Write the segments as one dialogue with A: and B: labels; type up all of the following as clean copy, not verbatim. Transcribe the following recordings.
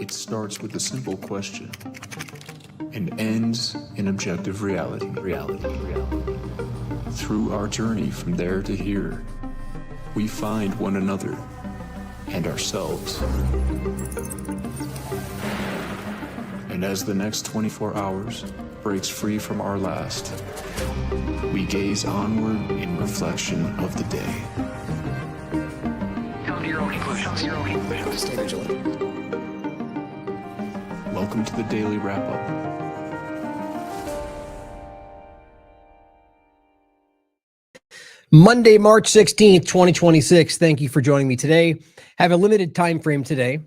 A: It starts with a simple question and ends in objective reality. Through our journey from there to here, we find one another and ourselves. And as the next 24 hours breaks free from our last, we gaze onward in reflection of the day.
B: Come to your own conclusions.
C: Stay vigilant.
A: Welcome to the Daily Wrap-Up.
D: Monday, March 16th, 2026. Thank you for joining me today. Have a limited time frame today.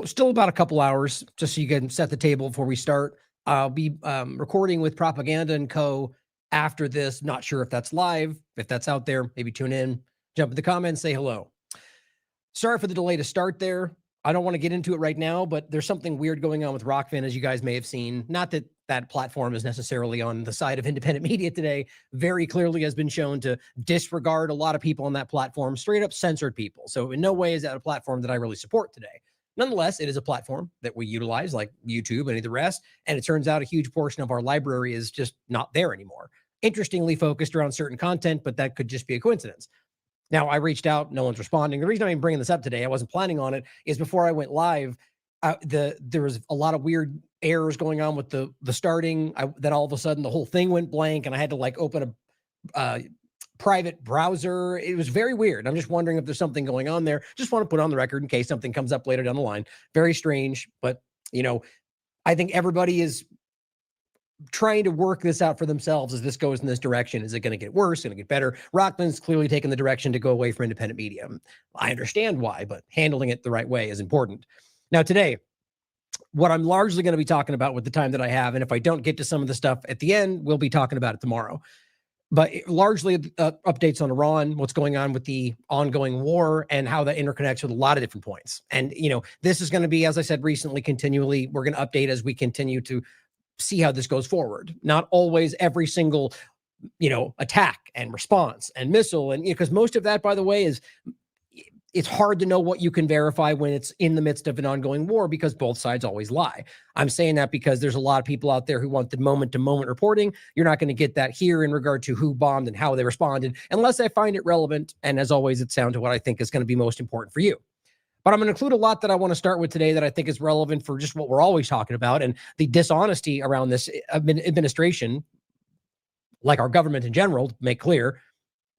D: Still about a couple hours, just so you can set the table before we start. I'll be recording with Propaganda and Co. after this. Not sure if that's live. If that's out there, maybe tune in, jump in the comments, say hello. Sorry for the delay to start there. I don't want to get into it right now, but there's something weird going on with Rockfin, as you guys may have seen. Not that that platform is necessarily on the side of independent media today. Very clearly has been shown to disregard a lot of people on that platform, straight up censored people. So in no way is that a platform that I really support today. Nonetheless, it is a platform that we utilize like YouTube and any of the rest. And it turns out a huge portion of our library is just not there anymore. Interestingly focused around certain content, but that could just be a coincidence. Now, I reached out, no one's responding. The reason I'm bringing this up today, I wasn't planning on it, is before I went live, there was a lot of weird errors going on with the starting. Then all of a sudden, the whole thing went blank, and I had to like open a private browser. It was very weird. I'm just wondering if there's something going on there. Just want to put on the record in case something comes up later down the line. Very strange, but you know, I think everybody is trying to work this out for themselves as this goes in this direction. Is it going to get worse? Going to get better? Rockman's clearly taken the direction to go away from independent media. I understand why, but handling it the right way is important. Now, today, what I'm largely going to be talking about with the time that I have, and if I don't get to some of the stuff at the end, we'll be talking about it tomorrow. But largely updates on Iran, what's going on with the ongoing war, and how that interconnects with a lot of different points. And, you know, this is going to be, as I said recently, continually, we're going to update as we continue to see how this goes forward. Not always every single, you know, attack and response and missile. And because most of that, by the way, is it's hard to know what you can verify when it's in the midst of an ongoing war because both sides always lie. I'm saying that because there's a lot of people out there who want the moment-to-moment reporting. You're not going to get that here in regard to who bombed and how they responded, unless I find it relevant. And as always, it's down to what I think is going to be most important for you. But I'm going to include a lot that I want to start with today that I think is relevant for just what we're always talking about and the dishonesty around this administration, like our government in general, to make clear.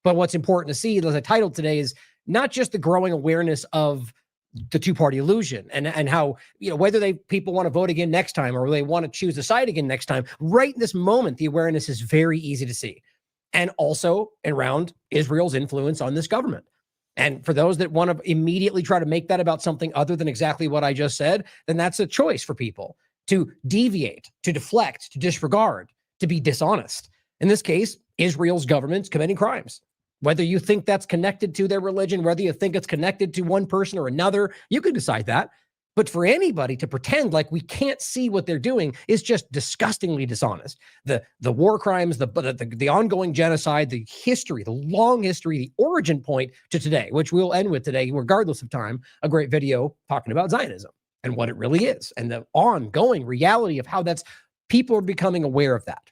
D: But what's important to see, as I titled today, is not just the growing awareness of the two-party illusion and how, you know, whether people want to vote again next time or they want to choose a side again next time. Right in this moment, the awareness is very easy to see. And also around Israel's influence on this government. And for those that want to immediately try to make that about something other than exactly what I just said, then that's a choice for people to deviate, to deflect, to disregard, to be dishonest. In this case, Israel's government's committing crimes. Whether you think that's connected to their religion, whether you think it's connected to one person or another, you can decide that. But for anybody to pretend like we can't see what they're doing is just disgustingly dishonest. The war crimes, the ongoing genocide, the history, the long history, the origin point to today, which we'll end with today, regardless of time, a great video talking about Zionism and what it really is and the ongoing reality of how people are becoming aware of that.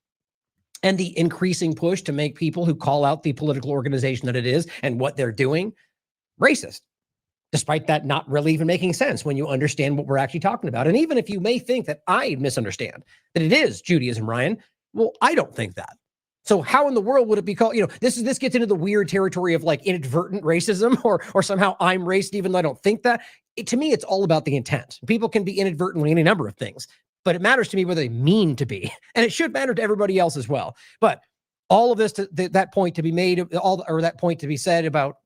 D: And the increasing push to make people who call out the political organization that it is and what they're doing racist. Despite that not really even making sense when you understand what we're actually talking about. And even if you may think that I misunderstand, that it is Judaism, Ryan, well, I don't think that. So how in the world would it be called, you know, this gets into the weird territory of like inadvertent racism or somehow I'm racist even though I don't think that. To me, it's all about the intent. People can be inadvertently any number of things, but it matters to me whether they mean to be. And it should matter to everybody else as well. But all of this, that point to be made, that point to be said about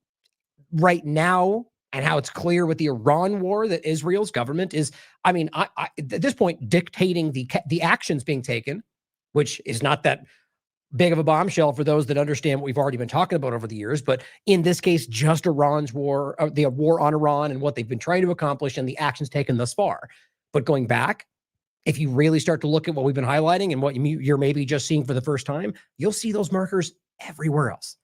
D: right now, and how it's clear with the Iran war that Israel's government is, I mean, I at this point, dictating the actions being taken, which is not that big of a bombshell for those that understand what we've already been talking about over the years. But in this case, just Iran's war, the war on Iran and what they've been trying to accomplish and the actions taken thus far. But going back, if you really start to look at what we've been highlighting and what you're maybe just seeing for the first time, you'll see those markers everywhere else.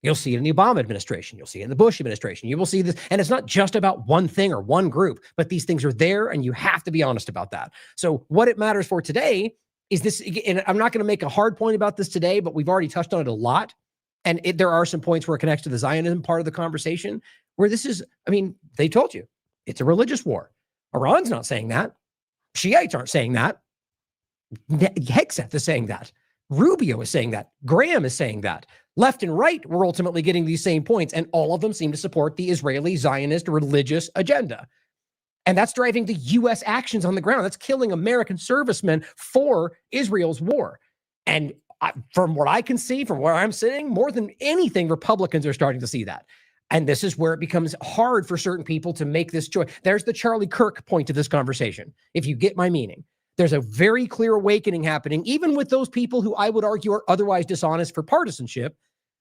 D: You'll see it in the Obama administration. You'll see it in the Bush administration. You will see this. And it's not just about one thing or one group, but these things are there and you have to be honest about that. So what it matters for today is this, and I'm not going to make a hard point about this today, but we've already touched on it a lot. And there are some points where it connects to the Zionism part of the conversation, where this is, I mean, they told you, it's a religious war. Iran's not saying that. Shiites aren't saying that. Hegseth is saying that. Rubio is saying that. Graham is saying that. Left and right, we're ultimately getting these same points, and all of them seem to support the Israeli Zionist religious agenda. And that's driving the U.S. actions on the ground. That's killing American servicemen for Israel's war. And from what I can see, from where I'm sitting, more than anything, Republicans are starting to see that. And this is where it becomes hard for certain people to make this choice. There's the Charlie Kirk point of this conversation, if you get my meaning. There's a very clear awakening happening, even with those people who I would argue are otherwise dishonest for partisanship,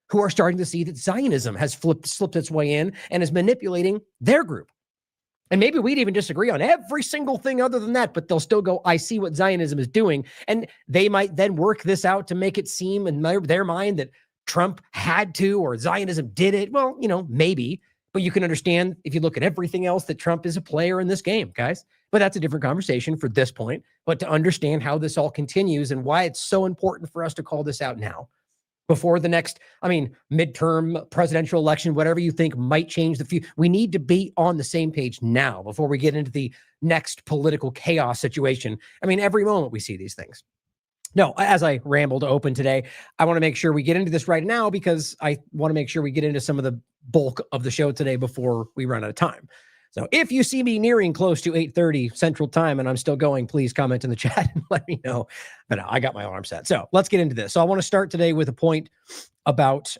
D: who are starting to see that Zionism has slipped its way in and is manipulating their group. And maybe we'd even disagree on every single thing other than that, but they'll still go, I see what Zionism is doing. And they might then work this out to make it seem in their mind that Trump had to, or Zionism did it. Well, maybe, but you can understand if you look at everything else that Trump is a player in this game, guys. But that's a different conversation for this point. But to understand how this all continues and why it's so important for us to call this out now, before the next, midterm presidential election, whatever you think might change the future. We need to be on the same page now before we get into the next political chaos situation. Every moment we see these things. No, as I rambled open today, I want to make sure we get into this right now because I want to make sure we get into some of the bulk of the show today before we run out of time. So if you see me nearing close to 8:30 Central Time and I'm still going, please comment in the chat and let me know. But no, I got my alarm set. So let's get into this. So I want to start today with a point about,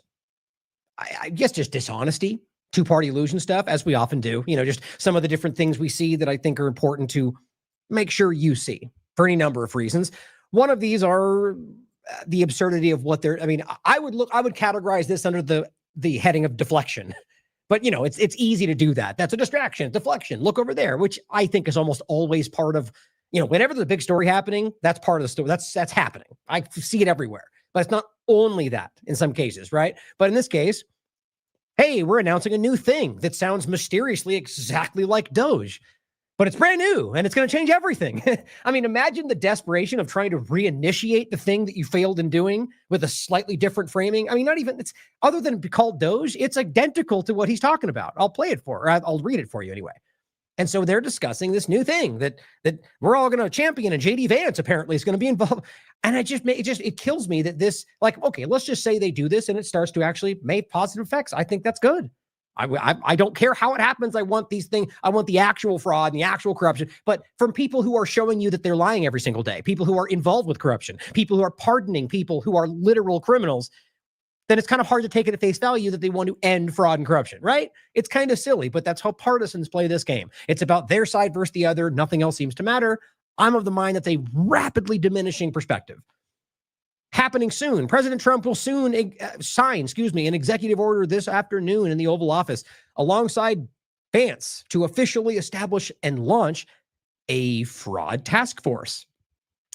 D: I guess, just dishonesty, two-party illusion stuff, as we often do. Just some of the different things we see that I think are important to make sure you see for any number of reasons. One of these are the absurdity of what they're, I would categorize this under the heading of deflection. But, it's easy to do that. That's a distraction, deflection, look over there, which I think is almost always part of, whenever there's a big story happening, that's part of the story. That's happening. I see it everywhere. But it's not only that in some cases, right? But in this case, hey, we're announcing a new thing that sounds mysteriously exactly like Doge. But it's brand new and it's going to change everything. Imagine the desperation of trying to reinitiate the thing that you failed in doing with a slightly different framing. Not even, it's other than called Doge, it's identical to what he's talking about. I'll play it for, or I'll read it for you anyway. And so they're discussing this new thing that we're all going to champion, and JD Vance apparently is going to be involved. And it kills me that this, okay, let's just say they do this and it starts to actually make positive effects. I think that's good. I don't care how it happens. I want these things. I want the actual fraud and the actual corruption. But from people who are showing you that they're lying every single day, people who are involved with corruption, people who are pardoning people who are literal criminals, then it's kind of hard to take it at face value that they want to end fraud and corruption, right? It's kind of silly, but that's how partisans play this game. It's about their side versus the other. Nothing else seems to matter. I'm of the mind that's a rapidly diminishing perspective. Happening soon. President Trump will soon sign, an executive order this afternoon in the Oval Office alongside Vance to officially establish and launch a fraud task force,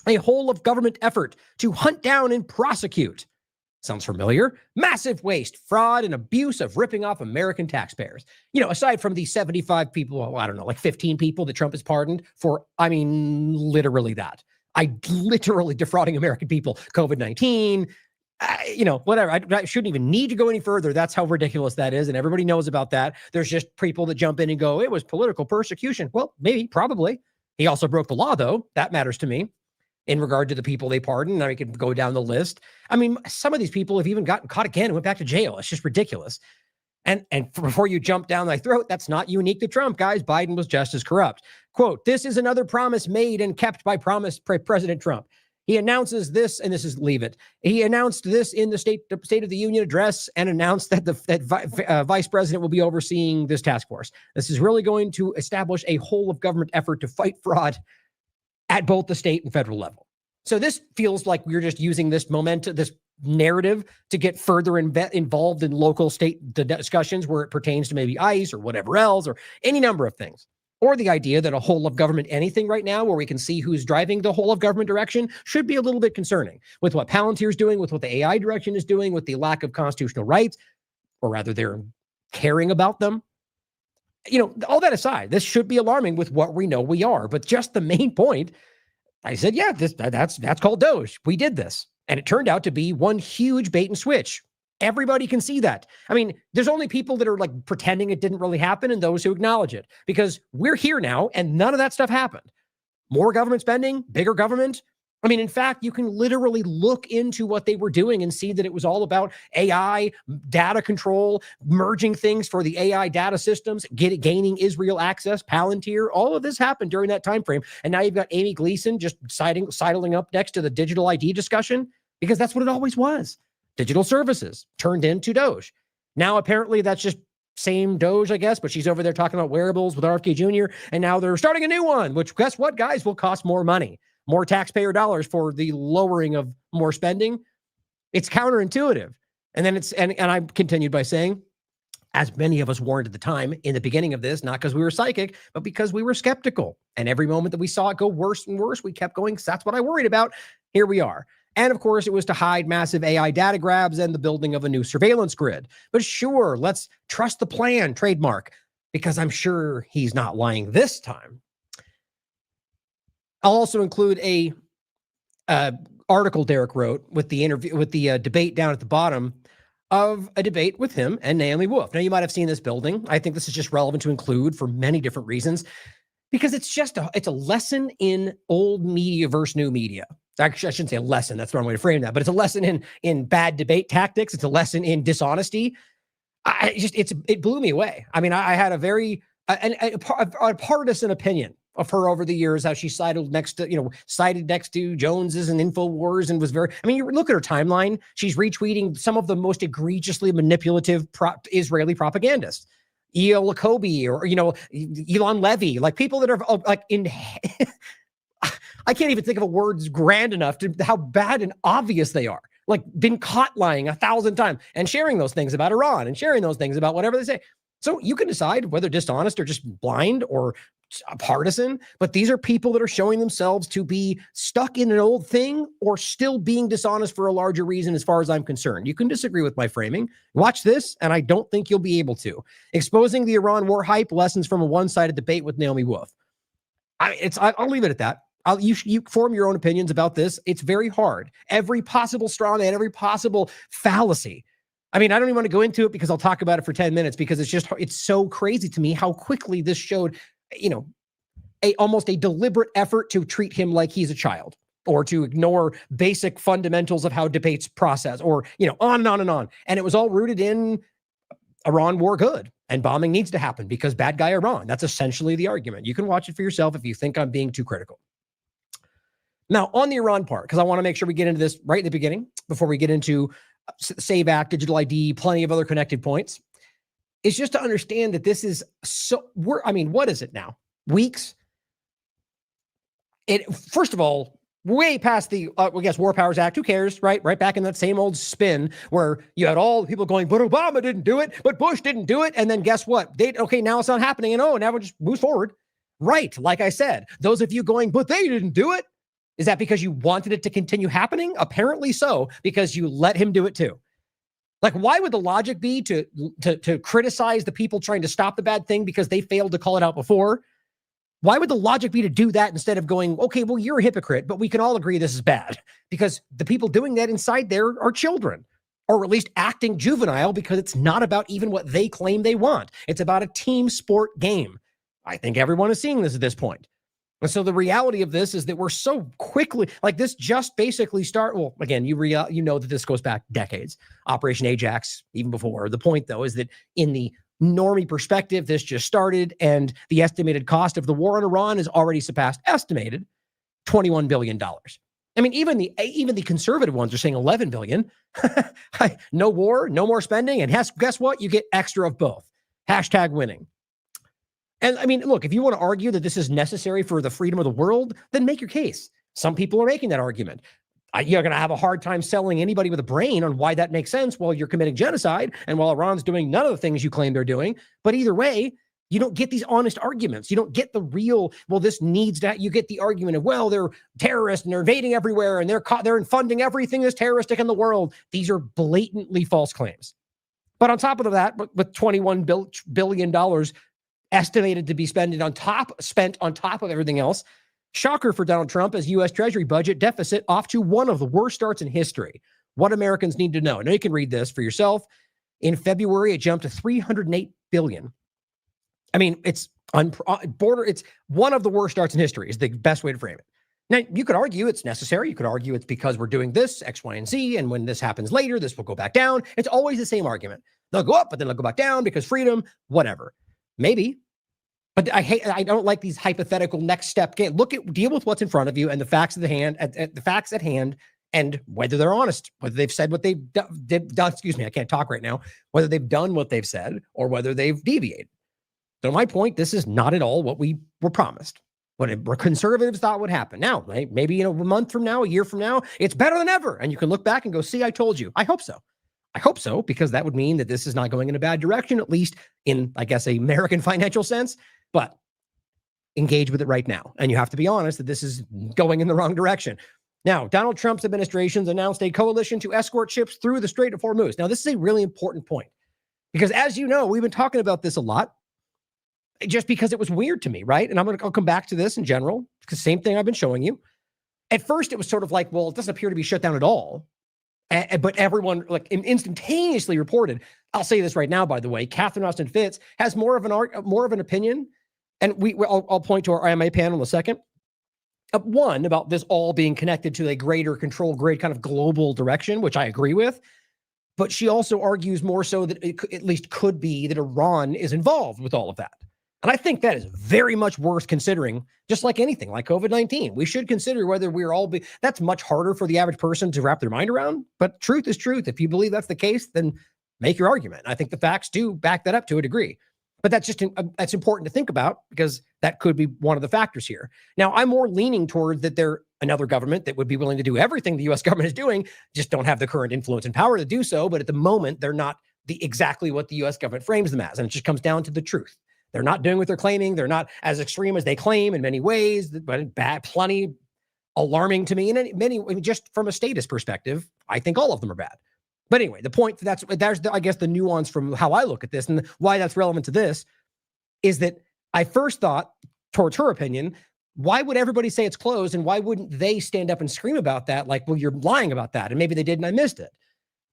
D: a whole of government effort to hunt down and prosecute. Sounds familiar? Massive waste, fraud, and abuse of ripping off American taxpayers. Aside from the 75 people, well, I don't know, like 15 people that Trump has pardoned for, literally that. Literally defrauding American people, COVID-19, whatever. I shouldn't even need to go any further. That's how ridiculous that is. And everybody knows about that. There's just people that jump in and go, it was political persecution. Well, maybe, probably. He also broke the law, though. That matters to me in regard to the people they pardoned. I could go down the list. Some of these people have even gotten caught again and went back to jail. It's just ridiculous. And before you jump down my throat, that's not unique to Trump, guys. Biden was just as corrupt. Quote, this is another promise made and kept by President Trump. He announces this, and this is leave it. He announced this in the State of the Union address and announced that Vice President will be overseeing this task force. This is really going to establish a whole of government effort to fight fraud at both the state and federal level. So this feels like we're just using this momentum, this narrative to get further involved in local state discussions where it pertains to maybe ICE or whatever else or any number of things. Or the idea that a whole of government anything right now where we can see who's driving the whole of government direction should be a little bit concerning with what Palantir's doing, with what the AI direction is doing, with the lack of constitutional rights. or rather they're caring about them. All that aside, this should be alarming with what we know we are. But just the main point, I said, yeah, that's called Doge. We did this. And it turned out to be one huge bait and switch. Everybody can see that. I mean, there's only people that are like pretending it didn't really happen and those who acknowledge it, because we're here now and none of that stuff happened. More government spending, bigger government. I mean, in fact, you can literally look into what they were doing and see that it was all about AI, data control, merging things for the AI data systems, gaining Israel access, Palantir. All of this happened during that time frame. And now you've got Amy Gleason just sidling up next to the digital ID discussion, because that's what it always was. Digital services turned into Doge. Now, apparently, that's just same Doge, I guess, but she's over there talking about wearables with RFK Jr. And now they're starting a new one, which, guess what, guys, will cost more money, more taxpayer dollars for the lowering of more spending. It's counterintuitive. And then and I continued by saying, as many of us warned at the time in the beginning of this, not because we were psychic, but because we were skeptical. And every moment that we saw it go worse and worse, we kept going, that's what I worried about. Here we are. And of course, it was to hide massive AI data grabs and the building of a new surveillance grid. But sure, let's trust the plan, trademark, because I'm sure he's not lying this time. I'll also include a article Derek wrote with the interview, with the debate down at the bottom of a debate with him and Naomi Wolf. Now, you might have seen this building. I think this is just relevant to include for many different reasons, because it's just it's a lesson in old media versus new media. Actually, I shouldn't say a lesson. That's the wrong way to frame that. But it's a lesson in bad debate tactics. It's a lesson in dishonesty. It blew me away. I mean, I had a very a partisan opinion of her over the years, how she sided next to Joneses and InfoWars, and was very. I mean, you look at her timeline. She's retweeting some of the most egregiously manipulative Israeli propagandists. E.L. Lacobi or Elon Levy, like people that are like in. I can't even think of a words grand enough to how bad and obvious they are. Like, been caught lying 1,000 times and sharing those things about Iran and sharing those things about whatever they say. So you can decide whether dishonest or just blind or partisan, but these are people that are showing themselves to be stuck in an old thing or still being dishonest for a larger reason, as far as I'm concerned. You can disagree with my framing. Watch this, and I don't think you'll be able to. Exposing the Iran war hype, lessons from a one-sided debate with Naomi Wolf. I'll leave it at that. You form your own opinions about this. It's very hard. Every possible straw man, every possible fallacy. I mean, I don't even want to go into it because I'll talk about it for 10 minutes because it's so crazy to me how quickly this showed, almost a deliberate effort to treat him like he's a child, or to ignore basic fundamentals of how debates process, or, on and on and on. And it was all rooted in Iran war good and bombing needs to happen because bad guy Iran. That's essentially the argument. You can watch it for yourself if you think I'm being too critical. Now, on the Iran part, because I want to make sure we get into this right in the beginning before we get into SAVE Act, digital ID, plenty of other connected points, is just to understand that this is what is it now? Weeks? First of all, way past the, War Powers Act, who cares, right? Right back in that same old spin where you had all the people going, but Obama didn't do it, but Bush didn't do it. And then guess what? Now it's not happening. And now it just moves forward. Right. Like I said, those of you going, but they didn't do it. Is that because you wanted it to continue happening? Apparently so, because you let him do it too. Like, why would the logic be to criticize the people trying to stop the bad thing because they failed to call it out before? Why would the logic be to do that instead of going, okay, well, you're a hypocrite, but we can all agree this is bad? Because the people doing that inside there are children, or at least acting juvenile, because it's not about even what they claim they want. It's about a team sport game. I think everyone is seeing this at this point. And so the reality of this is that we're so quickly, like, this just basically again, you know that this goes back decades. Operation Ajax, even before. The point, though, is that in the normie perspective, this just started, and the estimated cost of the war on Iran has already surpassed estimated $21 billion. I mean, even the conservative ones are saying $11 billion. No war, no more spending, and guess what? You get extra of both. #winning. And I mean, look, if you want to argue that this is necessary for the freedom of the world, then make your case. Some people are making that argument. You're going to have a hard time selling anybody with a brain on why that makes sense while you're committing genocide and while Iran's doing none of the things you claim they're doing. But either way, you don't get these honest arguments. You don't get the real, you get the argument of, well, they're terrorists and they're invading everywhere and they're funding everything that's terroristic in the world. These are blatantly false claims. But on top of that, with $21 billion estimated to be spent on top of everything else, shocker for Donald Trump as U.S. Treasury budget deficit off to one of the worst starts in history. What Americans need to know. Now you can read this for yourself. In February, it jumped to $308 billion. I mean, it's one of the worst starts in history is the best way to frame it. Now, you could argue it's necessary. You could argue it's because we're doing this, X, Y, and Z, and when this happens later, this will go back down. It's always the same argument. They'll go up, but then they'll go back down because freedom, whatever. Maybe. But I don't like these hypothetical next step. Deal with what's in front of you and the facts at hand, and whether they're honest, whether they've said what they've done. Excuse me, I can't talk right now. Whether they've done what they've said or whether they've deviated. So my point, this is not at all what we were promised. What conservatives thought would happen. Now, maybe a month from now, a year from now, it's better than ever. And you can look back and go, see, I told you. I hope so. I hope so, because that would mean that this is not going in a bad direction, at least in, I guess, a American financial sense. But engage with it right now. And you have to be honest that this is going in the wrong direction. Now, Donald Trump's administration's announced a coalition to escort ships through the Strait of Hormuz. Now, this is a really important point because, as you know, we've been talking about this a lot just because it was weird to me, right? And I'll come back to this in general because same thing I've been showing you. At first, it was sort of like, well, it doesn't appear to be shut down at all. But everyone instantaneously reported. I'll say this right now, by the way, Catherine Austin Fitts has more of an opinion, and I'll point to our IMA panel in a second. One, about this all being connected to a greater control grid kind of global direction, which I agree with. But she also argues more so that it at least could be that Iran is involved with all of that. And I think that is very much worth considering, just like anything, like COVID-19. We should consider whether that's much harder for the average person to wrap their mind around. But truth is truth. If you believe that's the case, then make your argument. I think the facts do back that up to a degree. But that's important to think about because that could be one of the factors here. Now, I'm more leaning toward that they're another government that would be willing to do everything the U.S. government is doing, just don't have the current influence and power to do so. But at the moment, they're not exactly what the U.S. government frames them as. And it just comes down to the truth. They're not doing what they're claiming. They're not as extreme as they claim in many ways, but plenty alarming to me. And just from a status perspective, I think all of them are bad. But anyway, the point there's I guess the nuance from how I look at this and why that's relevant to this is that I first thought, towards her opinion, why would everybody say it's closed and why wouldn't they stand up and scream about that? Like, well, you're lying about that. And maybe they did and I missed it.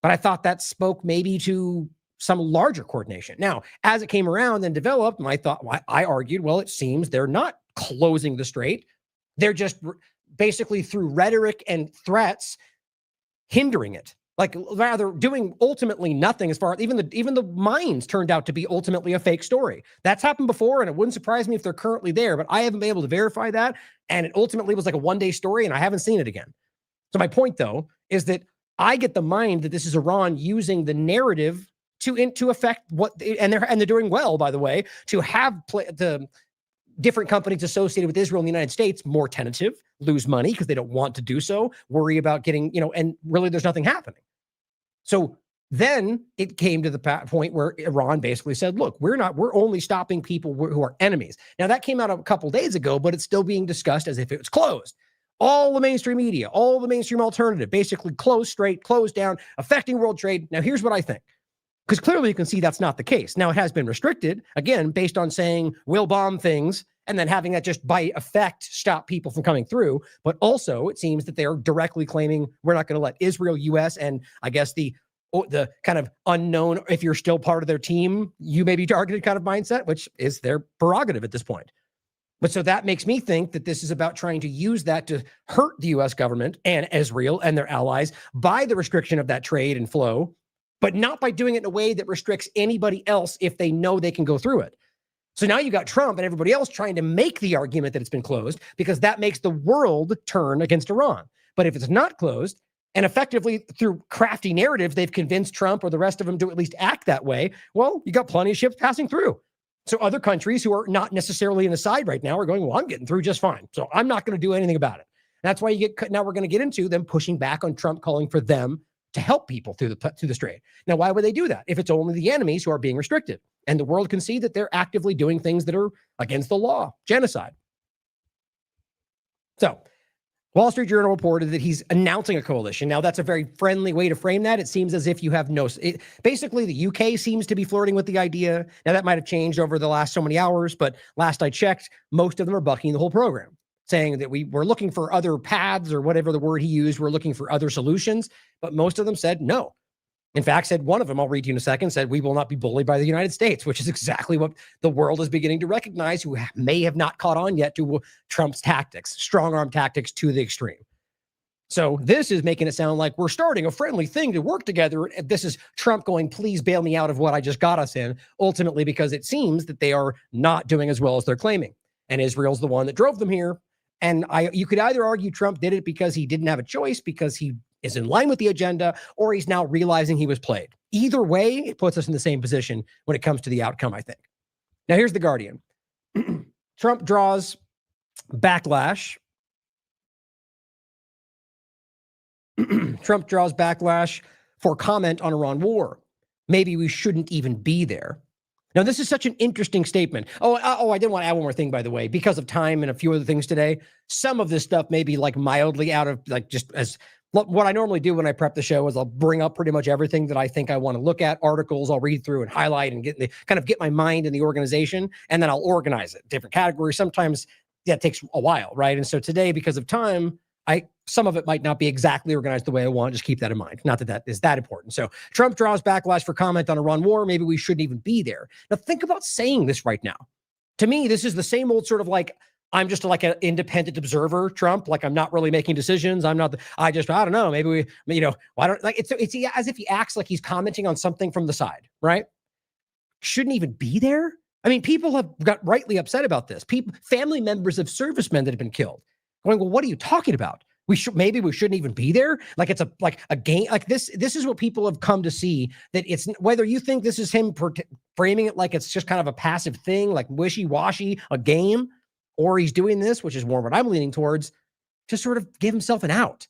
D: But I thought that spoke maybe to some larger coordination. Now, as it came around and developed, I argued, well, it seems they're not closing the strait. They're just basically through rhetoric and threats hindering it. Like rather doing ultimately nothing as far as even the mines turned out to be ultimately a fake story. That's happened before, and it wouldn't surprise me if they're currently there, but I haven't been able to verify that. And it ultimately was like a one-day story, and I haven't seen it again. So my point, though, is that I get the mind that this is Iran using the narrative to affect and they're doing well, by the way, to have the different companies associated with Israel and the United States more tentative, lose money because they don't want to do so, worry about getting, and really there's nothing happening. So then it came to the point where Iran basically said, look, we're only stopping people who are enemies. Now that came out a couple days ago, but it's still being discussed as if it was closed. All the mainstream media, all the mainstream alternative, basically closed straight, closed down, affecting world trade. Now here's what I think. Because clearly you can see that's not the case. Now, it has been restricted, again, based on saying we'll bomb things and then having that just by effect stop people from coming through. But also, it seems that they are directly claiming we're not going to let Israel, U.S., and I guess the kind of unknown, if you're still part of their team, you may be targeted kind of mindset, which is their prerogative at this point. But so that makes me think that this is about trying to use that to hurt the U.S. government and Israel and their allies by the restriction of that trade and flow, but not by doing it in a way that restricts anybody else if they know they can go through it. So now you got Trump and everybody else trying to make the argument that it's been closed because that makes the world turn against Iran. But if it's not closed, and effectively through crafty narratives, they've convinced Trump or the rest of them to at least act that way, well, you got plenty of ships passing through. So other countries who are not necessarily in the side right now are going, well, I'm getting through just fine. So I'm not going to do anything about it. That's why now we're going to get into them pushing back on Trump, calling for them to help people through the strait. Now, why would they do that if it's only the enemies who are being restricted? And the world can see that they're actively doing things that are against the law, genocide. So Wall Street Journal reported that he's announcing a coalition. Now, that's a very friendly way to frame that. It seems as if you have basically, the UK seems to be flirting with the idea. Now, that might have changed over the last so many hours, but last I checked, most of them are bucking the whole program, saying that we're looking for other paths, or whatever the word he used. We're looking for other solutions, but most of them said no. In fact, said one of them, I'll read to you in a second, said we will not be bullied by the United States, which is exactly what the world is beginning to recognize, who may have not caught on yet to Trump's tactics, strong arm tactics to the extreme. So this is making it sound like we're starting a friendly thing to work together. This is Trump going, please bail me out of what I just got us in, ultimately, because it seems that they are not doing as well as they're claiming. And Israel's the one that drove them here. And you could either argue Trump did it because he didn't have a choice, because he is in line with the agenda, or he's now realizing he was played. Either way, it puts us in the same position when it comes to the outcome, I think. Now, here's the Guardian. Trump draws backlash. Trump draws backlash for comment on Iran war. Maybe we shouldn't even be there. Now, this is such an interesting statement. I did want to add one more thing, by the way, because of time and a few other things today. Some of this stuff may be like mildly out of, like, just as what I normally do when I prep the show is I'll bring up pretty much everything that I think I want to look at, articles I'll read through and highlight and get my mind in the organization, and then I'll organize it, different categories. Sometimes that takes a while, right? And so today, because of time, some of it might not be exactly organized the way I want. Just keep that in mind. Not that that is that important. So Trump draws backlash for comment on Iran war. Maybe we shouldn't even be there. Now think about saying this right now. To me, this is the same old sort of like, I'm just like an independent observer, Trump. Like, I'm not really making decisions. I don't know. Maybe why don't, like, it's as if he acts like he's commenting on something from the side, right? Shouldn't even be there. I mean, people have got rightly upset about this. Family members of servicemen that have been killed. Going, well, what are you talking about? Maybe we shouldn't even be there. Like, it's a game. Like this is what people have come to see, that it's, whether you think this is him framing it like it's just kind of a passive thing, like wishy-washy, a game, or he's doing this, which is more what I'm leaning towards, to sort of give himself an out.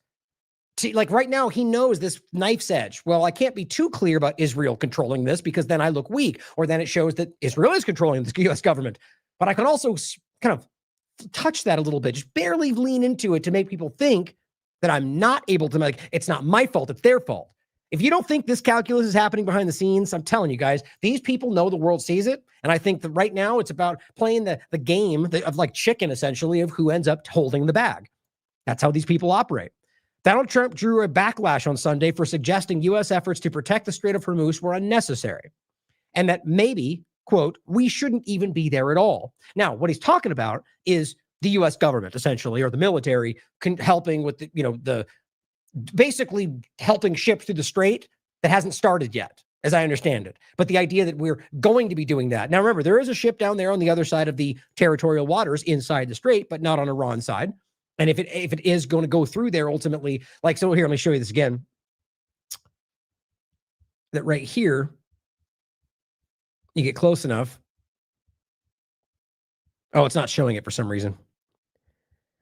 D: See, like right now, he knows this knife's edge. Well, I can't be too clear about Israel controlling this, because then I look weak, or then it shows that Israel is controlling the U.S. government. But I can also kind of touch that a little bit, just barely lean into it to make people think that I'm not able to, like, it's not my fault, it's their fault. If you don't think this calculus is happening behind the scenes, I'm telling you guys, these people know the world sees it. And I think that right now it's about playing the game of like chicken, essentially, of who ends up holding the bag. That's how these people operate. Donald Trump drew a backlash on Sunday for suggesting U.S. efforts to protect the Strait of Hormuz were unnecessary, and that maybe, quote, we shouldn't even be there at all. Now, what he's talking about is the U.S. government, essentially, or the military, helping with basically helping ships through the strait that hasn't started yet, as I understand it. But the idea that we're going to be doing that. Now, remember, there is a ship down there on the other side of the territorial waters inside the strait, but not on Iran's side. And if it is going to go through there ultimately, like, so here, let me show you this again. That right here, you get close enough. Oh, it's not showing it for some reason.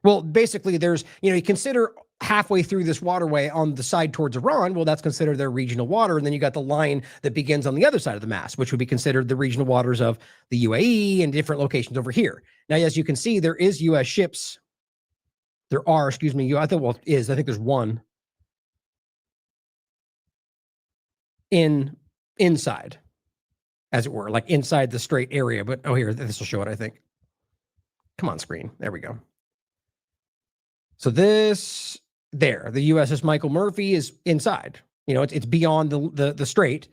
D: Well, basically, there's, you consider halfway through this waterway on the side towards Iran, well, that's considered their regional water. And then you got the line that begins on the other side of the mast, which would be considered the regional waters of the UAE and different locations over here. Now, as you can see, there is U.S. ships. There are, I think there's one inside, as it were, like inside the strait area. But, oh, here, this will show it, I think. Come on, screen. There we go. So the USS Michael Murphy is inside. It's beyond the strait.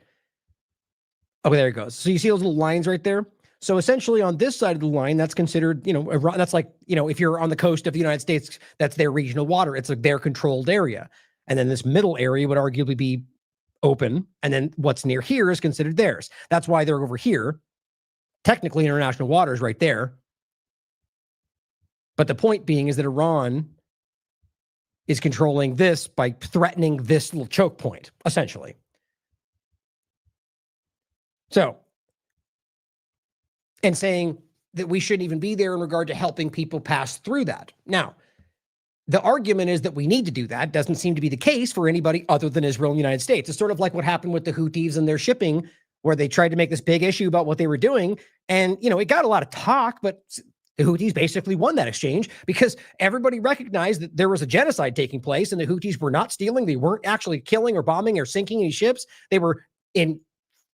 D: Oh, there it goes. So you see those little lines right there? So essentially on this side of the line, that's considered, Iran, that's like, if you're on the coast of the United States, that's their regional water. It's like their controlled area. And then this middle area would arguably be open. And then what's near here is considered theirs. That's why they're over here. Technically, international waters right there. But the point being is that Iran is controlling this by threatening this little choke point, essentially. So, and saying that we shouldn't even be there in regard to helping people pass through that. Now, the argument is that we need to do that. Doesn't seem to be the case for anybody other than Israel and the United States. It's sort of like what happened with the Houthis and their shipping, where they tried to make this big issue about what they were doing. And, it got a lot of talk, but The Houthis basically won that exchange because everybody recognized that there was a genocide taking place and the Houthis were not stealing. They weren't actually killing or bombing or sinking any ships. They were in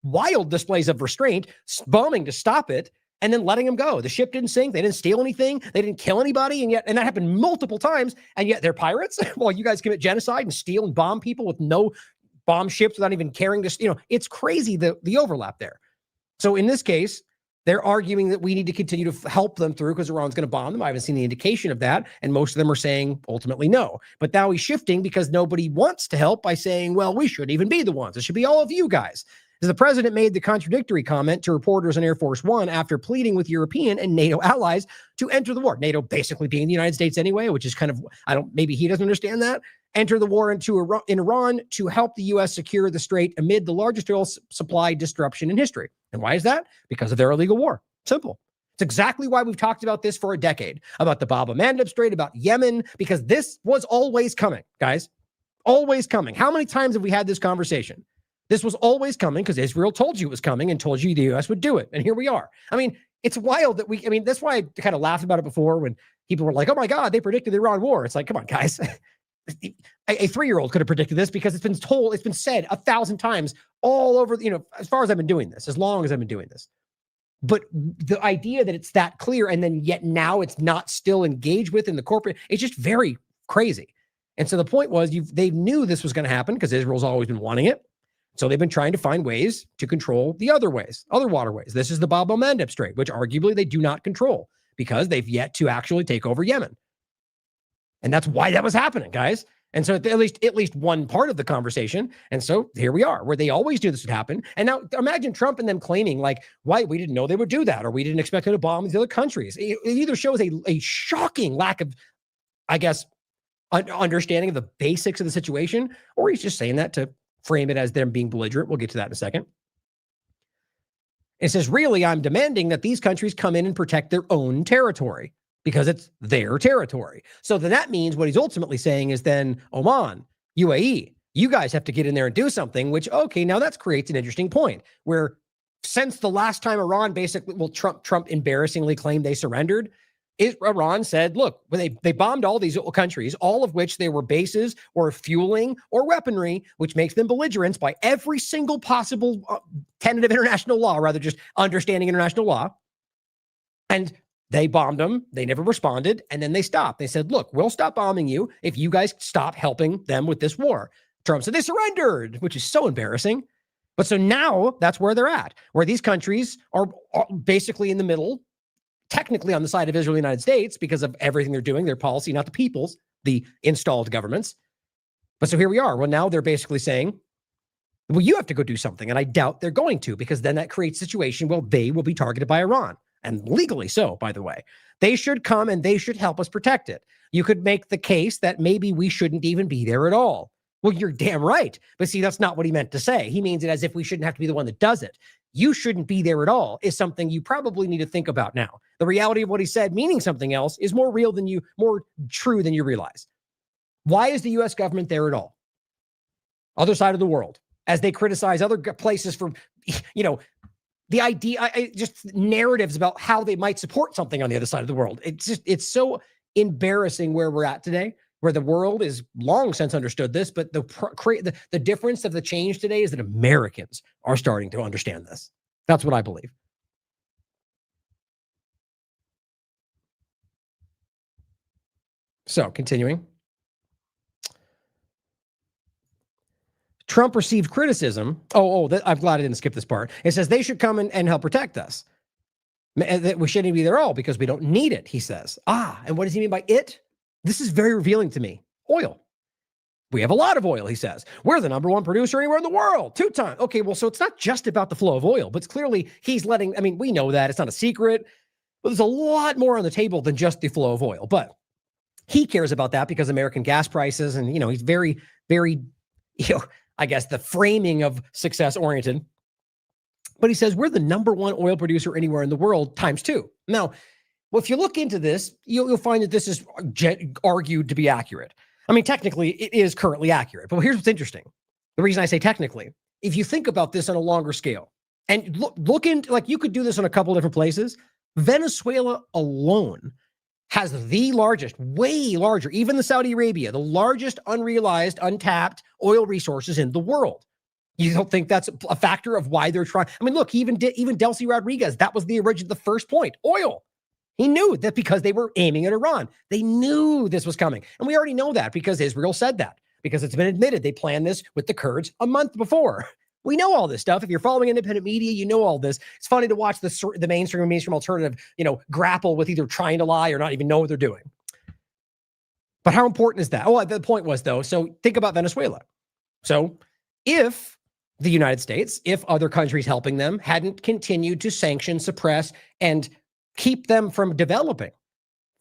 D: wild displays of restraint, bombing to stop it, and then letting them go. The ship didn't sink. They didn't steal anything. They didn't kill anybody. And that happened multiple times. And yet they're pirates while you guys commit genocide and steal and bomb people with no bomb ships without even caring to, it's crazy, the overlap there. So in this case, they're arguing that we need to continue to help them through because Iran's going to bomb them. I haven't seen the indication of that. And most of them are saying ultimately no. But now he's shifting because nobody wants to help by saying, well, we shouldn't even be the ones. It should be all of you guys. As the president made the contradictory comment to reporters on Air Force One after pleading with European and NATO allies to enter the war. NATO basically being the United States anyway, which is kind of, maybe he doesn't understand that. Enter the war in Iran to help the U.S. secure the strait amid the largest oil supply disruption in history. And why is that? Because of their illegal war. Simple. It's exactly why we've talked about this for a decade, about the Bab el-Mandeb Strait, about Yemen, because this was always coming, guys. Always coming. How many times have we had this conversation? This was always coming because Israel told you it was coming and told you the U.S. would do it. And here we are. It's wild that that's why I kind of laughed about it before when people were like, oh my God, they predicted the Iran war. It's like, come on, guys. A 3-year-old could have predicted this because it's been said 1,000 times all over, as far as I've been doing this, as long as I've been doing this. But the idea that it's that clear and then yet now it's not still engaged with in the corporate, it's just very crazy. And so the point was they knew this was going to happen because Israel's always been wanting it. So they've been trying to find ways to control the other waterways. This is the Bab el-Mandeb Strait, which arguably they do not control because they've yet to actually take over Yemen. And that's why that was happening, guys. And so at least one part of the conversation. And so here we are, where they always knew this would happen. And now imagine Trump and them claiming like, why we didn't know they would do that, or we didn't expect them to bomb these other countries. It either shows a shocking lack of, I guess, understanding of the basics of the situation, or he's just saying that to frame it as them being belligerent. We'll get to that in a second. It says, really, I'm demanding that these countries come in and protect their own territory because it's their territory. So then that means what he's ultimately saying is then Oman, UAE, you guys have to get in there and do something, which, okay, now that creates an interesting point where since the last time Iran basically, Trump embarrassingly claimed they surrendered, Iran said, look, when they bombed all these countries, all of which they were bases or fueling or weaponry, which makes them belligerents by every single possible tenet of international law, rather just understanding international law. And they bombed them. They never responded. And then they stopped. They said, look, we'll stop bombing you if you guys stop helping them with this war. Trump said they surrendered, which is so embarrassing. But so now that's where they're at, where these countries are basically in the middle, technically on the side of Israel and the United States because of everything they're doing, their policy, not the people's, the installed governments. But so here we are. Well, now they're basically saying, well, you have to go do something. And I doubt they're going to, because then that creates a situation where they will be targeted by Iran. And legally so, by the way. They should come and they should help us protect it. You could make the case that maybe we shouldn't even be there at all. Well, you're damn right. But see, that's not what he meant to say. He means it as if we shouldn't have to be the one that does it. You shouldn't be there at all is something you probably need to think about now. The reality of what he said, meaning something else, is more true than you realize. Why is the U.S. government there at all? Other side of the world, as they criticize other places for, the idea, just narratives about how they might support something on the other side of the world. It's so embarrassing where we're at today, where the world is long since understood this, but the difference of the change today is that Americans are starting to understand this. That's what I believe. So, continuing. Trump received criticism. I'm glad I didn't skip this part. It says they should come and help protect us. That we shouldn't be there all because we don't need it, he says. And what does he mean by it? This is very revealing to me. Oil. We have a lot of oil, he says. We're the number one producer anywhere in the world. 2 times. Okay, well, so it's not just about the flow of oil, but clearly he's we know that. It's not a secret. But there's a lot more on the table than just the flow of oil. But he cares about that because American gas prices and, he's very, very, I guess the framing of success oriented. But he says, we're the number one oil producer anywhere in the world times 2. Now, well, if you look into this, you'll find that this is argued to be accurate. Technically, it is currently accurate. But here's what's interesting. The reason I say technically, if you think about this on a longer scale, and look into, you could do this in a couple different places. Venezuela alone has the largest, way larger, even the Saudi Arabia, the largest unrealized, untapped oil resources in the world. You don't think that's a factor of why they're trying? I mean, look, even Delcy Rodriguez, that was the first point, oil. He knew that because they were aiming at Iran. They knew this was coming. And we already know that because Israel said that, because it's been admitted they planned this with the Kurds a month before. We know all this stuff. If you're following independent media, you know all this. It's funny to watch the mainstream alternative, grapple with either trying to lie or not even know what they're doing. But how important is that? Oh, the point was, though, so think about Venezuela. So if the United States, if other countries helping them hadn't continued to sanction, suppress, and keep them from developing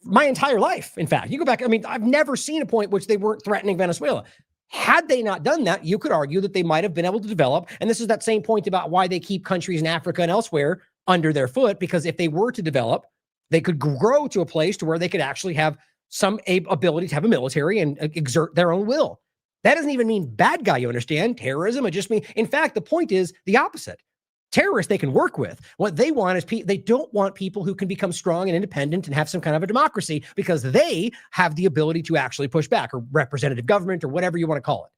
D: my entire life. In fact, you go back, I've never seen a point which they weren't threatening Venezuela. Had they not done that, you could argue that they might have been able to develop. And this is that same point about why they keep countries in Africa and elsewhere under their foot, because if they were to develop, they could grow to a place to where they could actually have some ability to have a military and exert their own will. That doesn't even mean bad guy, you understand? Terrorism, it just means, in fact, the point is the opposite. Terrorists they can work with. What they want is they don't want people who can become strong and independent and have some kind of a democracy, because they have the ability to actually push back, or representative government, or whatever you want to call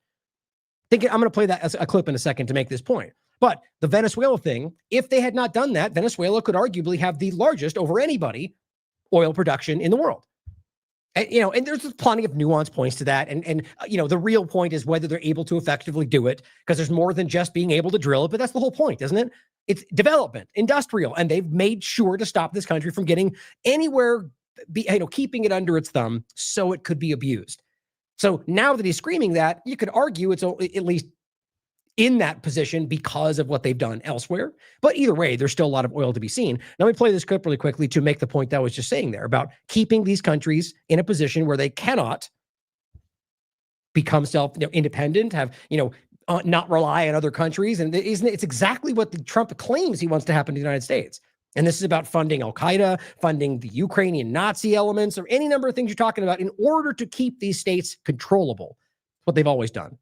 D: it. I'm going to play that as a clip in a second to make this point. But the Venezuela thing, if they had not done that, Venezuela could arguably have the largest over anybody oil production in the world. And there's plenty of nuanced points to that. And the real point is whether they're able to effectively do it, because there's more than just being able to drill it, but that's the whole point, isn't it? It's development, industrial, and they've made sure to stop this country from getting anywhere, keeping it under its thumb so it could be abused. So now that he's screaming that, you could argue it's at least in that position because of what they've done elsewhere. But either way, there's still a lot of oil to be seen. Now, let me play this clip really quickly to make the point that I was just saying there about keeping these countries in a position where they cannot become independent, have, not rely on other countries. And it's exactly what Trump claims he wants to happen to the United States. And this is about funding Al-Qaeda, funding the Ukrainian Nazi elements, or any number of things you're talking about in order to keep these states controllable. What they've always done.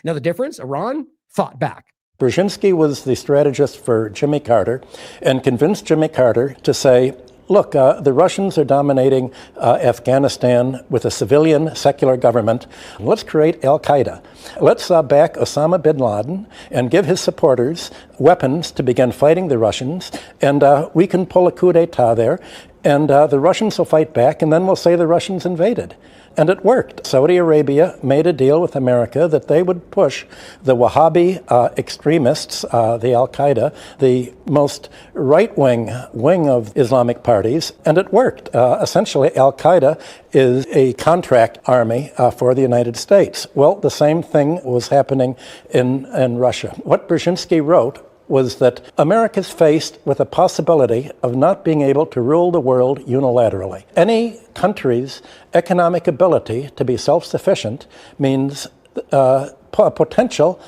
D: Now the difference, Iran fought back.
B: Brzezinski was the strategist for Jimmy Carter and convinced Jimmy Carter to say, look, the Russians are dominating Afghanistan with a civilian secular government. Let's create Al-Qaeda. Let's back Osama bin Laden and give his supporters weapons to begin fighting the Russians. And we can pull a coup d'etat there. And the Russians will fight back, and then we'll say the Russians invaded. And it worked. Saudi Arabia made a deal with America that they would push the Wahhabi extremists, the Al-Qaeda, the most right-wing wing of Islamic parties, and it worked. Essentially, Al-Qaeda is a contract army for the United States. Well, the same thing was happening in Russia. What Brzezinski wrote was that America's faced with a possibility of not being able to rule the world unilaterally. Any country's economic ability to be self-sufficient means potential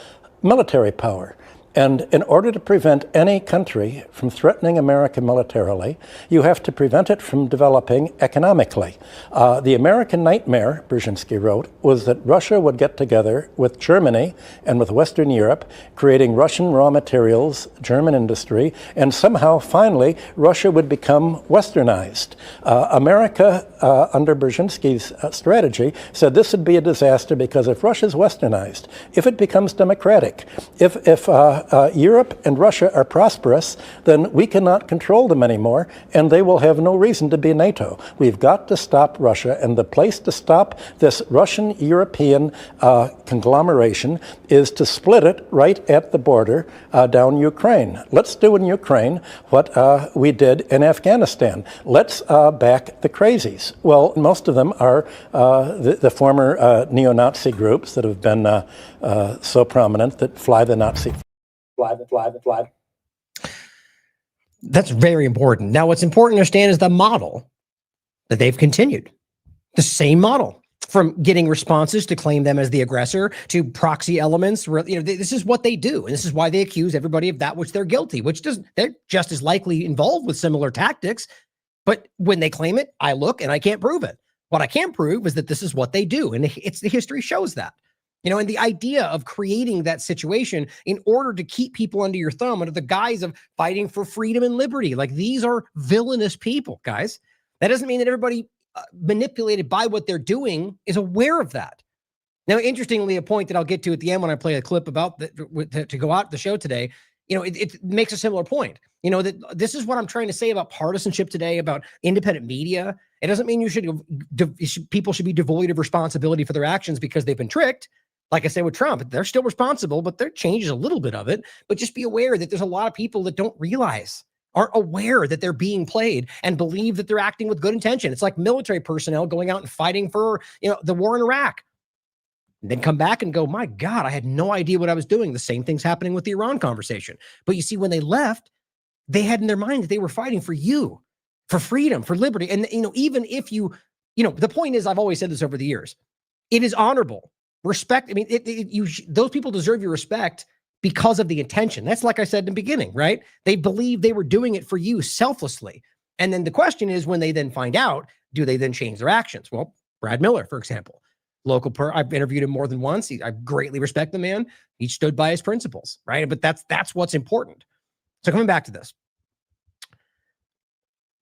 B: military power. And in order to prevent any country from threatening America militarily, you have to prevent it from developing economically. The American nightmare, Brzezinski wrote, was that Russia would get together with Germany and with Western Europe, creating Russian raw materials, German industry, and somehow, finally, Russia would become westernized. America, under Brzezinski's strategy, said this would be a disaster because if Russia's westernized, if it becomes democratic, if Europe and Russia are prosperous, then we cannot control them anymore, and they will have no reason to be NATO. We've got to stop Russia, and the place to stop this Russian-European conglomeration is to split it right at the border down Ukraine. Let's do in Ukraine what we did in Afghanistan. Let's back the crazies. Well, most of them are the former neo-Nazi groups that have been so prominent that fly the Nazi flag.
D: That's very important. Now, what's important to understand is the model that they've continued. The same model, from getting responses to claim them as the aggressor to proxy elements. This is what they do. And this is why they accuse everybody of that which they're guilty, they're just as likely involved with similar tactics. But when they claim it, I look and I can't prove it. What I can prove is that this is what they do. And the history shows that. And the idea of creating that situation in order to keep people under your thumb under the guise of fighting for freedom and liberty. Like, these are villainous people, guys. That doesn't mean that everybody manipulated by what they're doing is aware of that. Now, interestingly, a point that I'll get to at the end when I play a clip about to go out the show today, it makes a similar point. That this is what I'm trying to say about partisanship today, about independent media. It doesn't mean people should be devoid of responsibility for their actions because they've been tricked. Like I said with Trump, they're still responsible, but there changes a little bit of it. But just be aware that there's a lot of people that aren't aware that they're being played and believe that they're acting with good intention. It's like military personnel going out and fighting for the war in Iraq. And then come back and go, my God, I had no idea what I was doing. The same thing's happening with the Iran conversation. But you see, when they left, they had in their mind that they were fighting for you, for freedom, for liberty. And, even if the point is, I've always said this over the years, it is honorable. Respect. I mean, those people deserve your respect because of the intention. That's like I said in the beginning, right? They believe they were doing it for you selflessly. And then the question is, when they then find out, do they then change their actions? Well, Brad Miller, for example. I've interviewed him more than once. I greatly respect the man. He stood by his principles, right? But that's what's important. So coming back to this,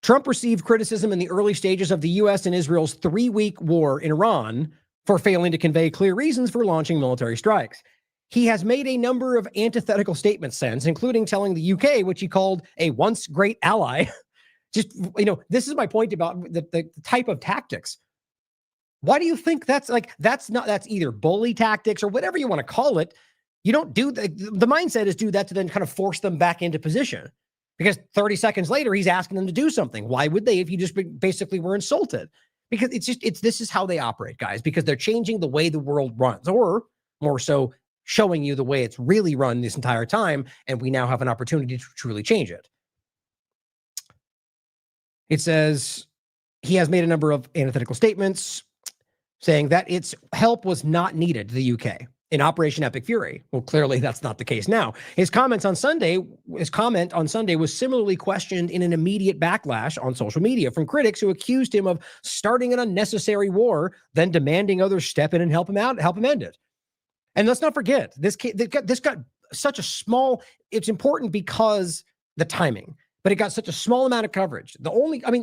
D: Trump received criticism in the early stages of the U.S. and Israel's 3-week war in Iran for failing to convey clear reasons for launching military strikes. He has made a number of antithetical statements since, including telling the UK, which he called a once great ally. This is my point about the type of tactics. Why do you think that's either bully tactics or whatever you want to call it? You don't do the mindset is do that to then kind of force them back into position, because 30 seconds later, he's asking them to do something. Why would they if you just basically were insulted? Because this is how they operate, guys, because they're changing the way the world runs, or more so showing you the way it's really run this entire time. And we now have an opportunity to truly change it. It says he has made a number of antithetical statements saying that its help was not needed to the UK in Operation Epic Fury. Well, clearly that's not the case now. His comment on Sunday was similarly questioned in an immediate backlash on social media from critics who accused him of starting an unnecessary war, then demanding others step in and help him end it. And let's not forget, this got such a small, it's important because the timing, but it got such a small amount of coverage.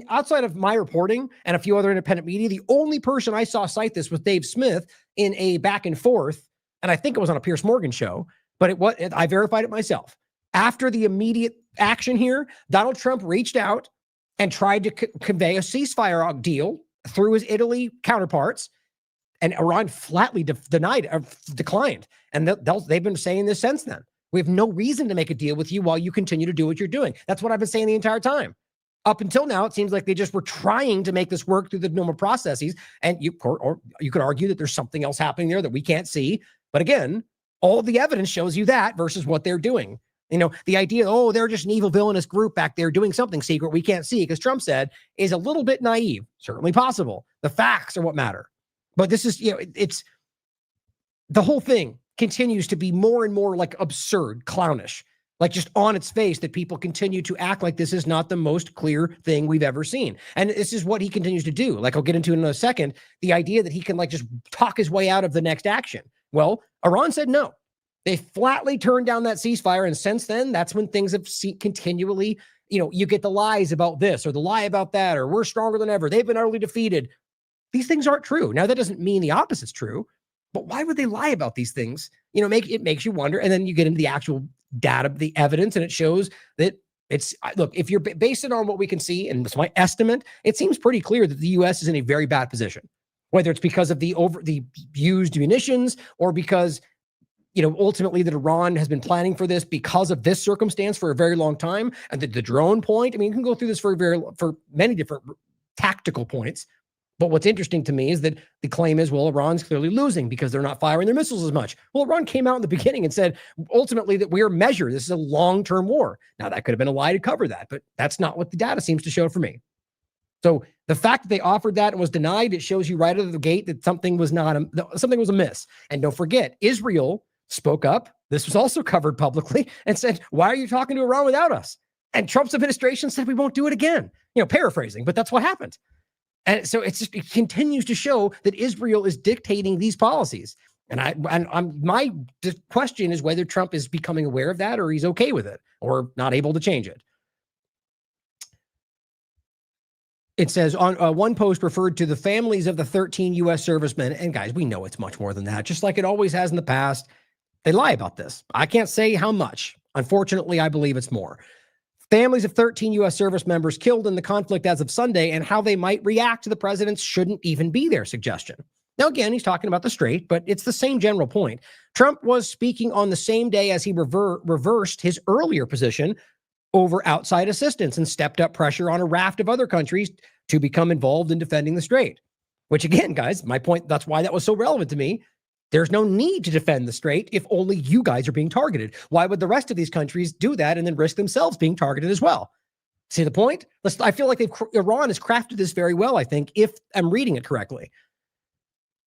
D: Outside of my reporting and a few other independent media, the only person I saw cite this was Dave Smith in a back and forth, and I think it was on a Piers Morgan show, but I verified it myself. After the immediate action here, Donald Trump reached out and tried to convey a ceasefire deal through his Italy counterparts, and Iran flatly declined. And they've been saying this since then. We have no reason to make a deal with you while you continue to do what you're doing. That's what I've been saying the entire time. Up until now, it seems like they just were trying to make this work through the normal processes. And you could argue that there's something else happening there that we can't see. But again, all the evidence shows you that versus what they're doing. The idea, they're just an evil villainous group back there doing something secret we can't see, because Trump said, is a little bit naive. Certainly possible. The facts are what matter. But this is, it's the whole thing continues to be more and more like absurd, clownish, like just on its face, that people continue to act like this is not the most clear thing we've ever seen. And this is what he continues to do. Like I'll get into in a second, the idea that he can just talk his way out of the next action. Well, Iran said no. They flatly turned down that ceasefire. And since then, that's when things have continually, you get the lies about this or the lie about that, or we're stronger than ever. They've been utterly defeated. These things aren't true. Now, that doesn't mean the opposite's true. But why would they lie about these things? It makes you wonder. And then you get into the actual data, the evidence, and it shows that look, if you're based it on what we can see, and it's my estimate, it seems pretty clear that the U.S. is in a very bad position, whether it's because of the used munitions or because, ultimately that Iran has been planning for this because of this circumstance for a very long time. And the drone point, you can go through this for many different tactical points. But what's interesting to me is that the claim is, well, Iran's clearly losing because they're not firing their missiles as much. Well, Iran came out in the beginning and said, ultimately, that we are measured. This is a long-term war. Now, that could have been a lie to cover that, but that's not what the data seems to show for me. So the fact that they offered that and was denied, it shows you right out of the gate that something was amiss. And don't forget, Israel spoke up. This was also covered publicly and said, why are you talking to Iran without us? And Trump's administration said, we won't do it again. Paraphrasing, but that's what happened. And so it continues to show that Israel is dictating these policies. My question is whether Trump is becoming aware of that, or he's okay with it, or not able to change it. It says on one post referred to the families of the 13 U.S. servicemen. And guys, we know it's much more than that, just like it always has in the past. They lie about this. I can't say how much. Unfortunately, I believe it's more. Families of 13 U.S. service members killed in the conflict as of Sunday, and how they might react to the president's shouldn't even be their suggestion. Now, again, he's talking about the Strait, but it's the same general point. Trump was speaking on the same day as he reversed his earlier position over outside assistance and stepped up pressure on a raft of other countries to become involved in defending the Strait. Which, again, guys, my point, that's why that was so relevant to me. There's no need to defend the Strait if only you guys are being targeted. Why would the rest of these countries do that and then risk themselves being targeted as well? See the point? I feel like Iran has crafted this very well, I think, if I'm reading it correctly.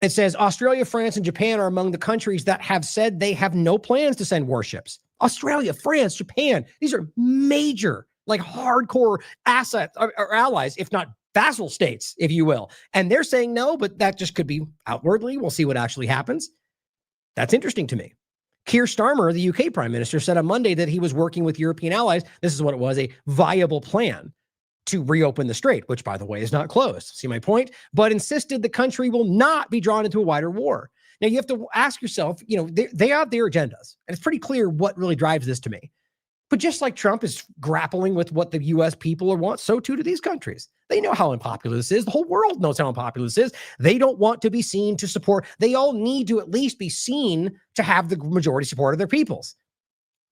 D: It says Australia, France, and Japan are among the countries that have said they have no plans to send warships. Australia, France, Japan, these are major, like hardcore assets or allies, if not vassal states, if you will. And they're saying no, but that just could be outwardly. We'll see what actually happens. That's interesting to me. Keir Starmer, the UK Prime Minister, said on Monday that he was working with European allies. This is what it was, a viable plan to reopen the Strait, which, by the way, is not closed. See my point? But insisted the country will not be drawn into a wider war. Now, you have to ask yourself, they have their agendas. And it's pretty clear what really drives this to me. But just like Trump is grappling with what the U.S. people want, so too do these countries. They know how unpopular this is. The whole world knows how unpopular this is. They don't want to be seen to support. They all need to at least be seen to have the majority support of their peoples.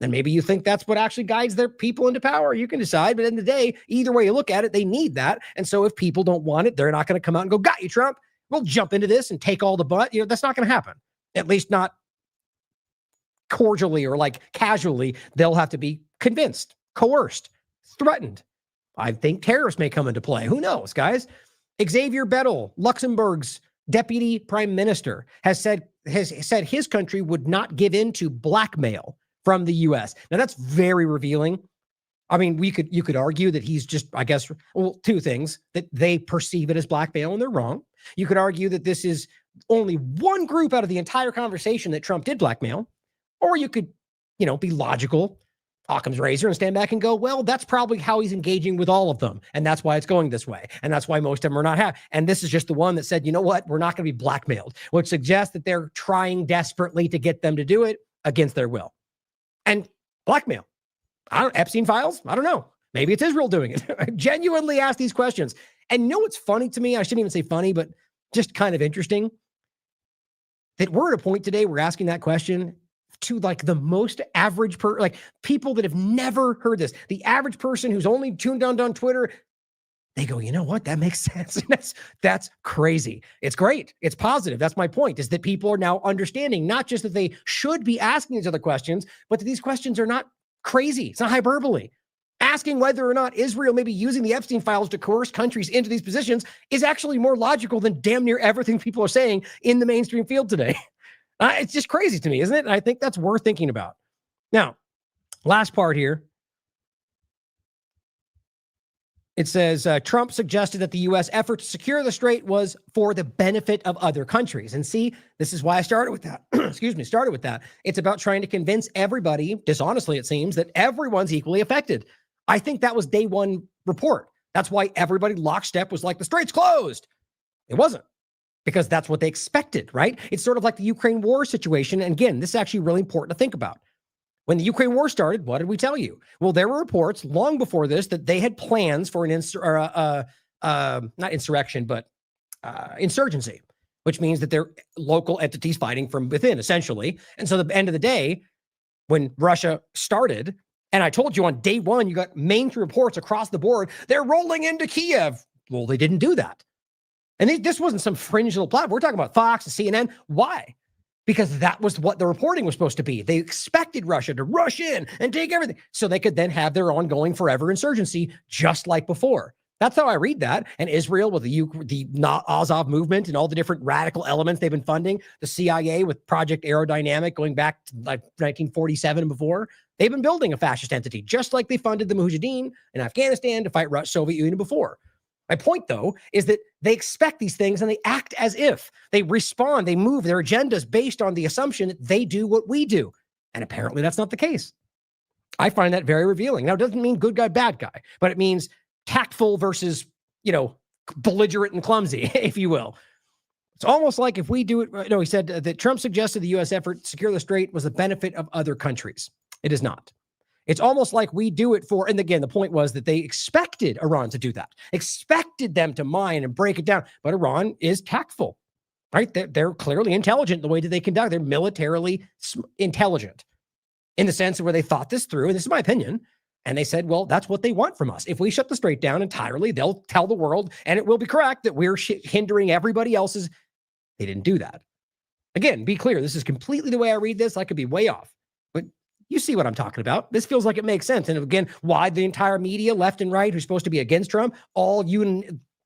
D: And maybe you think that's what actually guides their people into power. You can decide. But in the day, either way you look at it, they need that. And so if people don't want it, they're not going to come out and go, got you, Trump. We'll jump into this and take all the butt. That's not going to happen. At least not cordially or like casually. They'll have to be convinced, coerced, threatened. I think terrorists may come into play. Who knows, guys? Xavier Bettel, Luxembourg's deputy prime minister, has said his country would not give in to blackmail from the U.S. Now, that's very revealing. I mean, you could argue that he's just, I guess, well, two things, that they perceive it as blackmail and they're wrong. You could argue that this is only one group out of the entire conversation that Trump did blackmail. Or you could, be logical, Occam's razor, and stand back and go, well, that's probably how he's engaging with all of them. And that's why it's going this way. And that's why most of them are not happy. And this is just the one that said, you know what, we're not going to be blackmailed, which suggests that they're trying desperately to get them to do it against their will. And blackmail. Epstein files? I don't know. Maybe it's Israel doing it. I genuinely ask these questions. And what's funny to me? I shouldn't even say funny, but just kind of interesting that we're at a point today, we're asking that question to like the most average people that have never heard this. The average person who's only tuned on Twitter, they go, you know what? That makes sense. That's crazy. It's great. It's positive. That's my point, is that people are now understanding not just that they should be asking these other questions, but that these questions are not crazy. It's not hyperbole. Asking whether or not Israel may be using the Epstein files to coerce countries into these positions is actually more logical than damn near everything people are saying in the mainstream field today. It's just crazy to me, isn't it? And I think that's worth thinking about. Now, last part here. It says, Trump suggested that the U.S. effort to secure the Strait was for the benefit of other countries. And see, this is why I started with that. Started with that. It's about trying to convince everybody, dishonestly it seems, that everyone's equally affected. I think that was day one report. That's why everybody lockstep was like, the Strait's closed. It wasn't. Because that's what they expected, right? It's sort of like the Ukraine war situation. And again, this is actually really important to think about. When the Ukraine war started, what did we tell you? Well, there were reports long before this that they had plans for an not insurrection, but insurgency, which means that they're local entities fighting from within, essentially. And so at the end of the day, when Russia started, and I told you on day one, you got mainstream reports across the board, they're rolling into Kiev. Well, they didn't do that. And this wasn't some fringe little platform. We're talking about Fox and CNN. Why? Because that was what the reporting was supposed to be. They expected Russia to rush in and take everything so they could then have their ongoing forever insurgency just like before. That's how I read that. And Israel with the Azov movement and all the different radical elements they've been funding, the CIA with Project Aerodynamic going back to like 1947 and before, they've been building a fascist entity just like they funded the Mujahideen in Afghanistan to fight Soviet Union before. My point, though, is that they expect these things and they act as if. They respond, they move their agendas based on the assumption that they do what we do. And apparently that's not the case. I find that very revealing. Now, it doesn't mean good guy, bad guy, but it means tactful versus, belligerent and clumsy, if you will. It's almost like if we do it. No, he said that Trump suggested the U.S. effort to secure the strait was the benefit of other countries. It is not. It's almost like we do it for, and again, the point was that they expected Iran to do that, expected them to mine and break it down. But Iran is tactful, right? They're clearly intelligent in the way that they conduct. They're militarily intelligent in the sense of where they thought this through. And this is my opinion. And they said, well, that's what they want from us. If we shut the strait down entirely, they'll tell the world, and it will be correct, that we're hindering everybody else's. They didn't do that. Again, be clear. This is completely the way I read this. I could be way off. But you see what I'm talking about. This feels like it makes sense. And again, why the entire media, left and right, who's supposed to be against Trump, all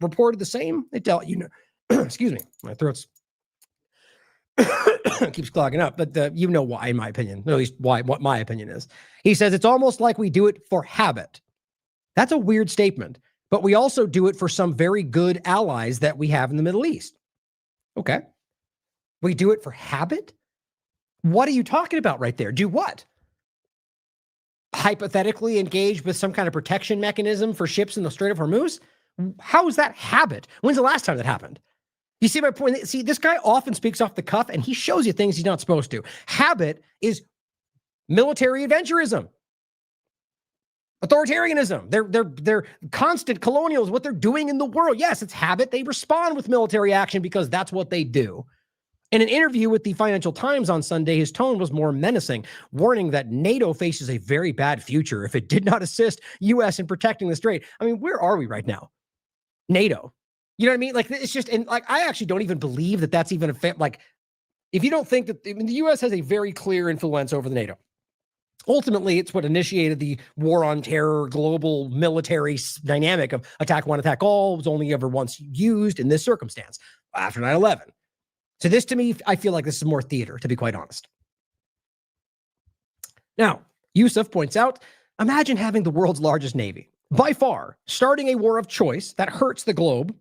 D: reported the same? They tell excuse me, my throat's keeps clogging up, but why, in my opinion, at least what my opinion is. He says it's almost like we do it for habit. That's a weird statement, but we also do it for some very good allies that we have in the Middle East. Okay. We do it for habit? What are you talking about right there? Do what? Hypothetically engage with some kind of protection mechanism for ships in the Strait of Hormuz? How is that habit? When's the last time that happened? You see my point? See, this guy often speaks off the cuff and he shows you things he's not supposed to. Habit is military adventurism, authoritarianism. They're constant colonials, what they're doing in the world. Yes, it's habit. They respond with military action because that's what they do. In an interview with the Financial Times on Sunday, his tone was more menacing, warning that NATO faces a very bad future if it did not assist U.S. in protecting the strait. I mean, where are we right now? NATO. You know what I mean? Like, it's just, and like, I actually don't even believe that that's even if you don't think that, the U.S. has a very clear influence over the NATO. Ultimately, it's what initiated the war on terror, global military dynamic of attack one, attack all. Was only ever once used in this circumstance after 9/11. So this, to me, I feel like this is more theater, to be quite honest. Now, Yusuf points out, imagine having the world's largest navy, by far, starting a war of choice that hurts the globe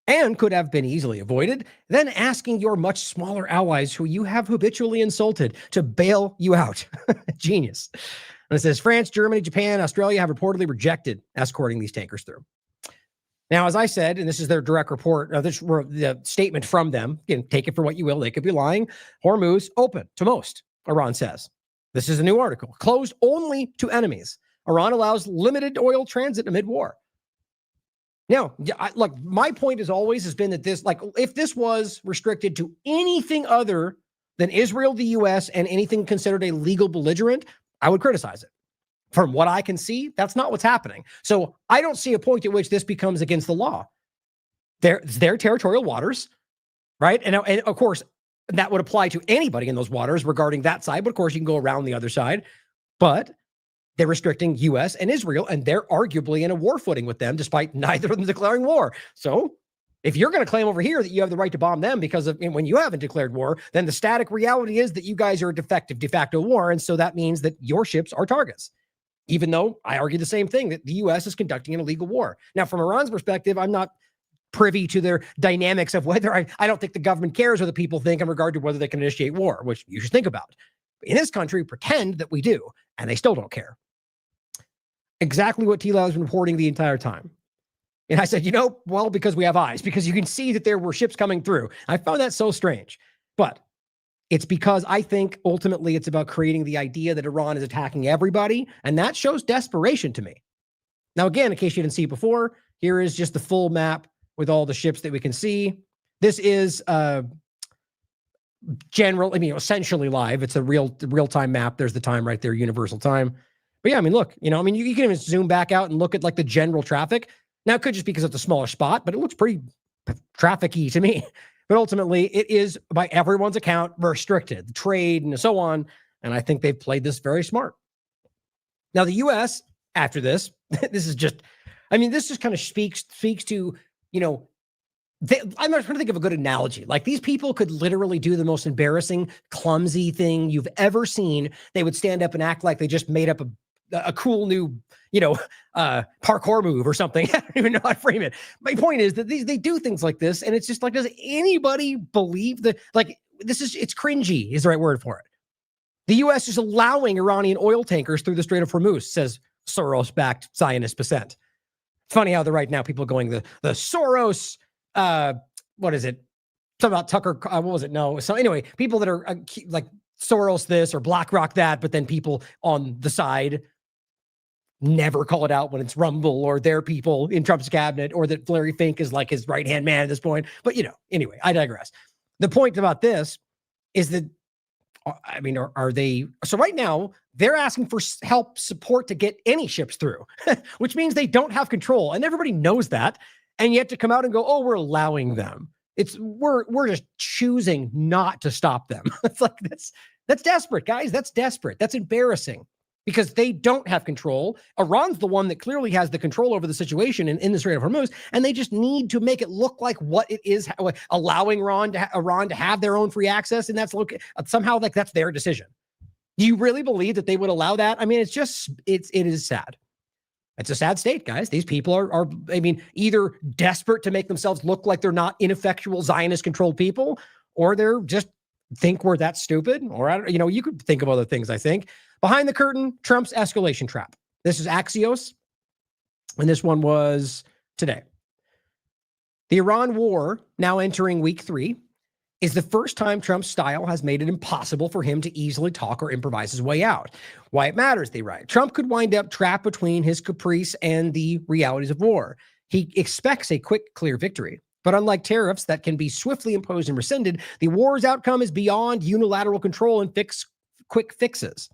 D: and could have been easily avoided, then asking your much smaller allies who you have habitually insulted to bail you out. Genius. And it says France, Germany, Japan, Australia have reportedly rejected escorting these tankers through. Now, as I said, and this is their direct report, the statement from them, again, take it for what you will, they could be lying. Hormuz open to most, Iran says. This is a new article. Closed only to enemies. Iran allows limited oil transit amid war. Now, look, my point has been that this, if this was restricted to anything other than Israel, the U.S., and anything considered a legal belligerent, I would criticize it. From what I can see, that's not what's happening. So I don't see a point at which this becomes against the law. It's their territorial waters, right? And of course, that would apply to anybody in those waters regarding that side. But of course, you can go around the other side. But they're restricting U.S. and Israel, and they're arguably in a war footing with them, despite neither of them declaring war. So if you're going to claim over here that you have the right to bomb them because of when you haven't declared war, then the static reality is that you guys are a defective de facto war. And so that means that your ships are targets. Even though I argue the same thing, that the U.S. is conducting an illegal war. Now, from Iran's perspective, I'm not privy to their dynamics of whether I don't think the government cares what the people think in regard to whether they can initiate war, which you should think about. In this country, pretend that we do, and they still don't care. Exactly what TLAV has been reporting the entire time. And I said, because we have eyes, because you can see that there were ships coming through. I found that so strange. But it's because I think ultimately it's about creating the idea that Iran is attacking everybody, and that shows desperation to me. Now, again, in case you didn't see it before, here is just the full map with all the ships that we can see. This is essentially live. It's a real-time map. There's the time right there, universal time. But yeah, look, you can even zoom back out and look at the general traffic. Now, it could just be because it's a smaller spot, but it looks pretty traffic-y to me. But ultimately, it is, by everyone's account, restricted, the trade and so on. And I think they've played this very smart. Now, the U.S., after this, this just kind of speaks to, I'm not trying to think of a good analogy. These people could literally do the most embarrassing, clumsy thing you've ever seen. They would stand up and act like they just made up a cool new, parkour move or something. I don't even know how to frame it. My point is that they do things like this, and it's just like, does anybody believe that? Like, it's cringy is the right word for it. The U.S. is allowing Iranian oil tankers through the Strait of Hormuz, says Soros-backed Zionist Percent. It's funny how right now people going the Soros, what is it? Something about Tucker, what was it? No. So anyway, people that are like Soros this or BlackRock that, but then people on the side never call it out when it's Rumble or their people in Trump's cabinet, or that Larry Fink is like his right-hand man at this point. But, anyway, I digress. The point about this is that, are they, so right now they're asking for help, support to get any ships through, which means they don't have control. And everybody knows that. And yet to come out and go, oh, we're allowing them. We're just choosing not to stop them. It's like, that's desperate, guys. That's desperate. That's embarrassing because they don't have control. Iran's the one that clearly has the control over the situation in the Strait of Hormuz, and they just need to make it look like what it is, allowing Iran to have their own free access, and that's somehow like that's their decision. Do you really believe that they would allow that? I mean, it is sad. It's a sad state, guys. These people are either desperate to make themselves look like they're not ineffectual Zionist-controlled people, or they're just think we're that stupid, or you could think of other things, I think. Behind the curtain, Trump's escalation trap. This is Axios, and this one was today. The Iran war, now entering week 3, is the first time Trump's style has made it impossible for him to easily talk or improvise his way out. Why it matters, they write. Trump could wind up trapped between his caprice and the realities of war. He expects a quick, clear victory. But unlike tariffs that can be swiftly imposed and rescinded, the war's outcome is beyond unilateral control and quick fixes.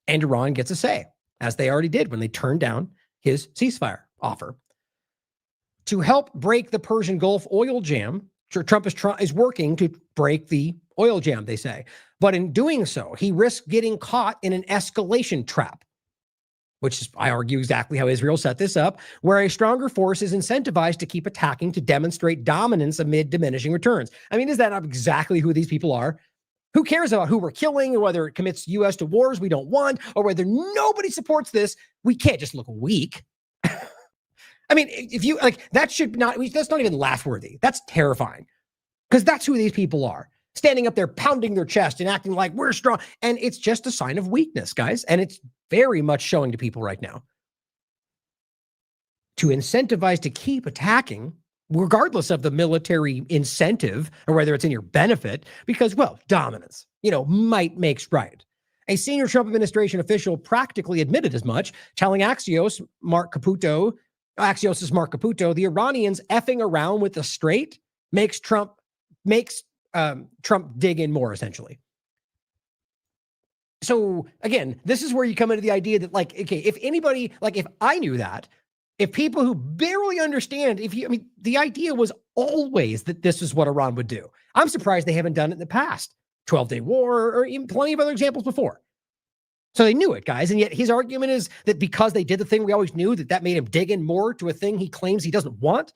D: And Iran gets a say, as they already did when they turned down his ceasefire offer. To help break the Persian Gulf oil jam, Trump is working to break the oil jam, they say. But in doing so, he risks getting caught in an escalation trap, which is, I argue, exactly how Israel set this up, where a stronger force is incentivized to keep attacking to demonstrate dominance amid diminishing returns. I mean, is that not exactly who these people are? Who cares about who we're killing, or whether it commits U.S. to wars we don't want, or whether nobody supports this? We can't just look weak. I mean, if you that's not even laugh worthy. That's terrifying, because that's who these people are, standing up there, pounding their chest and acting like we're strong. And it's just a sign of weakness, guys. And it's very much showing to people right now. To incentivize to keep attacking, regardless of the military incentive or whether it's in your benefit, because, well, dominance, might makes right. A senior Trump administration official practically admitted as much, telling Axios' Mark Caputo, the Iranians effing around with the Strait makes Trump dig in more, essentially. So again, this is where you come into the idea that, if I knew that, if people who barely understand, the idea was always that this is what Iran would do. I'm surprised they haven't done it in the past. 12-day war, or even plenty of other examples before. So they knew it, guys. And yet his argument is that because they did the thing we always knew, that made him dig in more to a thing he claims he doesn't want.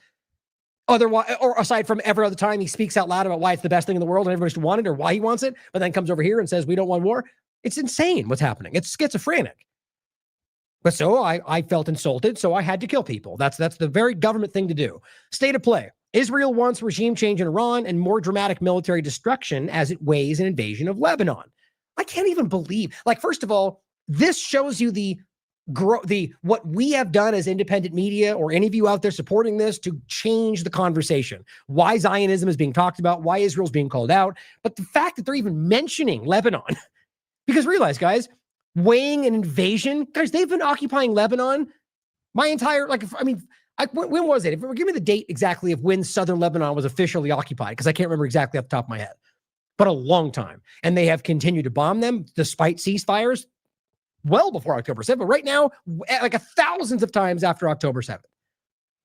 D: Otherwise, or aside from every other time he speaks out loud about why it's the best thing in the world and everybody should want it, or why he wants it, but then comes over here and says we don't want war. It's insane what's happening. It's schizophrenic. But so I felt insulted, so I had to kill people. That's the very government thing to do. State of play. Israel wants regime change in Iran and more dramatic military destruction as it weighs an invasion of Lebanon. I can't even believe, first of all, this shows you what we have done as independent media, or any of you out there supporting this, to change the conversation. Why Zionism is being talked about, why Israel's being called out, but the fact that they're even mentioning Lebanon. Because realize, guys, weighing an invasion, guys, they've been occupying Lebanon my entire, when was it? Give me the date exactly of when southern Lebanon was officially occupied, because I can't remember exactly off the top of my head. But a long time. And they have continued to bomb them despite ceasefires well before October 7th. But right now, thousands of times after October 7th.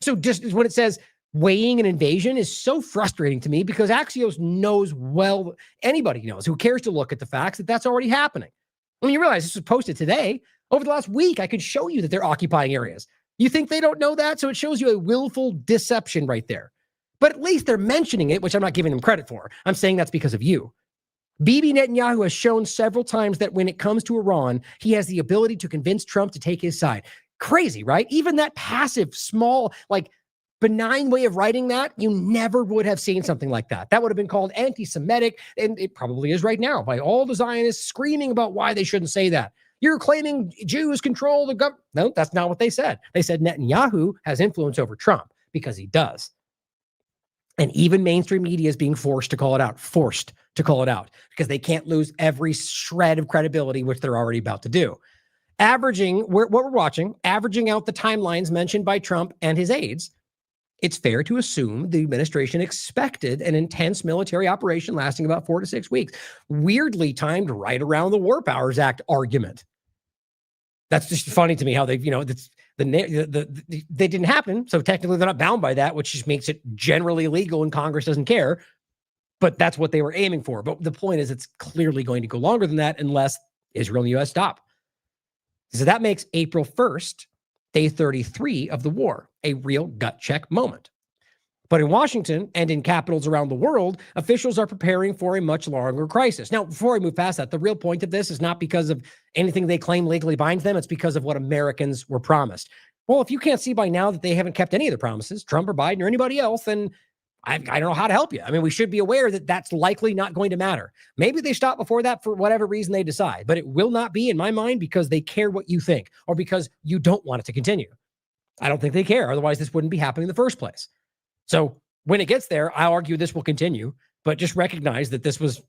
D: So just when it says weighing an invasion is so frustrating to me, because Axios knows well, anybody knows who cares to look at the facts, that that's already happening. When you realize this was posted today, over the last week, I could show you that they're occupying areas. You think they don't know that? So it shows you a willful deception right there. But at least they're mentioning it, which I'm not giving them credit for. I'm saying that's because of you. Bibi Netanyahu has shown several times that when it comes to Iran, he has the ability to convince Trump to take his side. Crazy, right? Even that passive, small, like benign way of writing that, you never would have seen something like that. That would have been called anti-Semitic, and it probably is right now by all the Zionists screaming about why they shouldn't say that. You're claiming Jews control the government. No, that's not what they said. They said Netanyahu has influence over Trump because he does. And even mainstream media is being forced to call it out, because they can't lose every shred of credibility, which they're already about to do. Averaging out the timelines mentioned by Trump and his aides, it's fair to assume the administration expected an intense military operation lasting about 4 to 6 weeks, weirdly timed right around the War Powers Act argument. That's just funny to me how they didn't happen. So technically they're not bound by that, which just makes it generally illegal and Congress doesn't care. But that's what they were aiming for. But the point is it's clearly going to go longer than that unless Israel and the U.S. stop. So that makes April 1st, day 33 of the war, a real gut check moment. But in Washington and in capitals around the world, officials are preparing for a much longer crisis. Now, before I move past that, the real point of this is not because of anything they claim legally binds them. It's because of what Americans were promised. Well, if you can't see by now that they haven't kept any of their promises, Trump or Biden or anybody else, then I don't know how to help you. I mean, we should be aware that that's likely not going to matter. Maybe they stop before that for whatever reason they decide, but it will not be, in my mind, because they care what you think or because you don't want it to continue. I don't think they care. Otherwise, this wouldn't be happening in the first place. So when it gets there, I'll argue this will continue, but just recognize that this was,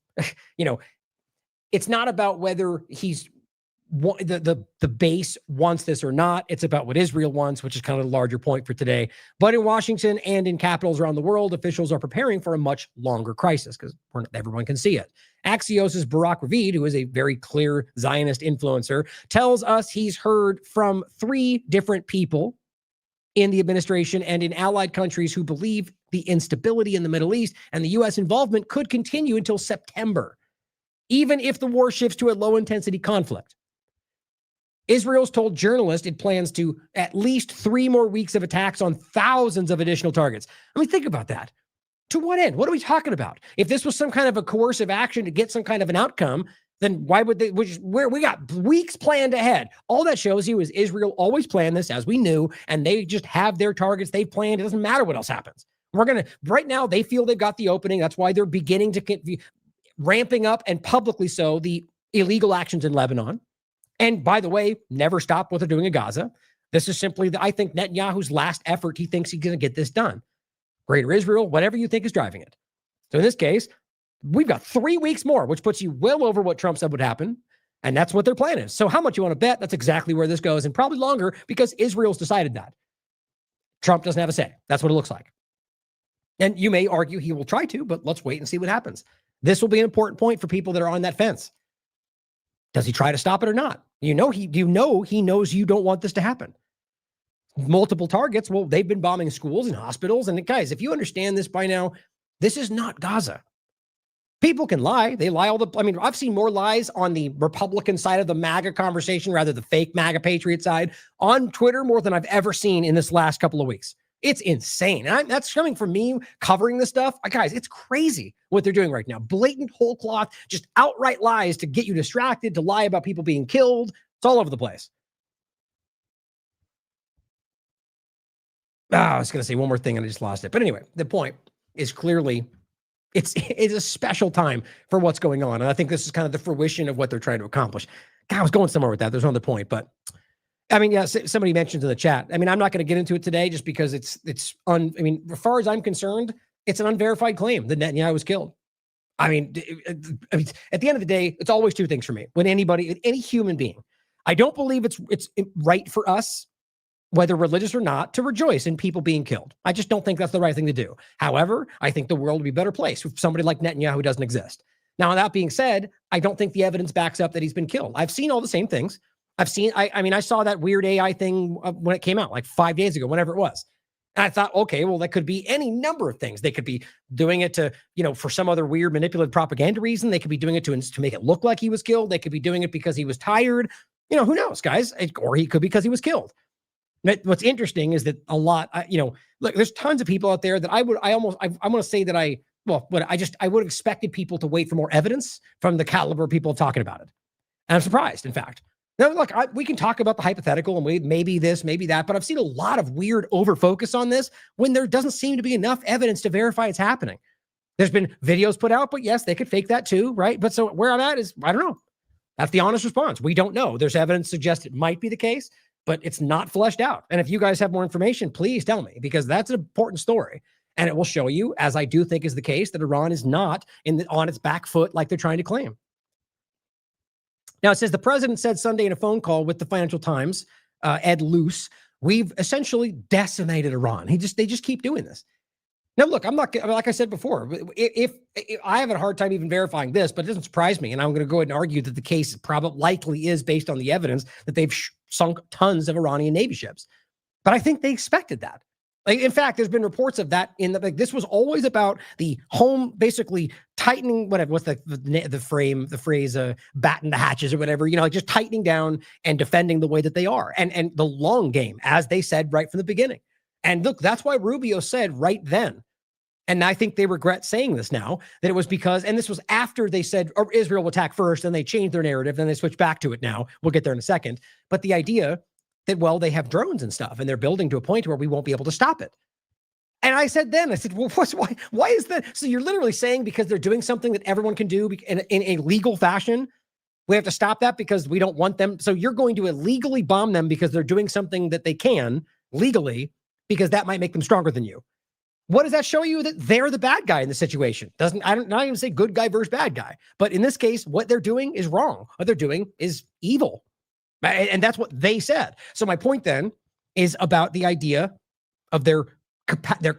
D: it's not about whether the base wants this or not. It's about what Israel wants, which is kind of the larger point for today. But in Washington and in capitals around the world, officials are preparing for a much longer crisis because everyone can see it. Axios' Barak Ravid, who is a very clear Zionist influencer, tells us he's heard from 3 different people in the administration and in allied countries who believe the instability in the Middle East and the U.S. involvement could continue until September, even if the war shifts to a low-intensity conflict. Israel's told journalists it plans to at least 3 more weeks of attacks on thousands of additional targets. I mean, think about that. To what end? What are we talking about? If this was some kind of a coercive action to get some kind of an outcome, then why would they, we got weeks planned ahead. All that shows you is Israel always planned this, as we knew, and they just have their targets they've planned. It doesn't matter what else happens. Right now, they feel they've got the opening. That's why they're beginning to get ramping up, and publicly so, the illegal actions in Lebanon. And by the way, never stop what they're doing in Gaza. This is simply, I think, Netanyahu's last effort. He thinks he's going to get this done. Greater Israel, whatever you think is driving it. So in this case, we've got 3 weeks more, which puts you well over what Trump said would happen. And that's what their plan is. So how much you want to bet? That's exactly where this goes, and probably longer because Israel's decided that. Trump doesn't have a say. That's what it looks like. And you may argue he will try to, but let's wait and see what happens. This will be an important point for people that are on that fence. Does he try to stop it or not? He knows you don't want this to happen. Multiple targets. Well, they've been bombing schools and hospitals. And guys, if you understand this by now, this is not Gaza. People can lie. They lie I've seen more lies on the Republican side of the MAGA conversation, rather the fake MAGA patriot side, on Twitter more than I've ever seen in this last couple of weeks. It's insane. And that's coming from me covering this stuff. Guys, it's crazy what they're doing right now. Blatant whole cloth, just outright lies to get you distracted, to lie about people being killed. It's all over the place. I was going to say one more thing and I just lost it. But anyway, the point is clearly it's a special time for what's going on. And I think this is kind of the fruition of what they're trying to accomplish. God, I was going somewhere with that. There's another point, but somebody mentioned in the chat. I'm not going to get into it today just because as far as I'm concerned, it's an unverified claim that Netanyahu was killed. At the end of the day, it's always 2 things for me. When any human being, I don't believe it's right for us, whether religious or not, to rejoice in people being killed. I just don't think that's the right thing to do. However, I think the world would be a better place if somebody like Netanyahu doesn't exist. Now, that being said, I don't think the evidence backs up that he's been killed. I've seen all the same things. I saw that weird AI thing when it came out, like 5 days ago, whenever it was. And I thought, okay, well, that could be any number of things. They could be doing it to, for some other weird manipulative propaganda reason. They could be doing it to make it look like he was killed. They could be doing it because he was tired. Who knows, guys? Or he could be because he was killed. But what's interesting is that a lot, look, there's tons of people out there that I want to say that I well, what I would have expected people to wait for more evidence from the caliber of people talking about it. And I'm surprised, in fact. Now, look, we can talk about the hypothetical and maybe this, maybe that, but I've seen a lot of weird over-focus on this when there doesn't seem to be enough evidence to verify it's happening. There's been videos put out, but yes, they could fake that too, right? But so where I'm at is, I don't know. That's the honest response. We don't know. There's evidence to suggest it might be the case, but it's not fleshed out. And if you guys have more information, please tell me, because that's an important story. And it will show you, as I do think is the case, that Iran is not on its back foot like they're trying to claim. Now, it says the president said Sunday in a phone call with the Financial Times, Ed Luce, we've essentially decimated Iran. They just keep doing this. Now, look, I'm not, like I said before, if I have a hard time even verifying this, but it doesn't surprise me. And I'm going to go ahead and argue that the case probably likely is based on the evidence that they've sunk tons of Iranian Navy ships. But I think they expected that. Like, in fact, there's been reports of that this was always about the home, basically tightening, what's the phrase, batten the hatches or whatever, like just tightening down and defending the way that they are. And the long game, as they said right from the beginning. And look, that's why Rubio said right then, and I think they regret saying this now, that it was because, and this was after they said Israel will attack first, and they changed their narrative, then they switched back to it now. We'll get there in a second. But the idea that, well, they have drones and stuff, and they're building to a point where we won't be able to stop it. And I said, well, why is that? So you're literally saying because they're doing something that everyone can do in a legal fashion, we have to stop that because we don't want them. So you're going to illegally bomb them because they're doing something that they can legally, because that might make them stronger than you. What does that show you? That they're the bad guy in the situation? Not even say good guy versus bad guy. But in this case, what they're doing is wrong. What they're doing is evil. And that's what they said. So my point then is about the idea of their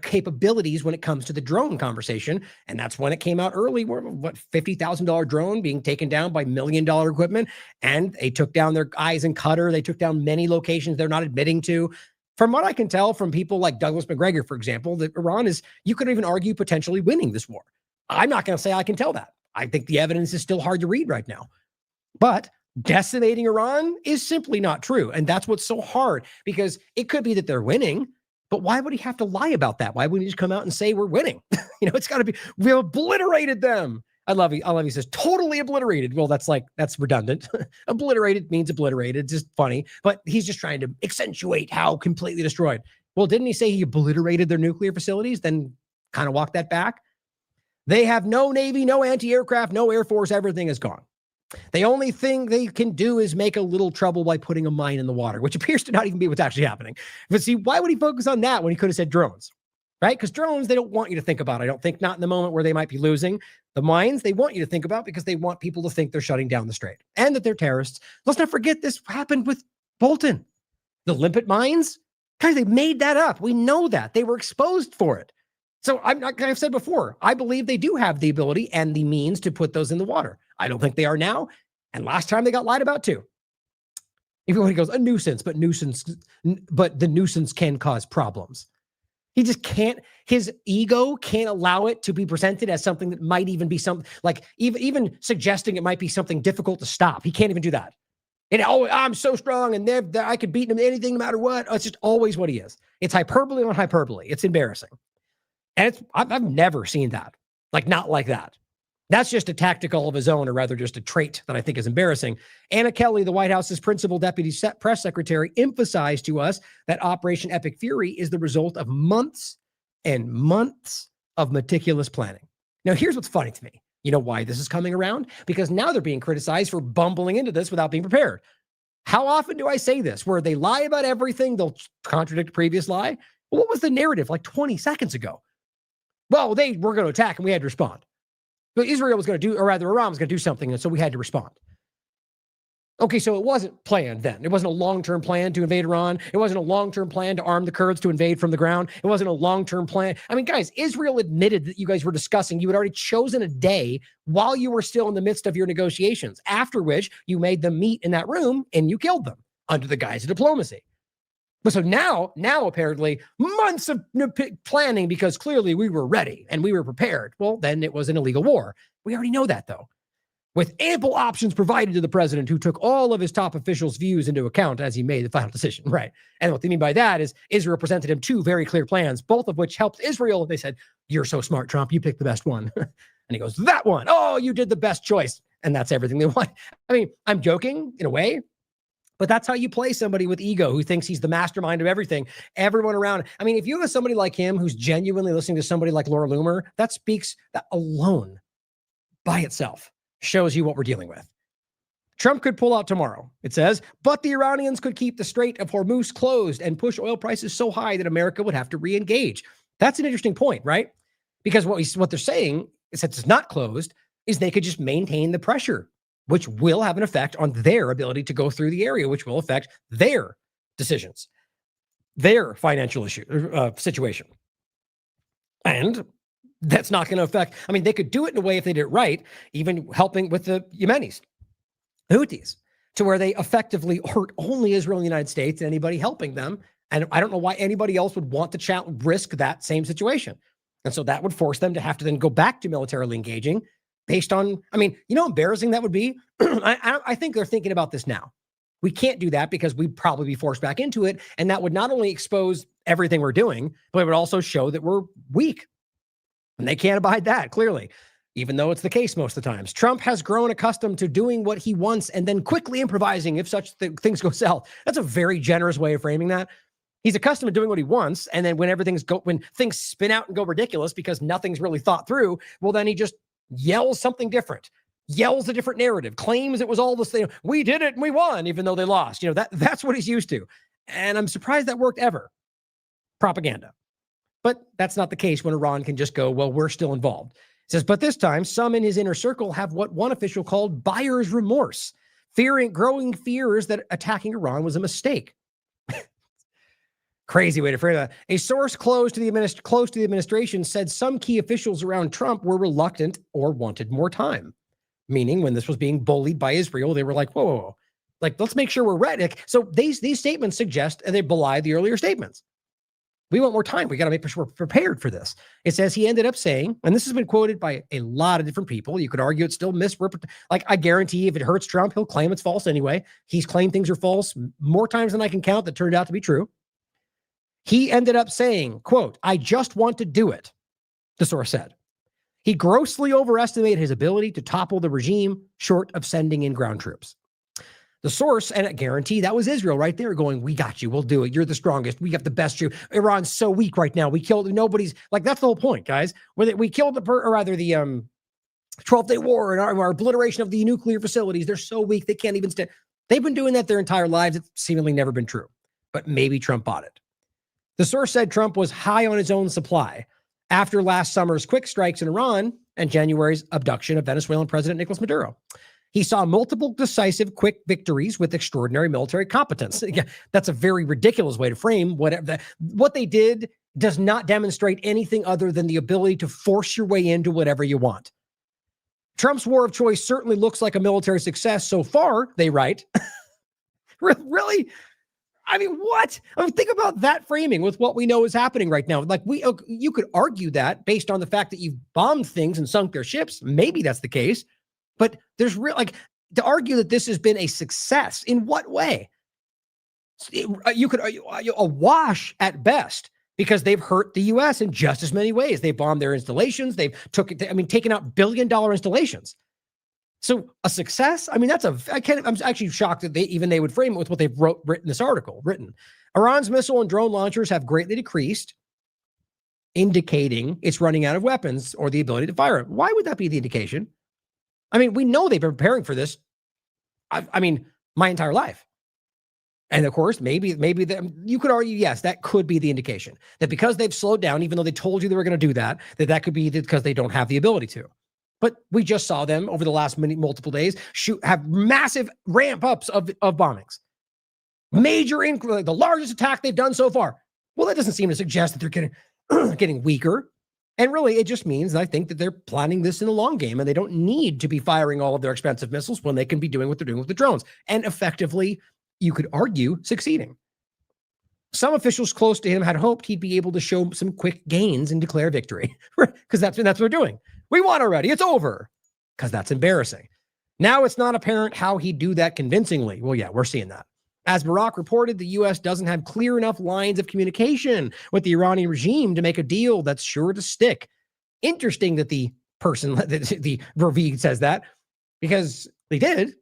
D: capabilities when it comes to the drone conversation. And that's when it came out early, where $50,000 drone being taken down by $1 million equipment. And they took down their eyes in Qatar. They took down many locations they're not admitting to. From what I can tell from people like Douglas McGregor, for example, that Iran is, you could even argue, potentially winning this war. I'm not going to say I can tell that. I think the evidence is still hard to read right now. But decimating Iran is simply not true. And that's what's so hard, because it could be that they're winning, but why would he have to lie about that? Why wouldn't he just come out and say we're winning? It's got to be, we obliterated them. I love he says totally obliterated. Well, that's redundant. Obliterated means obliterated. It's just funny, but he's just trying to accentuate how completely destroyed. Well, didn't he say he obliterated their nuclear facilities? Then kind of walk that back. They have no Navy, no anti-aircraft, no Air Force. Everything is gone. The only thing they can do is make a little trouble by putting a mine in the water, which appears to not even be what's actually happening. But see, why would he focus on that when he could have said drones? Right? Because drones, they don't want you to think about. I don't think, not in the moment where they might be losing. The mines, they want you to think about because they want people to think they're shutting down the strait and that they're terrorists. Let's not forget this happened with Bolton. The limpet mines, guys, they made that up. We know that. They were exposed for it. So I've said before, I believe they do have the ability and the means to put those in the water. I don't think they are now. And last time they got lied about too. Everybody goes, a nuisance, but the nuisance can cause problems. He just can't, his ego can't allow it to be presented as something that might even be something, like even suggesting it might be something difficult to stop. He can't even do that. And I'm so strong and I could beat him anything no matter what. It's just always what he is. It's hyperbole on hyperbole. It's embarrassing. And I've never seen that. Not like that. That's just a tactical of his own, or rather just a trait that I think is embarrassing. Anna Kelly, the White House's principal deputy press secretary, emphasized to us that Operation Epic Fury is the result of months and months of meticulous planning. Now, here's what's funny to me. You know why this is coming around? Because now they're being criticized for bumbling into this without being prepared. How often do I say this? Where they lie about everything, they'll contradict a previous lie. Well, what was the narrative 20 seconds ago? Well, they were going to attack and we had to respond. But Israel was going to do, or rather Iran was going to do something, and so we had to respond. Okay, so it wasn't planned then. It wasn't a long-term plan to invade Iran. It wasn't a long-term plan to arm the Kurds to invade from the ground. It wasn't a long-term plan. I mean, guys, Israel admitted that you guys were discussing. You had already chosen a day while you were still in the midst of your negotiations, after which you made them meet in that room and you killed them under the guise of diplomacy. But so now apparently months of planning because clearly we were ready and we were prepared. Well, then it was an illegal war. We already know that though. with ample options provided to the president, who took all of his top officials' views into account as he made the final decision. Right. And what they mean by that is Israel presented him 2 very clear plans, both of which helped Israel. They said, "You're so smart, Trump. You picked the best one." And he goes, "That one. Oh, you did the best choice." And that's everything they want. I mean, I'm joking in a way, but that's how you play somebody with ego who thinks he's the mastermind of everything. Everyone around. I mean, if you have somebody like him who's genuinely listening to somebody like Laura Loomer, that alone by itself shows you what we're dealing with. Trump could pull out tomorrow, it says, but the Iranians could keep the Strait of Hormuz closed and push oil prices so high that America would have to re-engage. That's an interesting point, right? Because what they're saying is that it's not closed, is they could just maintain the pressure, which will have an effect on their ability to go through the area, which will affect their decisions, their financial situation. And that's not going to affect, I mean, they could do it in a way if they did it right, even helping with the Yemenis, the Houthis, to where they effectively hurt only Israel and the United States and anybody helping them. And I don't know why anybody else would want to risk that same situation. And so that would force them to have to then go back to militarily engaging based on, I mean, you know how embarrassing that would be? I think they're thinking about this now. We can't do that because we'd probably be forced back into it. And that would not only expose everything we're doing, but it would also show that we're weak. And they can't abide that, clearly, even though it's the case most of the times. Trump has grown accustomed to doing what he wants and then quickly improvising if such things go south. That's a very generous way of framing that. He's accustomed to doing what he wants, and then when things spin out and go ridiculous because nothing's really thought through, well, then he just yells something different, yells a different narrative, claims it was all the same. We did it and we won, even though they lost. You know, that's what he's used to. And I'm surprised that worked ever. Propaganda. But that's not the case when Iran can just go, well, we're still involved. It says, but this time, some in his inner circle have what one official called buyer's remorse, growing fears that attacking Iran was a mistake. Crazy way to frame that. A source close to the administration said some key officials around Trump were reluctant or wanted more time. Meaning when this was being bullied by Israel, they were like, whoa. Like, let's make sure we're ready. So these statements suggest, and they belie the earlier statements. We want more time. We got to make sure we're prepared for this. It says he ended up saying, and this has been quoted by a lot of different people. You could argue it's still misrepresented. Like, I guarantee if it hurts Trump, he'll claim it's false anyway. He's claimed things are false more times than I can count that turned out to be true. He ended up saying, quote, "I just want to do it," the source said. He grossly overestimated his ability to topple the regime short of sending in ground troops. The source, and I guarantee that was Israel right there going, we got you. We'll do it. You're the strongest. We got the best troops. Iran's so weak right now. We killed nobody's like, that's the whole point, guys. We killed the 12-day war and our obliteration of the nuclear facilities. They're so weak. They can't even stand. They've been doing that their entire lives. It's seemingly never been true, but maybe Trump bought it. The source said Trump was high on his own supply after last summer's quick strikes in Iran and January's abduction of Venezuelan President Nicolas Maduro. He saw multiple decisive, quick victories with extraordinary military competence. That's a very ridiculous way to frame what they did. Does not demonstrate anything other than the ability to force your way into whatever you want. Trump's war of choice certainly looks like a military success so far, they write. Really? I mean, what? I mean, think about that framing with what we know is happening right now. Like, you could argue that based on the fact that you've bombed things and sunk their ships. Maybe that's the case. But there's to argue that this has been a success. In what way? You could argue a wash at best, because they've hurt the U.S. in just as many ways. They bombed their installations. They've taken out billion-dollar installations. So a success? I mean, I'm actually shocked that they would frame it with what they've written this article. Iran's missile and drone launchers have greatly decreased, indicating it's running out of weapons or the ability to fire it. Why would that be the indication? I mean, we know they've been preparing for this. I mean, my entire life. And of course, maybe you could argue, yes, that could be the indication that because they've slowed down, even though they told you they were going to do that, that could be because they don't have the ability to. But we just saw them over the last multiple days have massive ramp ups of bombings. Major, the largest attack they've done so far. Well, that doesn't seem to suggest that they're getting weaker. And really, it just means, I think, that they're planning this in the long game, and they don't need to be firing all of their expensive missiles when they can be doing what they're doing with the drones. And effectively, you could argue, succeeding. Some officials close to him had hoped he'd be able to show some quick gains and declare victory, because that's what they're doing. We won already. It's over. Because that's embarrassing. Now it's not apparent how he'd do that convincingly. Well, yeah, we're seeing that. As Barack reported, the U.S. doesn't have clear enough lines of communication with the Iranian regime to make a deal that's sure to stick. Interesting that the person, the Verveeg says that, because they did.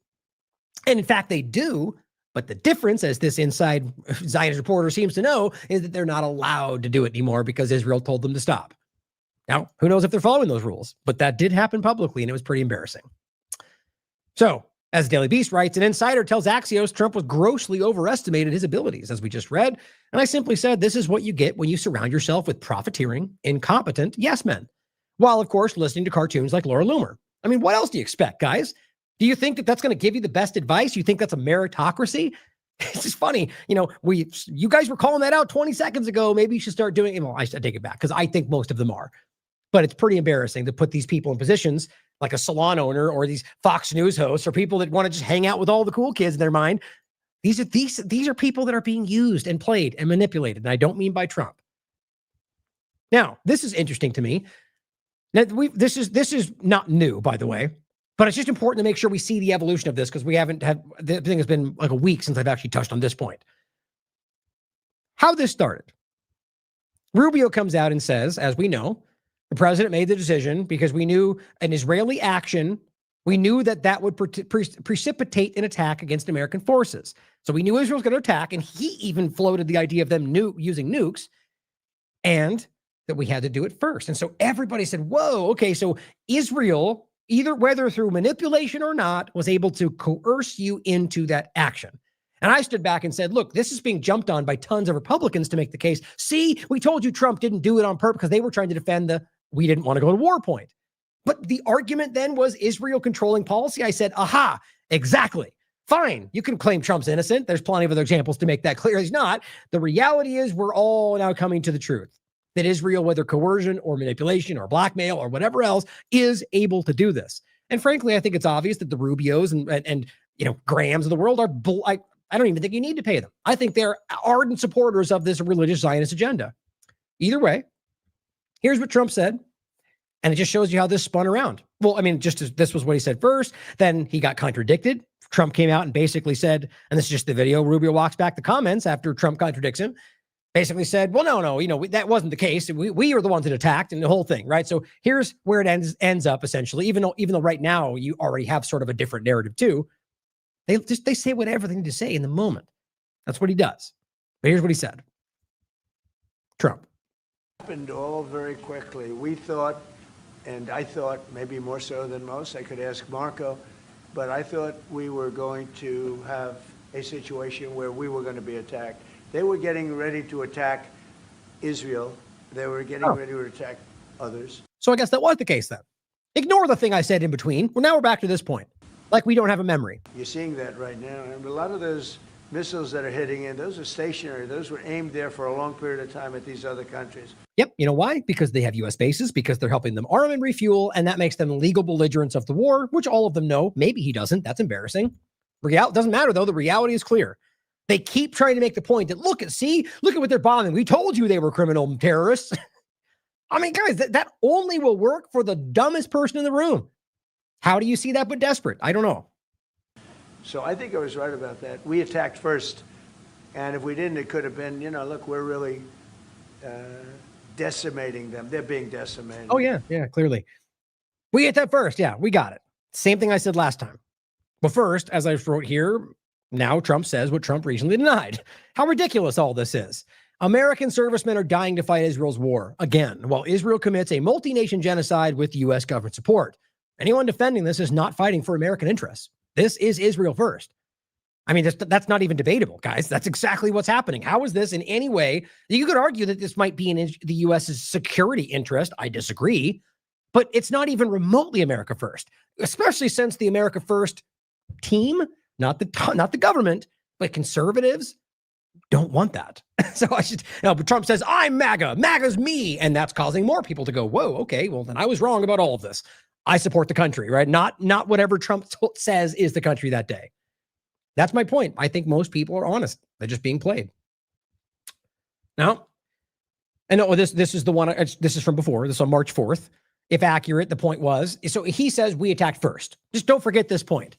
D: And in fact, they do. But the difference, as this inside Zionist reporter seems to know, is that they're not allowed to do it anymore because Israel told them to stop. Now, who knows if they're following those rules? But that did happen publicly, and it was pretty embarrassing. So, as Daily Beast writes, an insider tells Axios Trump was grossly overestimated his abilities, as we just read. And I simply said, this is what you get when you surround yourself with profiteering, incompetent yes men, while, of course, listening to cartoons like Laura Loomer. I mean, what else do you expect, guys? Do you think that that's going to give you the best advice? You think that's a meritocracy? It's just funny. You guys were calling that out 20 seconds ago. Maybe you should start doing it. Well, I take it back because I think most of them are. But it's pretty embarrassing to put these people in positions like a salon owner or these Fox News hosts or people that want to just hang out with all the cool kids in their mind. These are people that are being used and played and manipulated. And I don't mean by Trump. Now, this is interesting to me. Now, this is not new, by the way. But it's just important to make sure we see the evolution of this because we haven't had, the thing has been like a week since I've actually touched on this point. How this started. Rubio comes out and says, as we know, the president made the decision because we knew an Israeli action, we knew that would precipitate an attack against American forces. So we knew Israel was going to attack, and he even floated the idea of them using nukes, and that we had to do it first. And so everybody said, whoa, okay, so Israel, either whether through manipulation or not, was able to coerce you into that action. And I stood back and said, look, this is being jumped on by tons of Republicans to make the case. See, we told you Trump didn't do it on purpose because they were trying to defend we didn't want to go to war point. But the argument then was Israel controlling policy. I said, aha, exactly. Fine. You can claim Trump's innocent. There's plenty of other examples to make that clear. He's not. The reality is we're all now coming to the truth that Israel, whether coercion or manipulation or blackmail or whatever else, is able to do this. And frankly, I think it's obvious that the Rubios and Grahams of the world are I don't even think you need to pay them. I think they're ardent supporters of this religious Zionist agenda. Either way, here's what Trump said, and it just shows you how this spun around. Well, I mean, just as this was what he said first, then he got contradicted. Trump came out and basically said, and this is just the video, Rubio walks back the comments after Trump contradicts him, basically said, well, no, that wasn't the case. We are the ones that attacked and the whole thing, right? So here's where it ends up essentially, even though right now you already have sort of a different narrative too. They say whatever they need to say in the moment. That's what he does. But here's what he said. Trump.
C: Happened all very quickly. We thought, and I thought maybe more so than most, I could ask Marco, but I thought we were going to have a situation where we were going to be attacked. They were getting ready to attack Israel. They were getting ready to attack others.
D: So I guess that was the case then. Ignore the thing I said in between. Well, now we're back to this point. Like we don't have a memory.
C: You're seeing that right now. And a lot of those missiles that are hitting in, those are stationary. Those were aimed there for a long period of time at these other countries.
D: Yep. You know why? Because they have U.S. bases, because they're helping them arm and refuel, and that makes them legal belligerents of the war, which all of them know. Maybe he doesn't. That's embarrassing. Doesn't matter, though. The reality is clear. They keep trying to make the point that, look at what they're bombing. We told you they were criminal terrorists. I mean, guys, that only will work for the dumbest person in the room. How do you see that but desperate? I don't know.
C: So I think I was right about that. We attacked first. And if we didn't, it could have been, look, we're really decimating them. They're being decimated.
D: Oh, yeah, clearly. We hit that first. Yeah, we got it. Same thing I said last time. But first, as I wrote here, now Trump says what Trump recently denied. How ridiculous all this is. American servicemen are dying to fight Israel's war again, while Israel commits a multi-nation genocide with U.S. government support. Anyone defending this is not fighting for American interests. This is Israel first. I mean, that's not even debatable, guys. That's exactly what's happening. How is this in any way? You could argue that this might be in the U.S.'s security interest. I disagree. But it's not even remotely America first, especially since the America first team, not the government, but conservatives don't want that. So but Trump says, I'm MAGA. MAGA's me. And that's causing more people to go, whoa, okay, well, then I was wrong about all of this. I support the country, right? Not whatever Trump says is the country that day. That's my point. I think most people are honest. They're just being played. Now, and this is the one, this is from before. This is on March 4th. if accurate, the point was. So he says we attacked first. Just don't forget this point,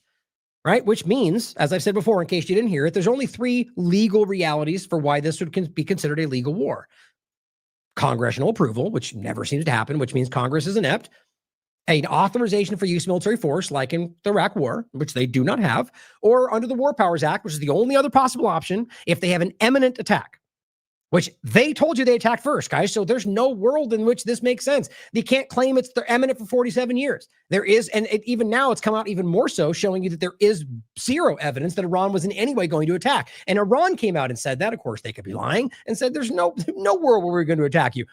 D: right? Which means, as I've said before, in case you didn't hear it, there's only 3 legal realities for why this would be considered a legal war. Congressional approval, which never seems to happen, which means Congress is inept. An authorization for use of military force, like in the Iraq War, which they do not have, or under the War Powers Act, which is the only other possible option if they have an imminent attack, which they told you they attacked first, guys. So there's no world in which this makes sense. They can't claim they're imminent for 47 years. There is, and even now it's come out even more so, showing you that there is zero evidence that Iran was in any way going to attack. And Iran came out and said that. Of course, they could be lying and said there's no world where we're going to attack you.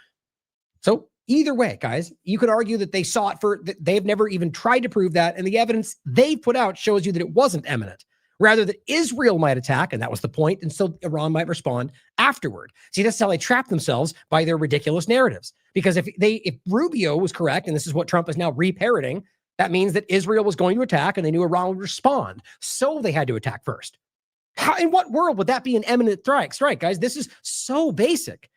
D: So either way, guys, you could argue that they saw it they've never even tried to prove that. And the evidence they put out shows you that it wasn't imminent. Rather that Israel might attack, and that was the point, and so Iran might respond afterward. See, that's how they trap themselves by their ridiculous narratives. Because if Rubio was correct, and this is what Trump is now re-parroting, that means that Israel was going to attack, and they knew Iran would respond. So they had to attack first. How, in what world would that be an imminent strike, guys? This is so basic.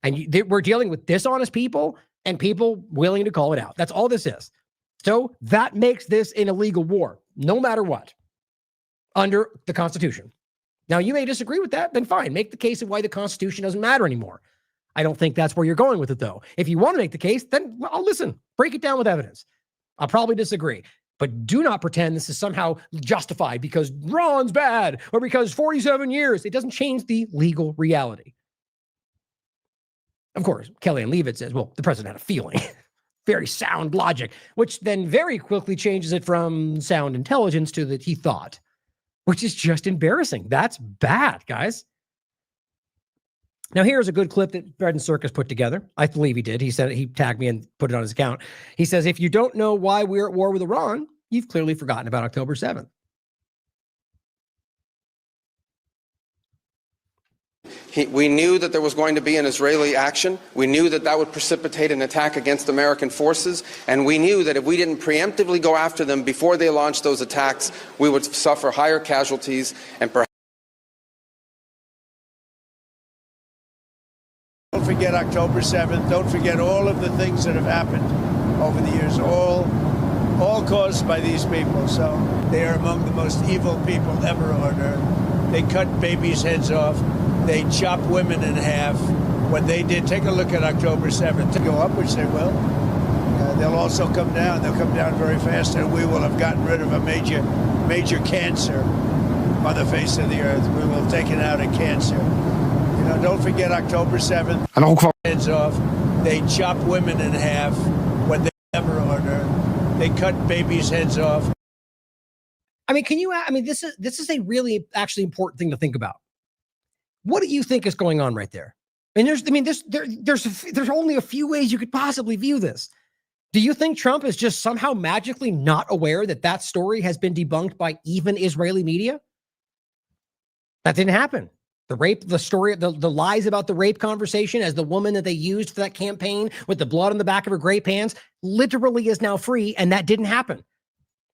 D: And we're dealing with dishonest people and people willing to call it out. That's all this is. So that makes this an illegal war, no matter what, under the Constitution. Now, you may disagree with that, then fine. Make the case of why the Constitution doesn't matter anymore. I don't think that's where you're going with it, though. If you want to make the case, then I'll listen. Break it down with evidence. I'll probably disagree. But do not pretend this is somehow justified because Ron's bad or because 47 years. It doesn't change the legal reality. Of course, Kellyanne Leavitt says, well, the president had a feeling. Very sound logic, which then very quickly changes it from sound intelligence to that he thought, which is just embarrassing. That's bad, guys. Now, here's a good clip that Bread and Circus put together. I believe he did. He said he tagged me and put it on his account. He says, if you don't know why we're at war with Iran, you've clearly forgotten about October 7th.
E: We knew that there was going to be an Israeli action. We knew that that would precipitate an attack against American forces. And we knew that if we didn't preemptively go after them before they launched those attacks, we would suffer higher casualties and perhaps.
C: Don't forget October 7th. Don't forget all of the things that have happened over the years, all caused by these people. So they are among the most evil people ever on earth. They cut babies' heads off. They chop women in half. What they did, take a look at October 7th. To go up, which they will. They'll also come down. They'll come down very fast, and we will have gotten rid of a major cancer on the face of the earth. We will have taken out a cancer. Don't forget October 7th. Heads off. They chop women in half. What they ever on earth. They cut babies' heads off.
D: I mean, this is a really actually important thing to think about. What do you think is going on right there? And there's only a few ways you could possibly view this. Do you think Trump is just somehow magically not aware that that story has been debunked by even Israeli media? That didn't happen. The rape, the story, the lies about the rape conversation as the woman that they used for that campaign with the blood on the back of her gray pants literally is now free, and that didn't happen.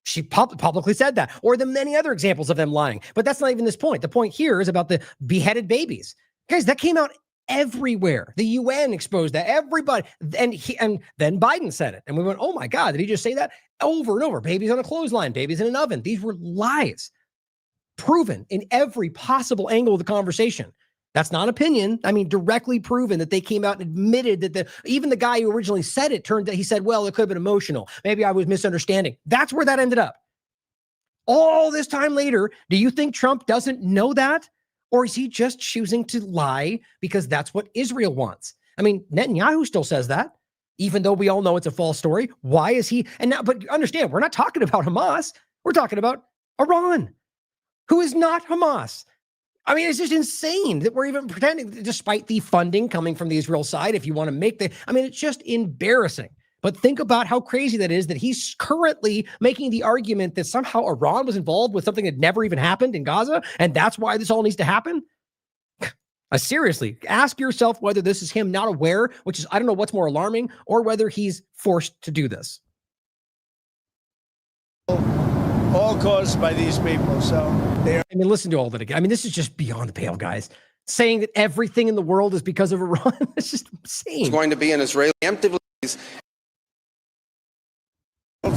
D: She publicly said that, or the many other examples of them lying. But that's not even this point. The point here is about the beheaded babies. Guys, that came out everywhere. The UN exposed that. Everybody. And then Biden said it. And we went, oh my God, did he just say that? Over and over. Babies on a clothesline, babies in an oven. These were lies. Proven in every possible angle of the conversation. That's not opinion. I mean, directly proven that they came out and admitted that even the guy who originally said it he said, well, it could have been emotional. Maybe I was misunderstanding. That's where that ended up. All this time later, do you think Trump doesn't know that? Or is he just choosing to lie because that's what Israel wants? I mean, Netanyahu still says that, even though we all know it's a false story. Why is he? And now, but understand, we're not talking about Hamas. We're talking about Iran, who is not Hamas. I mean, it's just insane that we're even pretending, despite the funding coming from the Israel side, if you want to make it's just embarrassing. But think about how crazy that is, that he's currently making the argument that somehow Iran was involved with something that never even happened in Gaza, and that's why this all needs to happen. Seriously, ask yourself whether this is him not aware, which is, I don't know what's more alarming, or whether he's forced to do this.
C: All caused by these people. So
D: listen to all that again. I mean, this is just beyond the pale, guys. Saying that everything in the world is because of Iran. It's just insane.
E: It's going to be an Israeli preemptive.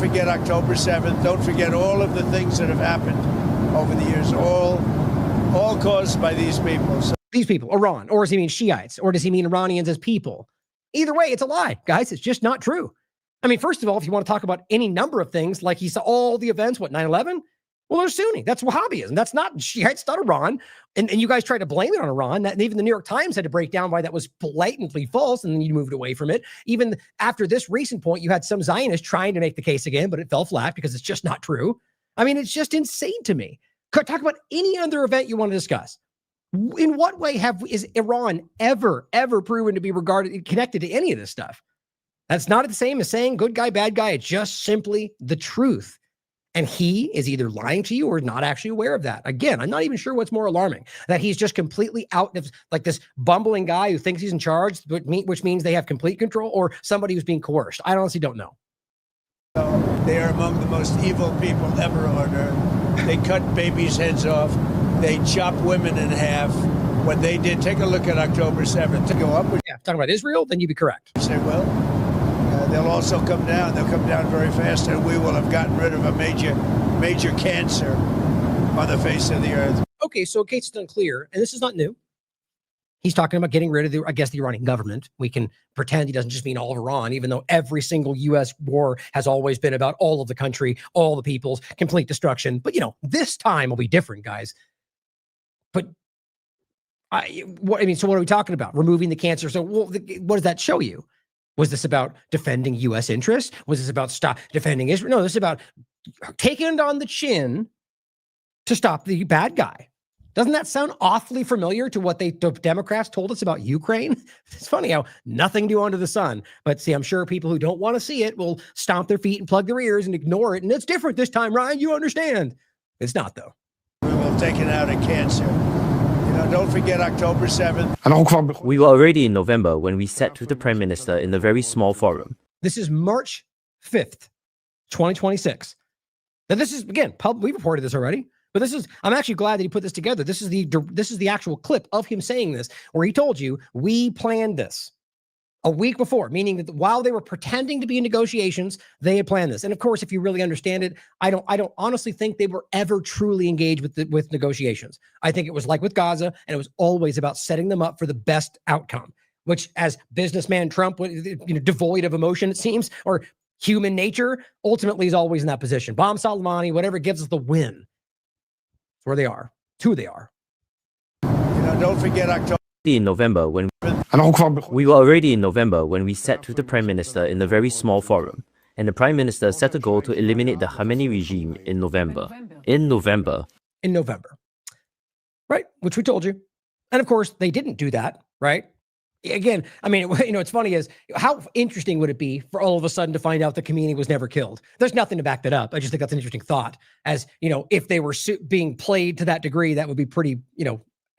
C: forget October 7th. Don't forget all of the things that have happened over the years, all caused by these people. So
D: These people, Iran, or does he mean Shiites, or does he mean Iranians as people? Either way, it's a lie, guys. It's just not true. I mean, first of all, if you want to talk about any number of things, like he saw all the events, 9/11? Well, they're Sunni. That's Wahhabism. That's not Shiites, it's not Iran. And you guys tried to blame it on Iran. That, and even the New York Times had to break down why that was blatantly false, and then you moved away from it. Even after this recent point, you had some Zionists trying to make the case again, but it fell flat because it's just not true. I mean, it's just insane to me. Talk about any other event you want to discuss. In what way is Iran ever proven to be connected to any of this stuff? That's not the same as saying good guy, bad guy. It's just simply the truth. And he is either lying to you or not actually aware of that. Again, I'm not even sure what's more alarming, that he's just completely out of, like, this bumbling guy who thinks he's in charge, which means they have complete control, or somebody who's being coerced. I honestly don't know.
C: they are among the most evil people ever on earth. They cut babies' heads off. They chop women in half. What they did, take a look at October 7th. To go up,
D: Yeah, talking about Israel, then you'd be correct.
C: Say, well, they'll also come down. They'll come down very fast, and we will have gotten rid of a major cancer on the face of the earth.
D: Okay, so in case it's unclear, and this is not new, he's talking about getting rid of the Iranian government. We can pretend he doesn't just mean all of Iran, even though every single U.S. war has always been about all of the country, all the peoples, complete destruction. But, this time will be different, guys. But so what are we talking about? Removing the cancer. So what does that show you? Was this about defending U.S. interests? Was this about defending Israel? No, this is about taking it on the chin to stop the bad guy. Doesn't that sound awfully familiar to what the Democrats told us about Ukraine? It's funny how nothing new under the sun. But see, I'm sure people who don't want to see it will stomp their feet and plug their ears and ignore it. And it's different this time, Ryan. You understand. It's not, though.
C: We will have taken out a cancer. Don't forget October 7th.
F: We were already in November when we sat with the Prime Minister in a very small forum.
D: This is March 5th, 2026. Now, this is, again, we reported this already, but I'm actually glad that he put this together. This is the actual clip of him saying this, where he told you, we planned this a week before, meaning that while they were pretending to be in negotiations, they had planned this. And of course, if you really understand it, I don't honestly think they were ever truly engaged with negotiations. I think it was like with Gaza, and it was always about setting them up for the best outcome, which, as businessman Trump, devoid of emotion, it seems, or human nature, ultimately is always in that position. Bomb Soleimani, whatever gives us the win. That's where they are. It's who they are.
C: Don't forget October.
F: In November when we were already in November when we sat with the Prime Minister in a very small forum, and the Prime Minister set a goal to eliminate the Khamenei regime in November. In November.
D: Right, which we told you. And of course, they didn't do that, right? Again, I mean, what's funny is, how interesting would it be for all of a sudden to find out that Khamenei was never killed? There's nothing to back that up. I just think that's an interesting thought. As, if they were being played to that degree, that would be pretty,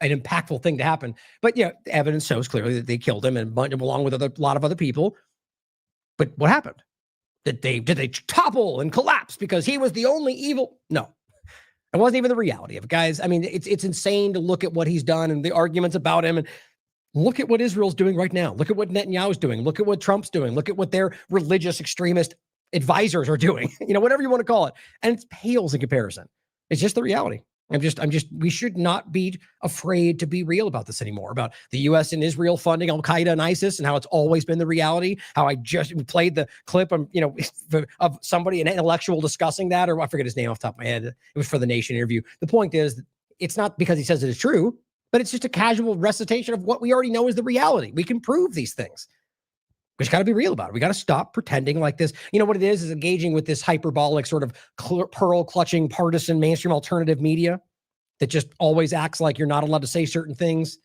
D: an impactful thing to happen. But the evidence shows clearly that they killed him, and along with a lot of other people. But what happened? Did they topple and collapse because he was the only evil? No, it wasn't even the reality of it, guys. I mean, it's insane to look at what he's done and the arguments about him, and look at what Israel's doing right now. Look at what Netanyahu's doing. Look at what Trump's doing. Look at what their religious extremist advisors are doing. Whatever you want to call it, and it pales in comparison. It's just the reality. We should not be afraid to be real about this anymore, about the U.S. and Israel funding Al-Qaeda and ISIS, and how it's always been the reality. How I just played the clip of somebody, an intellectual, discussing that, or I forget his name off the top of my head. It was for the Nation interview. The point is, it's not because he says it is true, but it's just a casual recitation of what we already know is the reality. We can prove these things. We just got to be real about it. We got to stop pretending like this. What it is engaging with this hyperbolic sort of pearl-clutching partisan mainstream alternative media that just always acts like you're not allowed to say certain things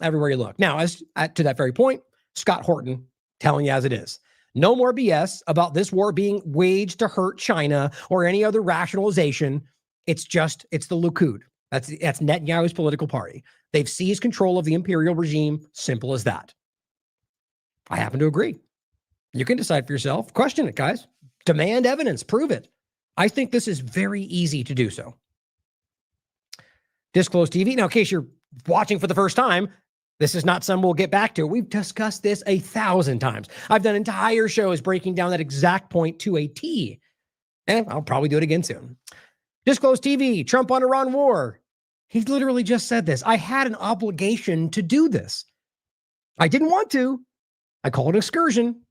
D: everywhere you look. Now, to that very point, Scott Horton telling you as it is. No more BS about this war being waged to hurt China or any other rationalization. It's the Likud. That's Netanyahu's political party. They've seized control of the imperial regime. Simple as that. I happen to agree. You can decide for yourself. Question it, guys. Demand evidence. Prove it. I think this is very easy to do so. Disclose TV. Now, in case you're watching for the first time, this is not something we'll get back to. We've discussed this 1,000 times. I've done entire shows breaking down that exact point to a T. And I'll probably do it again soon. Disclose TV, Trump on Iran war. He literally just said this. I had an obligation to do this. I didn't want to. I call it an excursion.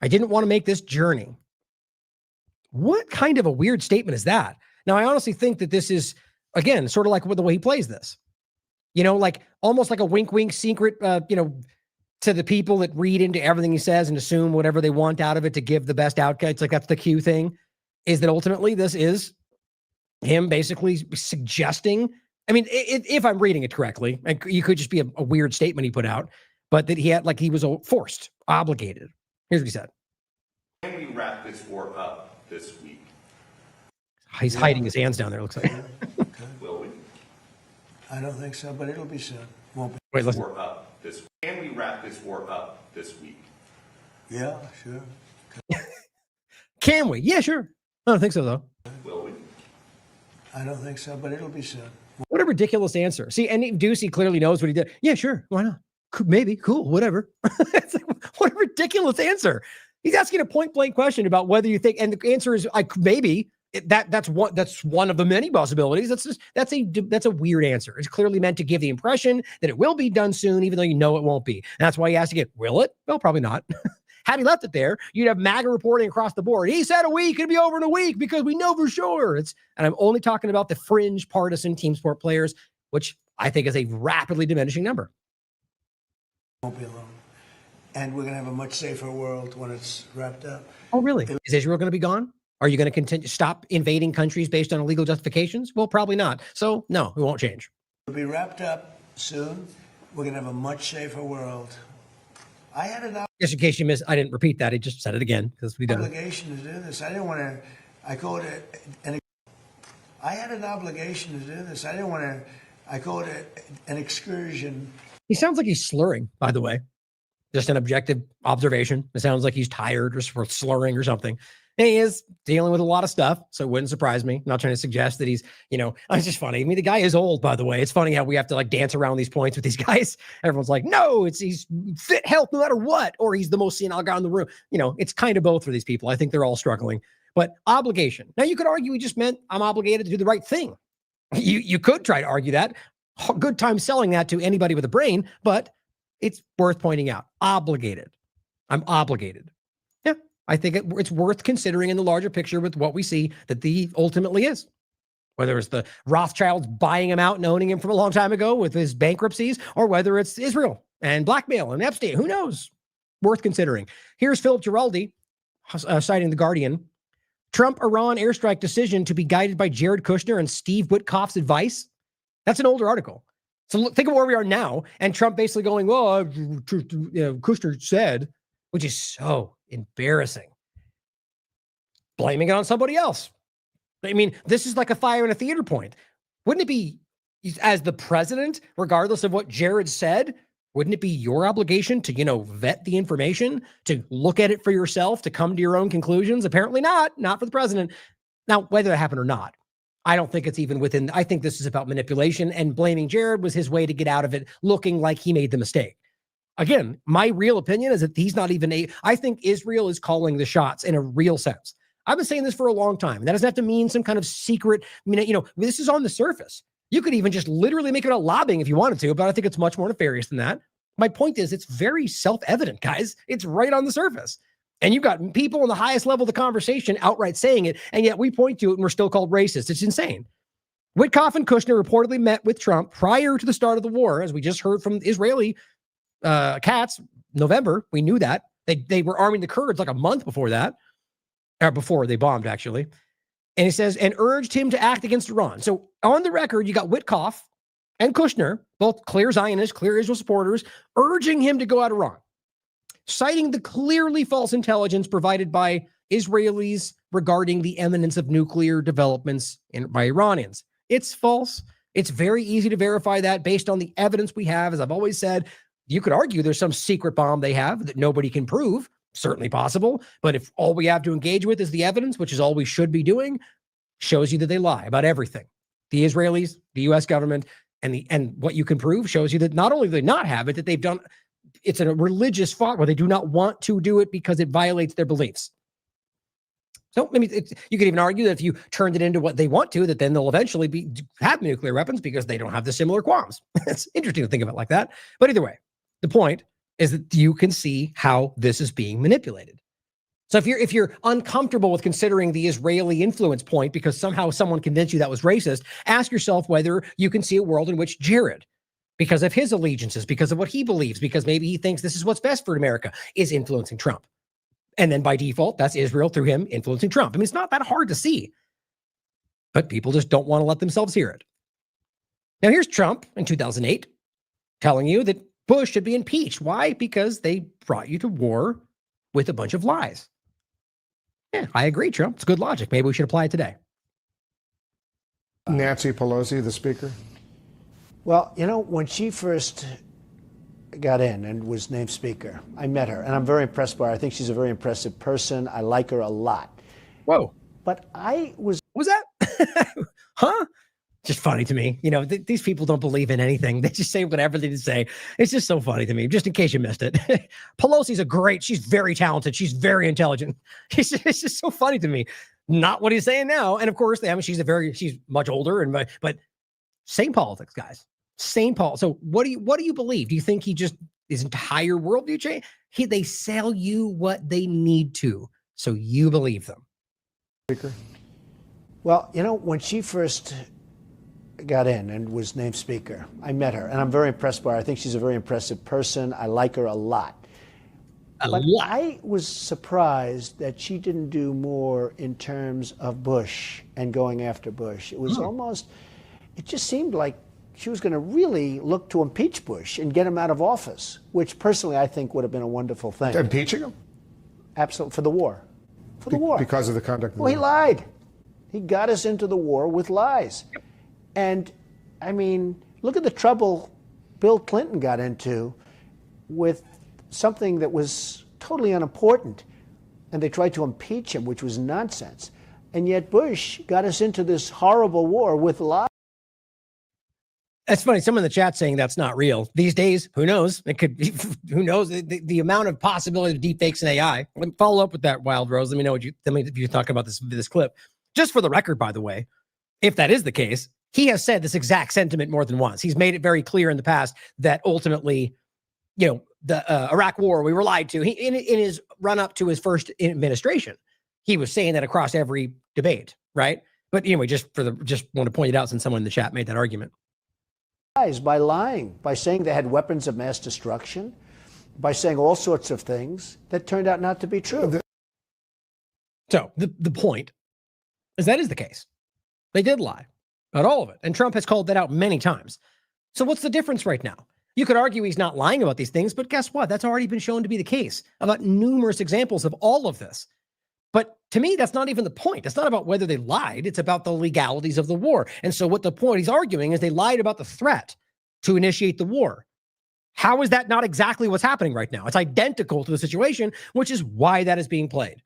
D: I didn't want to make this journey. What kind of a weird statement is that? Now, I honestly think that this is, again, sort of like the way he plays this. You know, like almost like a wink, wink secret, to the people that read into everything he says and assume whatever they want out of it to give the best outcome. It's like that's the Q thing, is that ultimately this is him basically suggesting. I mean, if I'm reading it correctly, you could just be a weird statement he put out, but that he was forced, obligated. Here's what he said.
G: Can we wrap this war up this week?
D: He's hiding his hands down there, looks like.
G: Will we?
C: I don't think so, but it'll be soon. Won't be.
D: Wait, listen.
G: War up this week. Can we wrap this war up this week?
C: Yeah, sure.
D: Can we? Yeah, sure. I don't think so, though.
G: Will we?
C: I don't think so, but it'll be soon.
D: What a ridiculous answer. See, and Ducey clearly knows what he did. Yeah, sure. Why not? Maybe. Cool. Whatever. It's like, what a ridiculous answer. He's asking a point blank question about whether you think, and the answer is maybe. That's one of the many possibilities. That's a weird answer. It's clearly meant to give the impression that it will be done soon, even though you know it won't be. And that's why he asked again, will it? Well, probably not. Had he left it there, you'd have MAGA reporting across the board. He said a week, it'd be over in a week because we know for sure. And I'm only talking about the fringe partisan team sport players, which I think is a rapidly diminishing number.
C: Won't be alone. And we're going to have a much safer world when it's wrapped up.
D: Oh, really? Is Israel going to be gone? Are you going to continue stop invading countries based on illegal justifications? Well, probably not. So no, it won't change.
C: It'll be wrapped up soon. We're going to have a much safer world. I had an
D: Just in case you missed, I didn't repeat that. I just said it again because we don't.
C: obligation to do this. I didn't want to. I call it I had an obligation to do this. I didn't want to. I call it an excursion.
D: He sounds like he's slurring, by the way. Just an objective observation. It sounds like he's tired or slurring or something. And he is dealing with a lot of stuff, so it wouldn't surprise me. I'm not trying to suggest that he's, it's just funny. I mean, the guy is old, by the way. It's funny how we have to like dance around these points with these guys. Everyone's like, no, he's fit health no matter what, or he's the most senile guy in the room. It's kind of both for these people. I think they're all struggling. But obligation. Now, you could argue he just meant I'm obligated to do the right thing. You could try to argue that. Good time selling that to anybody with a brain, but it's worth pointing out. Obligated. I'm obligated. Yeah, I think it's worth considering in the larger picture with what we see that the ultimately is. Whether it's the Rothschilds buying him out and owning him from a long time ago with his bankruptcies, or whether it's Israel and blackmail and Epstein, who knows? Worth considering. Here's Philip Giraldi citing The Guardian. Trump-Iran airstrike decision to be guided by Jared Kushner and Steve Witkoff's advice. That's an older article. So think of where we are now, and Trump basically going, well, Kushner said, which is so embarrassing. Blaming it on somebody else. I mean, this is like a fire in a theater point. Wouldn't it be, as the president, regardless of what Jared said, wouldn't it be your obligation to, vet the information, to look at it for yourself, to come to your own conclusions? Apparently not for the president. Now, whether that happened or not, I don't think it's even within, I think this is about manipulation, and blaming Jared was his way to get out of it, looking like he made the mistake. Again, my real opinion is that he's not even I think Israel is calling the shots in a real sense. I've been saying this for a long time. And that doesn't have to mean some kind of secret, this is on the surface. You could even just literally make it about lobbying if you wanted to, but I think it's much more nefarious than that. My point is, it's very self-evident, guys. It's right on the surface. And you've got people on the highest level of the conversation outright saying it, and yet we point to it and we're still called racist. It's insane. Witkoff and Kushner reportedly met with Trump prior to the start of the war, as we just heard from Israeli cats, November. We knew that. They were arming the Kurds like a month before that, or before they bombed, actually. And he says, and urged him to act against Iran. So on the record, you got Witkoff and Kushner, both clear Zionists, clear Israel supporters, urging him to go at Iran, citing the clearly false intelligence provided by Israelis regarding the imminence of nuclear developments by Iranians. It's false. It's very easy to verify that based on the evidence we have. As I've always said, you could argue there's some secret bomb they have that nobody can prove. Certainly possible. But if all we have to engage with is the evidence, which is all we should be doing, shows you that they lie about everything. The Israelis, the U.S. government, and what you can prove shows you that not only do they not have it, that they've done, it's a religious fault where they do not want to do it because it violates their beliefs. So, I mean, you could even argue that if you turned it into what they want to, that then they'll eventually have nuclear weapons because they don't have the similar qualms. It's interesting to think of it like that. But either way, the point is that you can see how this is being manipulated. So if you're uncomfortable with considering the Israeli influence point because somehow someone convinced you that was racist, ask yourself whether you can see a world in which Jared, because of his allegiances, because of what he believes, because maybe he thinks this is what's best for America, is influencing Trump. And then by default, that's Israel through him influencing Trump. I mean, it's not that hard to see, but people just don't want to let themselves hear it. Now, here's Trump in 2008 telling you that Bush should be impeached. Why? Because they brought you to war with a bunch of lies. Yeah, I agree, Trump. It's good logic. Maybe we should apply it today.
H: Nancy Pelosi, the speaker.
C: Well, you know, when she first got in and was named speaker, I met her, and I'm very impressed by her. I think she's a very impressive person. I like her a lot.
D: Whoa.
C: But I was...
D: Was that? Huh? Just funny to me. You know, these people don't believe in anything. They just say whatever they say. It's just so funny to me, just in case you missed it. Pelosi's she's very talented. She's very intelligent. It's just so funny to me. Not what he's saying now. And of course, I mean, she's much older, but same politics, guys. Same Paul. So what do you believe? Do you think his entire worldview change? They sell you what they need to, so you believe them.
H: Speaker.
C: Well, you know, when she first got in and was named speaker, I met her, and I'm very impressed by her. I think she's a very impressive person. I like her a lot. I was surprised that she didn't do more in terms of Bush and going after Bush. It was it just seemed like she was going to really look to impeach Bush and get him out of office, which personally I think would have been a wonderful thing.
H: Impeaching him?
C: Absolutely, for the war. For the war.
H: Because of the conduct of the
C: Well, he
H: war.
C: lied. He got us into the war with lies. And, I mean, look at the trouble Bill Clinton got into with something that was totally unimportant. And they tried to impeach him, which was nonsense. And yet Bush got us into this horrible war with lies.
D: That's funny. Someone in the chat saying that's not real. These days, who knows? It could be, who knows? The amount of possibility of deep fakes and AI. Let me follow up with that, Wild Rose. Let me know if you're talking about this clip. Just for the record, by the way, if that is the case, he has said this exact sentiment more than once. He's made it very clear in the past that ultimately, you know, the Iraq war, we were lied to. He in his run up to his first administration, he was saying that across every debate, right? But anyway, just want to point it out since someone in the chat made that argument.
C: By lying, by saying they had weapons of mass destruction, by saying all sorts of things that turned out not to be true.
D: So the point is that is the case. They did lie about all of it. And Trump has called that out many times. So what's the difference right now? You could argue he's not lying about these things, but guess what? That's already been shown to be the case about numerous examples of all of this. But to me, that's not even the point. It's not about whether they lied. It's about the legalities of the war. And so what the point he's arguing is they lied about the threat to initiate the war. How is that not exactly what's happening right now? It's identical to the situation, which is why that is being played.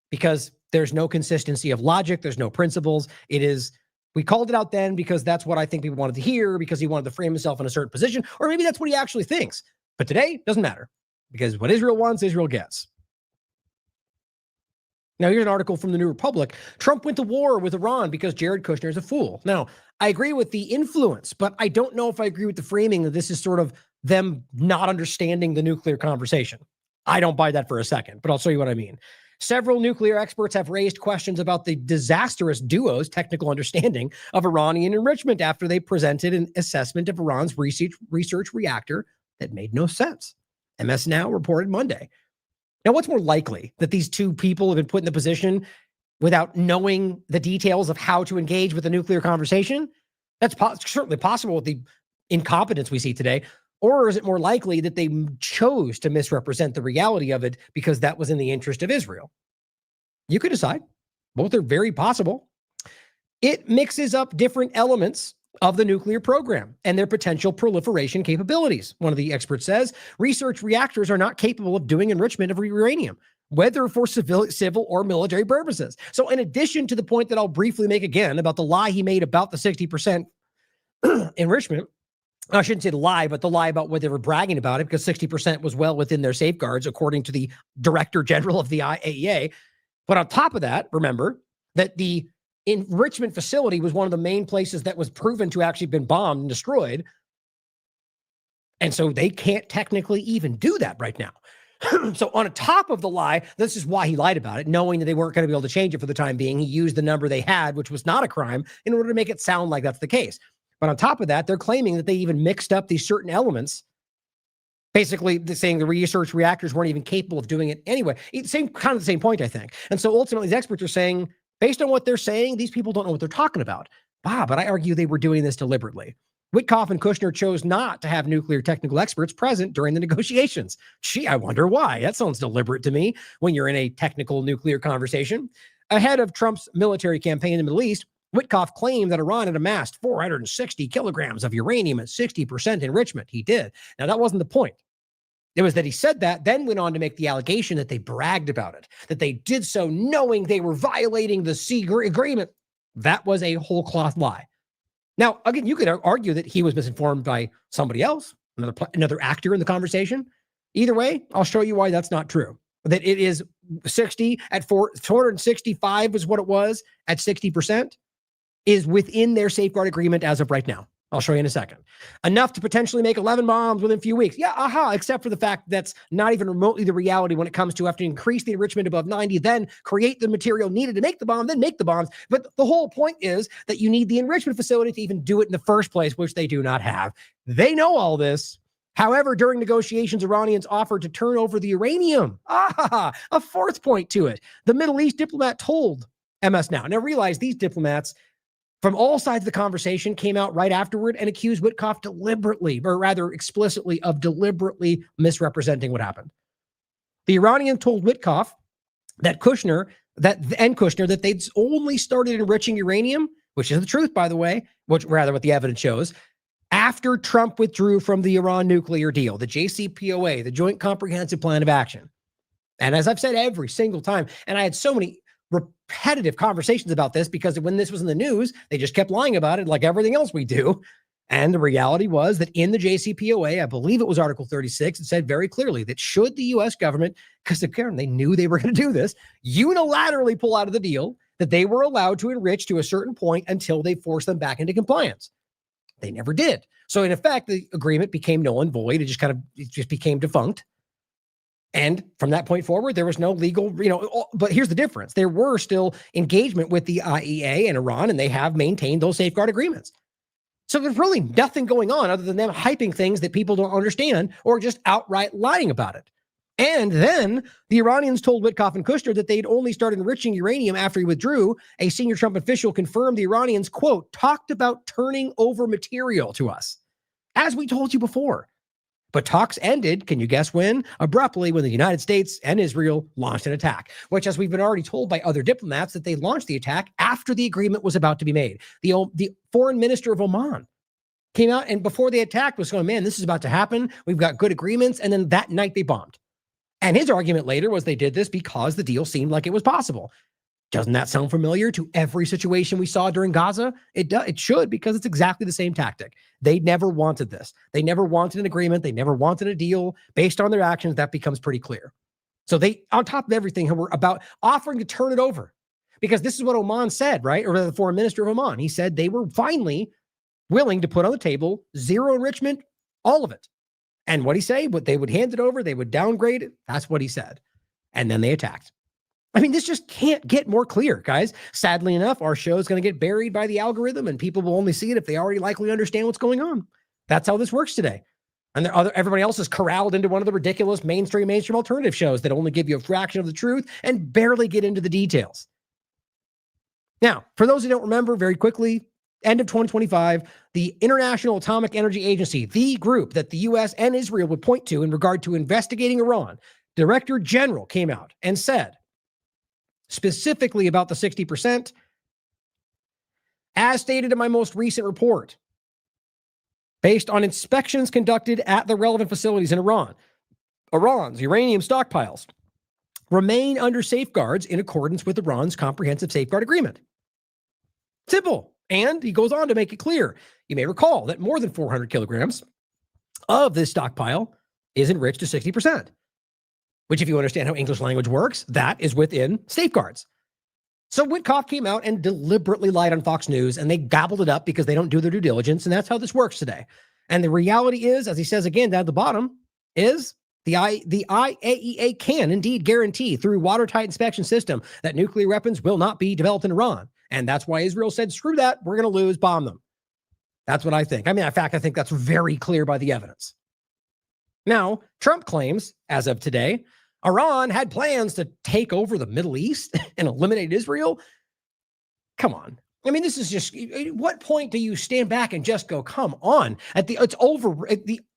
D: Because there's no consistency of logic. There's no principles. We called it out then because that's what I think people wanted to hear, because he wanted to frame himself in a certain position, or maybe that's what he actually thinks. But today, doesn't matter, because what Israel wants, Israel gets. Now, here's an article from the New Republic. Trump went to war with Iran because Jared Kushner is a fool. Now, I agree with the influence, but I don't know if I agree with the framing that this is sort of them not understanding the nuclear conversation. I don't buy that for a second, but I'll show you what I mean. Several nuclear experts have raised questions about the disastrous duo's technical understanding of Iranian enrichment after they presented an assessment of Iran's research reactor that made no sense. MS Now reported Monday. Now, what's more likely, that these two people have been put in the position without knowing the details of how to engage with the nuclear conversation? That's certainly possible with the incompetence we see today. Or is it more likely that they chose to misrepresent the reality of it because that was in the interest of Israel? You could decide. Both are very possible. It mixes up different elements of the nuclear program and their potential proliferation capabilities. One of the experts says research reactors are not capable of doing enrichment of uranium, whether for civil or military purposes. So in addition to the point that I'll briefly make again about the lie he made about the 60% enrichment, I shouldn't say the lie, but the lie about what they were bragging about it, because 60% was well within their safeguards, according to the Director General of the IAEA. But on top of that, remember that the enrichment facility was one of the main places that was proven to actually been bombed and destroyed. And so they can't technically even do that right now. So on top of the lie, this is why he lied about it, knowing that they weren't going to be able to change it for the time being. He used the number they had, which was not a crime, in order to make it sound like that's the case. But on top of that, they're claiming that they even mixed up these certain elements, basically saying the research reactors weren't even capable of doing it anyway. Same kind of the same point, I think. And so ultimately, these experts are saying, based on what they're saying, these people don't know what they're talking about. But I argue they were doing this deliberately. Witkoff and Kushner chose not to have nuclear technical experts present during the negotiations. Gee, I wonder why. That sounds deliberate to me when you're in a technical nuclear conversation. Ahead of Trump's military campaign in the Middle East, Witkoff claimed that Iran had amassed 460 kilograms of uranium at 60% enrichment. He did. Now, that wasn't the point. It was that he said that, then went on to make the allegation that they bragged about it, that they did so knowing they were violating the sea agreement. That was a whole cloth lie. Now, again, you could argue that he was misinformed by somebody else, another actor in the conversation. Either way, I'll show you why that's not true. That it is 60 at 465 was what it was at 60% is within their safeguard agreement as of right now. I'll show you in a second. Enough to potentially make 11 bombs within a few weeks. Yeah, except for the fact that's not even remotely the reality when it comes to have to increase the enrichment above 90, then create the material needed to make the bomb, then make the bombs. But the whole point is that you need the enrichment facility to even do it in the first place, which they do not have. They know all this. However, during negotiations, Iranians offered to turn over the uranium. A fourth point to it. The Middle East diplomat told MS Now. Now realize these diplomats from all sides of the conversation came out right afterward and accused Witkoff deliberately, or rather explicitly, of deliberately misrepresenting what happened. The Iranian told Witkoff that Kushner that they'd only started enriching uranium, which is the truth, by the way, which rather what the evidence shows, after Trump withdrew from the Iran nuclear deal, the JCPOA, the Joint Comprehensive Plan of Action. And as I've said every single time, and I had so many repetitive conversations about this because when this was in the news, they just kept lying about it like everything else we do. And the reality was that in the JCPOA, I believe it was Article 36, it said very clearly that should the U.S. government, because they knew they were going to do this, unilaterally pull out of the deal, that they were allowed to enrich to a certain point until they forced them back into compliance. They never did. So in effect, the agreement became null and void. It just became defunct. And from that point forward, there was no legal, but here's the difference. There were still engagement with the IEA and Iran, and they have maintained those safeguard agreements. So there's really nothing going on other than them hyping things that people don't understand or just outright lying about it. And then the Iranians told Witkoff and Kushner that they'd only started enriching uranium after he withdrew. A senior Trump official confirmed the Iranians, quote, talked about turning over material to us, as we told you before. But talks ended, can you guess when? Abruptly, when the United States and Israel launched an attack, which, as we've been already told by other diplomats, that they launched the attack after the agreement was about to be made. The foreign minister of Oman came out and before they attacked was going, man, this is about to happen. We've got good agreements. And then that night they bombed. And his argument later was they did this because the deal seemed like it was possible. Doesn't that sound familiar to every situation we saw during Gaza? It should, because it's exactly the same tactic. They never wanted this. They never wanted an agreement. They never wanted a deal. Based on their actions, that becomes pretty clear. So they, on top of everything, were about offering to turn it over. Because this is what Oman said, right? Or the foreign minister of Oman. He said they were finally willing to put on the table zero enrichment, all of it. And what he say? But they would hand it over. They would downgrade it. That's what he said. And then they attacked. I mean, this just can't get more clear, guys. Sadly enough, our show is going to get buried by the algorithm, and people will only see it if they already likely understand what's going on. That's how this works today. And everybody else is corralled into one of the ridiculous mainstream alternative shows that only give you a fraction of the truth and barely get into the details. Now, for those who don't remember, very quickly, end of 2025, the International Atomic Energy Agency, the group that the U.S. and Israel would point to in regard to investigating Iran, Director General came out and said, specifically about the 60%, as stated in my most recent report, based on inspections conducted at the relevant facilities in Iran, Iran's uranium stockpiles remain under safeguards in accordance with Iran's comprehensive safeguard agreement. Simple. And he goes on to make it clear. You may recall that more than 400 kilograms of this stockpile is enriched to 60%. which if you understand how English language works, that is within safeguards. So Witkoff came out and deliberately lied on Fox News, and they gobbled it up because they don't do their due diligence, and that's how this works today. And the reality is, as he says again down at the bottom, is the IAEA can indeed guarantee through watertight inspection system that nuclear weapons will not be developed in Iran. And that's why Israel said, screw that, we're going to lose, bomb them. That's what I think. I mean, in fact, I think that's very clear by the evidence. Now, Trump claims, as of today, Iran had plans to take over the Middle East and eliminate Israel. Come on. I mean, this is just, at what point do you stand back and just go, come on? It's over.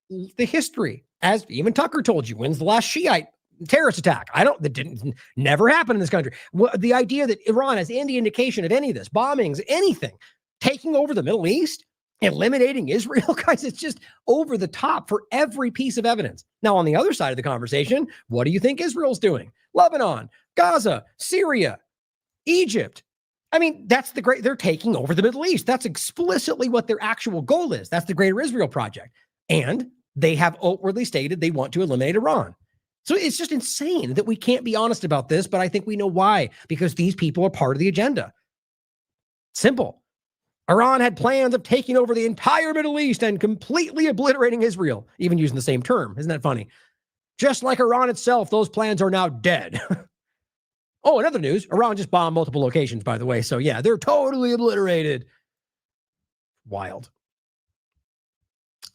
D: The history, as even Tucker told you, when's the last Shiite terrorist attack? That didn't never happen in this country. The idea that Iran has any indication of any of this, bombings, anything, taking over the Middle East, eliminating Israel, guys, it's just over the top for every piece of evidence. Now, on the other side of the conversation, what do you think Israel's doing? Lebanon, Gaza, Syria, Egypt. I mean, they're taking over the Middle East. That's explicitly what their actual goal is. That's the Greater Israel Project. And they have outwardly stated they want to eliminate Iran. So it's just insane that we can't be honest about this, but I think we know why, because these people are part of the agenda. Simple. Iran had plans of taking over the entire Middle East and completely obliterating Israel, even using the same term. Isn't that funny? Just like Iran itself, those plans are now dead. Oh, in other news, Iran just bombed multiple locations, by the way. So yeah, they're totally obliterated. Wild.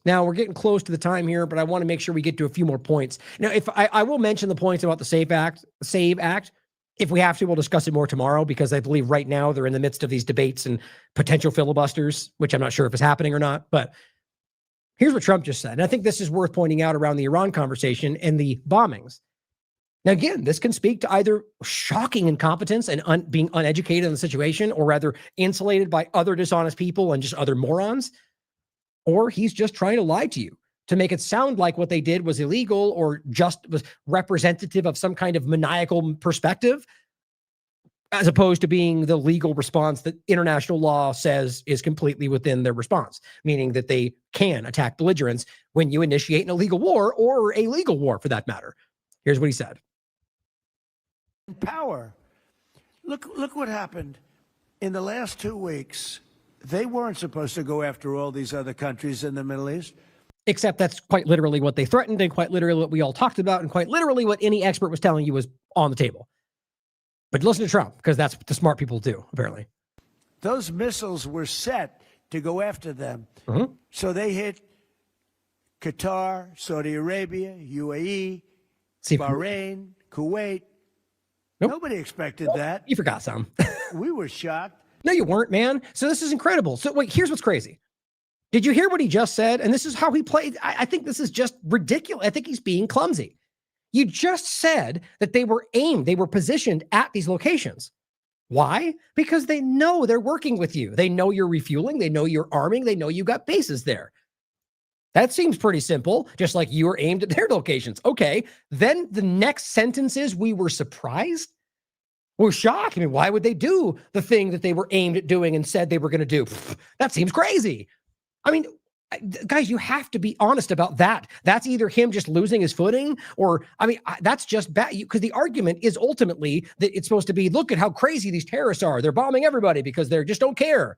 D: Now, we're getting close to the time here, but I want to make sure we get to a few more points. Now, if I will mention the points about the SAVE Act. If we have to, we'll discuss it more tomorrow, because I believe right now they're in the midst of these debates and potential filibusters, which I'm not sure if it's happening or not. But here's what Trump just said. And I think this is worth pointing out around the Iran conversation and the bombings. Now, again, this can speak to either shocking incompetence and being uneducated in the situation, or rather insulated by other dishonest people and just other morons, or he's just trying to lie to you to make it sound like what they did was illegal or just was representative of some kind of maniacal perspective, as opposed to being the legal response that international law says is completely within their response, meaning that they can attack belligerents when you initiate an illegal war, or a legal war for that matter. Here's what he said.
C: Power. Look what happened in the last 2 weeks. They weren't supposed to go after all these other countries in the Middle East.
D: Except that's quite literally what they threatened, and quite literally what we all talked about, and quite literally what any expert was telling you was on the table. But listen to Trump, because that's what the smart people do, apparently.
C: Those missiles were set to go after them. Mm-hmm. So they hit Qatar, Saudi Arabia, UAE, Bahrain, Kuwait.
D: Nope.
C: Nobody expected that.
D: You forgot some.
C: We were shocked.
D: No, you weren't, man. So this is incredible. So wait, here's what's crazy. Did you hear what he just said? And this is how he played. I think this is just ridiculous. I think he's being clumsy. You just said that they were positioned at these locations. Why? Because they know they're working with you. They know you're refueling. They know you're arming. They know you got bases there. That seems pretty simple, just like you were aimed at their locations. Okay, then the next sentence is, we were surprised. We're shocked. I mean, why would they do the thing that they were aimed at doing and said they were going to do? That seems crazy. I mean, guys, you have to be honest about that. That's either him just losing his footing, or, I mean, that's just bad. Because the argument is ultimately that it's supposed to be, look at how crazy these terrorists are. They're bombing everybody because they just don't care.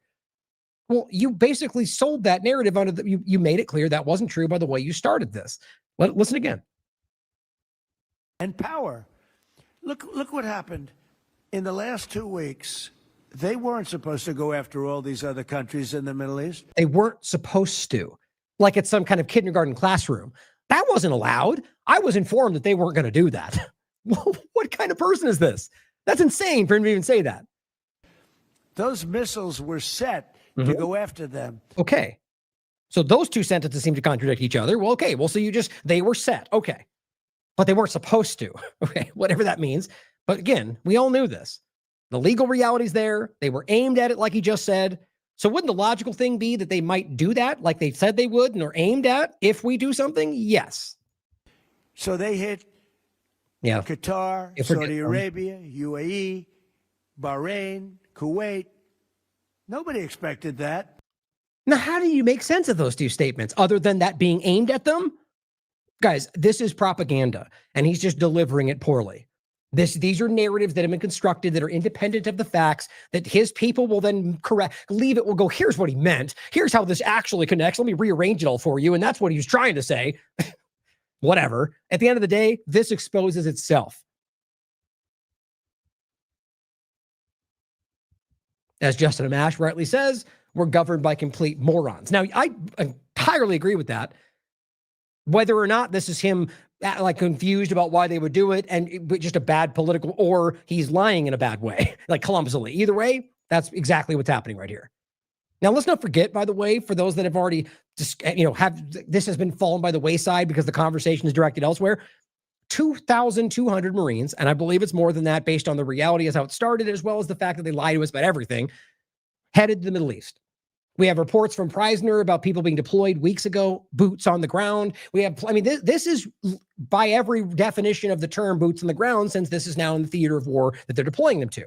D: Well, you basically sold that narrative under you made it clear that wasn't true by the way you started this. Listen again.
C: And power. Look what happened in the last 2 weeks. They weren't supposed to go after all these other countries in the Middle East.
D: They weren't supposed to, like it's some kind of kindergarten classroom. That wasn't allowed. I was informed that they weren't going to do that. What kind of person is this? That's insane for him to even say that.
C: Those missiles were set to go after them.
D: Okay. So those two sentences seem to contradict each other. Well, okay. Well, so they were set. Okay. But they weren't supposed to. Okay. Whatever that means. But again, we all knew this. The legal reality's there. They were aimed at it, like he just said. So wouldn't the logical thing be that they might do that like they said they would and are aimed at if we do something? Yes.
C: So they hit Qatar, Saudi Arabia, UAE, Bahrain, Kuwait. Nobody expected that.
D: Now, how do you make sense of those two statements other than that being aimed at them? Guys, this is propaganda, and he's just delivering it poorly. These are narratives that have been constructed that are independent of the facts that his people will then leave it, will go, here's what he meant. Here's how this actually connects. Let me rearrange it all for you. And that's what he was trying to say. Whatever. At the end of the day, this exposes itself. As Justin Amash rightly says, we're governed by complete morons. Now, I entirely agree with that. Whether or not this is him like confused about why they would do it and just a bad political, or he's lying in a bad way, like clumsily. Either way, that's exactly what's happening right here. Now, let's not forget, by the way, for those that have already just, this has been fallen by the wayside because the conversation is directed elsewhere. 2,200 Marines, and I believe it's more than that based on the reality as how it started, as well as the fact that they lied to us about everything, headed to the Middle East. We have reports from Preisner about people being deployed weeks ago, boots on the ground. We have, this is by every definition of the term boots on the ground, since this is now in the theater of war that they're deploying them to.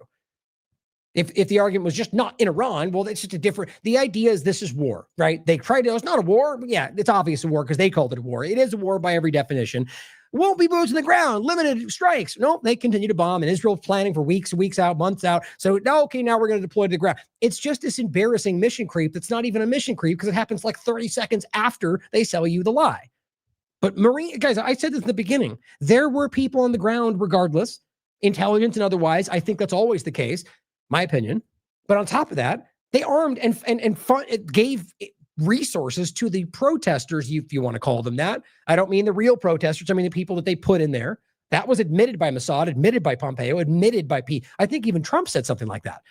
D: If the argument was just not in Iran, well, it's just a different, the idea is this is war, right? They tried to, it's not a war. Yeah, it's obvious a war because they called it a war. It is a war by every definition. Won't be boots on the ground, limited strikes. No, they continue to bomb, and Israel's planning for weeks out, months out. So, okay, now we're going to deploy to the ground. It's just this embarrassing mission creep that's not even a mission creep because it happens like 30 seconds after they sell you the lie. But guys, I said this in the beginning. There were people on the ground regardless, intelligence and otherwise. I think that's always the case, my opinion. But on top of that, they armed and gave resources to the protesters, if you want to call them that. I don't mean the real protesters. I mean the people that they put in there. That was admitted by Mossad, admitted by Pompeo, admitted by I think even Trump said something like that.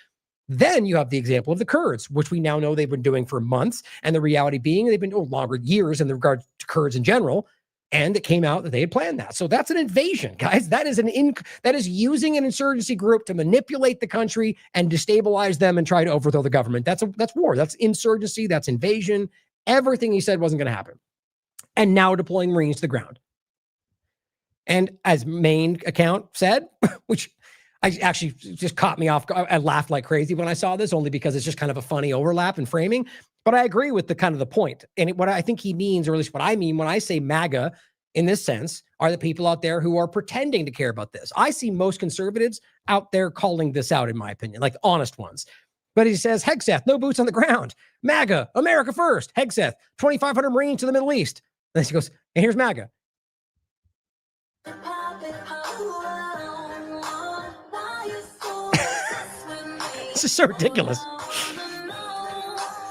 D: Then you have the example of the Kurds, which we now know they've been doing for months. And the reality being they've been longer years in regard to Kurds in general. And it came out that they had planned that. So that's an invasion, guys. That is using an insurgency group to manipulate the country and destabilize them and try to overthrow the government. That's war. That's insurgency. That's invasion. Everything he said wasn't going to happen. And now deploying Marines to the ground. And as main account said, which I actually just caught me off. I laughed like crazy when I saw this, only because it's just kind of a funny overlap in framing. But I agree with the kind of the point. And what I think he means, or at least what I mean when I say MAGA in this sense, are the people out there who are pretending to care about this. I see most conservatives out there calling this out, in my opinion, like honest ones. But he says, Hegseth, no boots on the ground. MAGA, America first. Hegseth, 2,500 Marines to the Middle East. And then he goes, and here's MAGA. This is so ridiculous.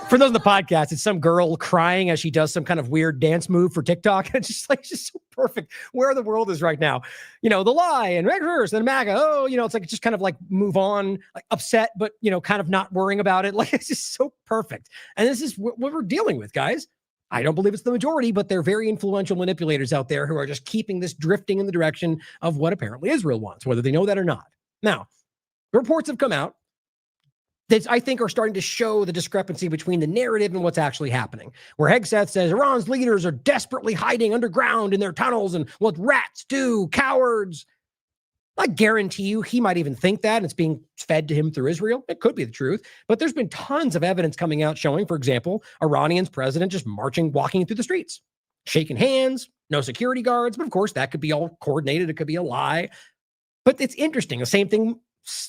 D: For those in the podcast, it's some girl crying as she does some kind of weird dance move for TikTok. It's just so perfect where the world is right now. The lie and reverse and MAGA. Oh, it's like just kind of like move on, like upset, but kind of not worrying about it. Like it's just so perfect. And this is what we're dealing with, guys. I don't believe it's the majority, but they're very influential manipulators out there who are just keeping this drifting in the direction of what apparently Israel wants, whether they know that or not. Now, reports have come out that I think are starting to show the discrepancy between the narrative and what's actually happening. Where Hegseth says Iran's leaders are desperately hiding underground in their tunnels and what rats do, cowards. I guarantee you he might even think that and it's being fed to him through Israel. It could be the truth, but there's been tons of evidence coming out showing, for example, Iranian's president just walking through the streets, shaking hands, no security guards. But of course, that could be all coordinated. It could be a lie. But it's interesting. The same thing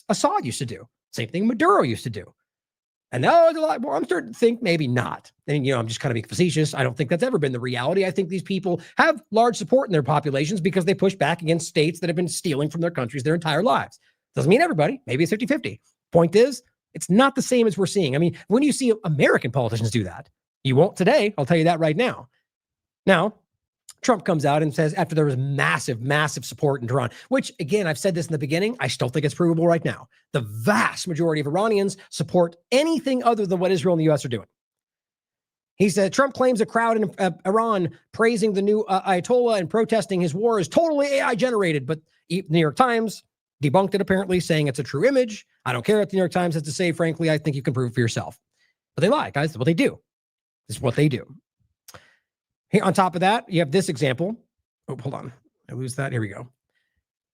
D: Assad used to do. Same thing Maduro used to do. And now I'm starting to think maybe not. And, I'm just kind of being facetious. I don't think that's ever been the reality. I think these people have large support in their populations because they push back against states that have been stealing from their countries their entire lives. Doesn't mean everybody. Maybe it's 50-50. Point is, it's not the same as we're seeing. I mean, when you see American politicians do that, you won't today. I'll tell you that right now. Now, Trump comes out and says after there was massive support in Tehran, which again, I've said this in the beginning, I still think it's provable right now. The vast majority of Iranians support anything other than what Israel and the U.S. are doing. He said Trump claims a crowd in Iran praising the new Ayatollah and protesting his war is totally AI generated, but New York Times debunked it apparently, saying it's a true image. I don't care what the New York Times has to say. Frankly, I think you can prove it for yourself. But they lie, guys. That's what they do. This is what they do. Here, on top of that, you have this example. Oh, hold on. I lose that. Here we go.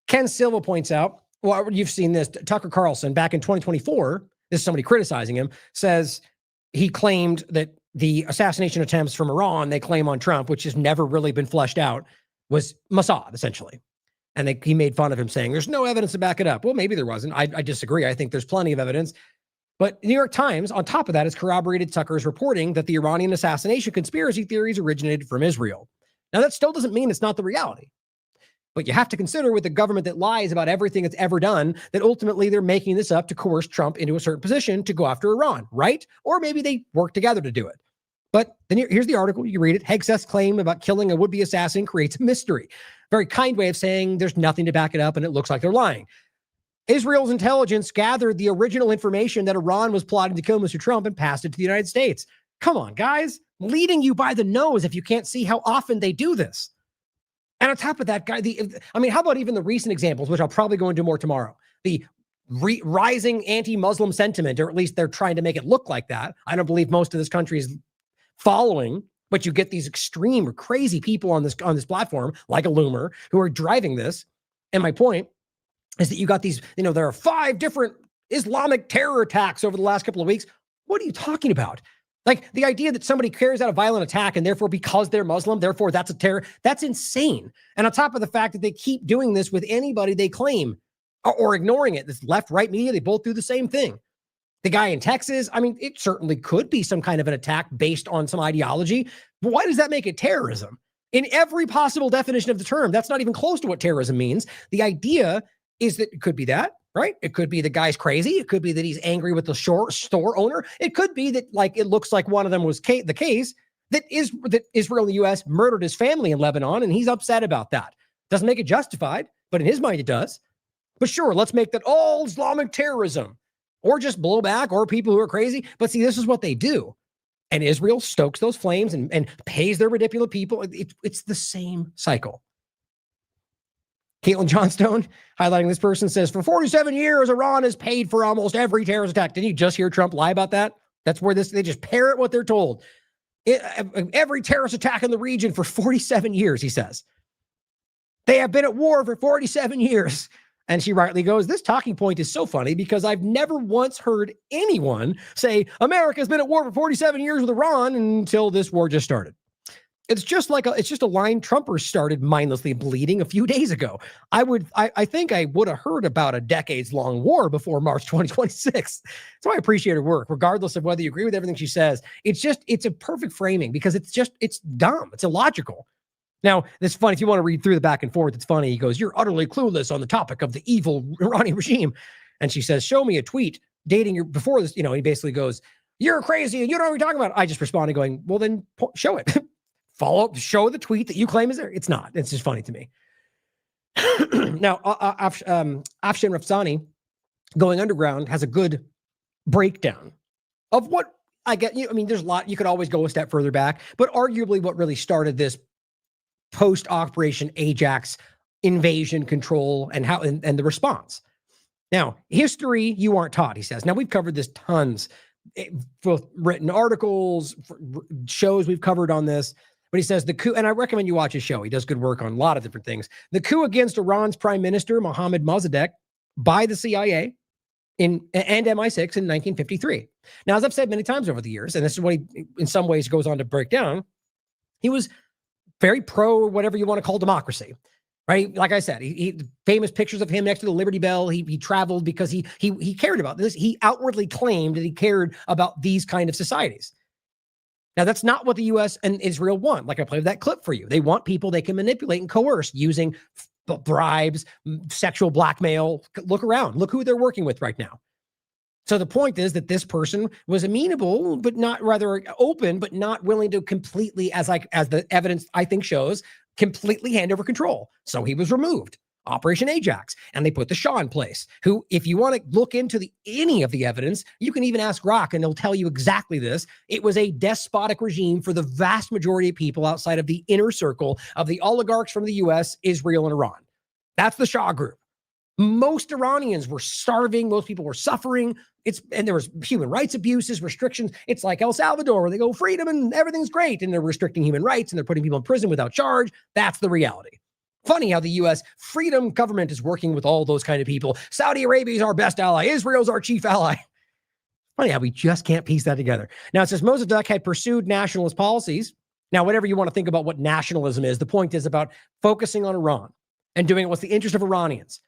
D: Ken Silva points out, well, you've seen this. Tucker Carlson, back in 2024, this is somebody criticizing him, says he claimed that the assassination attempts from Iran, they claim on Trump, which has never really been fleshed out, was Mossad, essentially. And he made fun of him saying, there's no evidence to back it up. Well, maybe there wasn't. I disagree. I think there's plenty of evidence. But the New York Times, on top of that, has corroborated Tucker's reporting that the Iranian assassination conspiracy theories originated from Israel. Now, that still doesn't mean it's not the reality. But you have to consider, with a government that lies about everything it's ever done, that ultimately they're making this up to coerce Trump into a certain position to go after Iran, right? Or maybe they work together to do it. But then here's the article. You read it. Hegseth's claim about killing a would-be assassin creates a mystery. Very kind way of saying there's nothing to back it up and it looks like they're lying. Israel's intelligence gathered the original information that Iran was plotting to kill Mr. Trump and passed it to the United States. Come on, guys. Leading you by the nose if you can't see how often they do this. And on top of that, how about even the recent examples, which I'll probably go into more tomorrow, the rising anti-Muslim sentiment, or at least they're trying to make it look like that. I don't believe most of this country is following, but you get these extreme or crazy people on this platform, like a Loomer, who are driving this. And my point is that you got these, there are 5 different Islamic terror attacks over the last couple of weeks. What are you talking about? Like the idea that somebody carries out a violent attack and therefore because they're Muslim, therefore that's a terror, that's insane. And on top of the fact that they keep doing this with anybody they claim or ignoring it, this left, right media, they both do the same thing. The guy in Texas, it certainly could be some kind of an attack based on some ideology. But why does that make it terrorism? In every possible definition of the term, that's not even close to what terrorism means. The idea is that it could be that, right? It could be the guy's crazy. It could be that he's angry with the store owner. It could be that it looks like one of them was the case, that Israel and the U.S. murdered his family in Lebanon, and he's upset about that. Doesn't make it justified, but in his mind it does. But sure, let's make that all Islamic terrorism. Or just blowback, or people who are crazy. But see, this is what they do. And Israel stokes those flames and pays their ridiculous people. It's the same cycle. Caitlin Johnstone, highlighting this person, says, for 47 years, Iran has paid for almost every terrorist attack. Didn't you just hear Trump lie about that? That's where they just parrot what they're told. Every terrorist attack in the region for 47 years, he says. They have been at war for 47 years. And she rightly goes, this talking point is so funny because I've never once heard anyone say America's been at war for 47 years with Iran until this war just started. It's just a line Trumpers started mindlessly bleeding a few days ago. I think I would have heard about a decades-long war before March 2026. So I appreciate her work, regardless of whether you agree with everything she says. It's a perfect framing because it's dumb. It's illogical. Now, it's funny. If you want to read through the back and forth, it's funny. He goes, you're utterly clueless on the topic of the evil Iranian regime. And she says, show me a tweet dating your before this. He basically goes, you're crazy and you don't know what you're talking about. I just responded going, well, then show it. Follow up, show the tweet that you claim is there. It's not. It's just funny to me. Now, Afshin Rafsani, Going Underground, has a good breakdown of what I get. There's a lot. You could always go a step further back, but arguably what really started this post-Operation Ajax invasion control and how and the response. Now, history you aren't taught, he says. Now, we've covered this tons, both written articles, shows we've covered on this. But he says the coup, and I recommend you watch his show. He does good work on a lot of different things. The coup against Iran's prime minister, Mohammad Mossadegh, by the CIA and MI6 in 1953. Now, as I've said many times over the years, and this is what he, in some ways, goes on to break down, he was very pro whatever you want to call democracy, right? Like I said, he famous pictures of him next to the Liberty Bell. He traveled because he cared about this. He outwardly claimed that he cared about these kind of societies. Now, that's not what the U.S. and Israel want. Like I played that clip for you. They want people they can manipulate and coerce using bribes, sexual blackmail. Look around. Look who they're working with right now. So the point is that this person was amenable, but not rather open, but not willing to completely, as the evidence I think shows, completely hand over control. So he was removed. Operation Ajax, and they put the Shah in place, who, if you want to look into any of the evidence, you can even ask Rock and they'll tell you exactly this. It was a despotic regime for the vast majority of people outside of the inner circle of the oligarchs from the US, Israel, and Iran. That's the Shah group. Most Iranians were starving. Most people were suffering. And there was human rights abuses, restrictions. It's like El Salvador, where they go freedom and everything's great, and they're restricting human rights and they're putting people in prison without charge. That's the reality. Funny how the U.S. freedom government is working with all those kind of people. Saudi Arabia is our best ally. Israel's our chief ally. Funny how we just can't piece that together. Now, it says Mossadegh had pursued nationalist policies Now, whatever you want to think about what nationalism is, the point is about focusing on Iran and doing what's the interest of Iranians.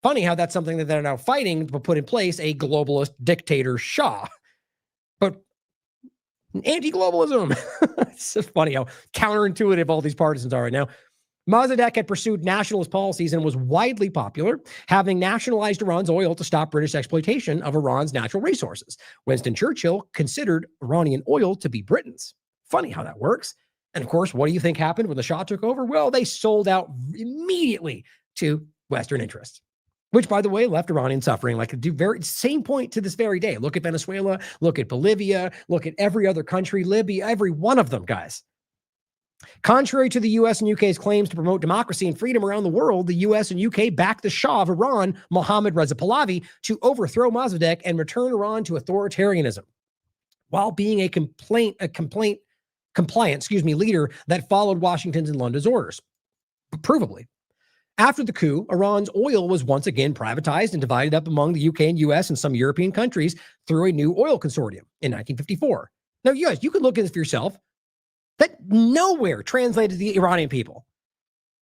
D: Funny how that's something that they're now fighting to put in place a globalist dictator Shah. But anti-globalism. It's just funny how counterintuitive all these partisans are right now. Mossadegh had pursued nationalist policies and was widely popular, having nationalized Iran's oil to stop British exploitation of Iran's natural resources. Winston Churchill considered Iranian oil to be Britain's. Funny how that works. And of course, what do you think happened when the Shah took over? Well, they sold out immediately to Western interests, which, by the way, left Iranian suffering like the very same point to this very day. Look at Venezuela, look at Bolivia, look at every other country, Libya, every one of them, guys. Contrary to the U.S. and UK's claims to promote democracy and freedom around the world, the U.S. and UK backed the Shah of Iran, Mohammad Reza Pahlavi, to overthrow Mossadegh and return Iran to authoritarianism, while being a compliant leader that followed Washington's and London's orders. Provably. After the coup, Iran's oil was once again privatized and divided up among the UK and US and some European countries through a new oil consortium in 1954. Now, you guys, you can look at this for yourself. That nowhere translated to the Iranian people.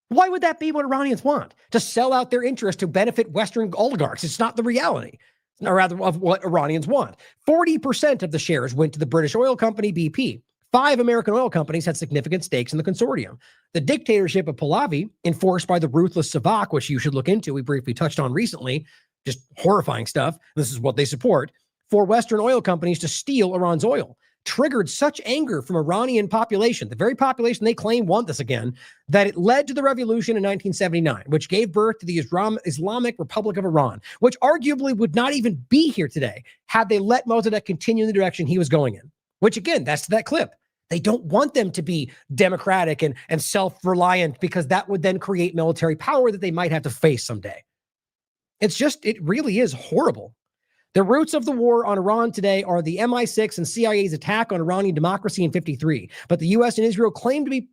D: Why would that be what Iranians want? To sell out their interest to benefit Western oligarchs. It's not the reality, or rather of what Iranians want. 40% of the shares went to the British oil company BP. 5 American oil companies had significant stakes in the consortium. The dictatorship of Pahlavi, enforced by the ruthless Savak, which you should look into, we briefly touched on recently, just horrifying stuff. This is what they support. For Western oil companies to steal Iran's oil, triggered such anger from Iranian population, the very population they claim want this again, that it led to the revolution in 1979, which gave birth to the Islamic Republic of Iran, which arguably would not even be here today had they let Mossadegh continue in the direction he was going in. Which again, that's that clip. They don't want them to be democratic and self-reliant because that would then create military power that they might have to face someday. It really is horrible. The roots of the war on Iran today are the MI6 and CIA's attack on Iranian democracy in 1953. But the U.S. and Israel claim to be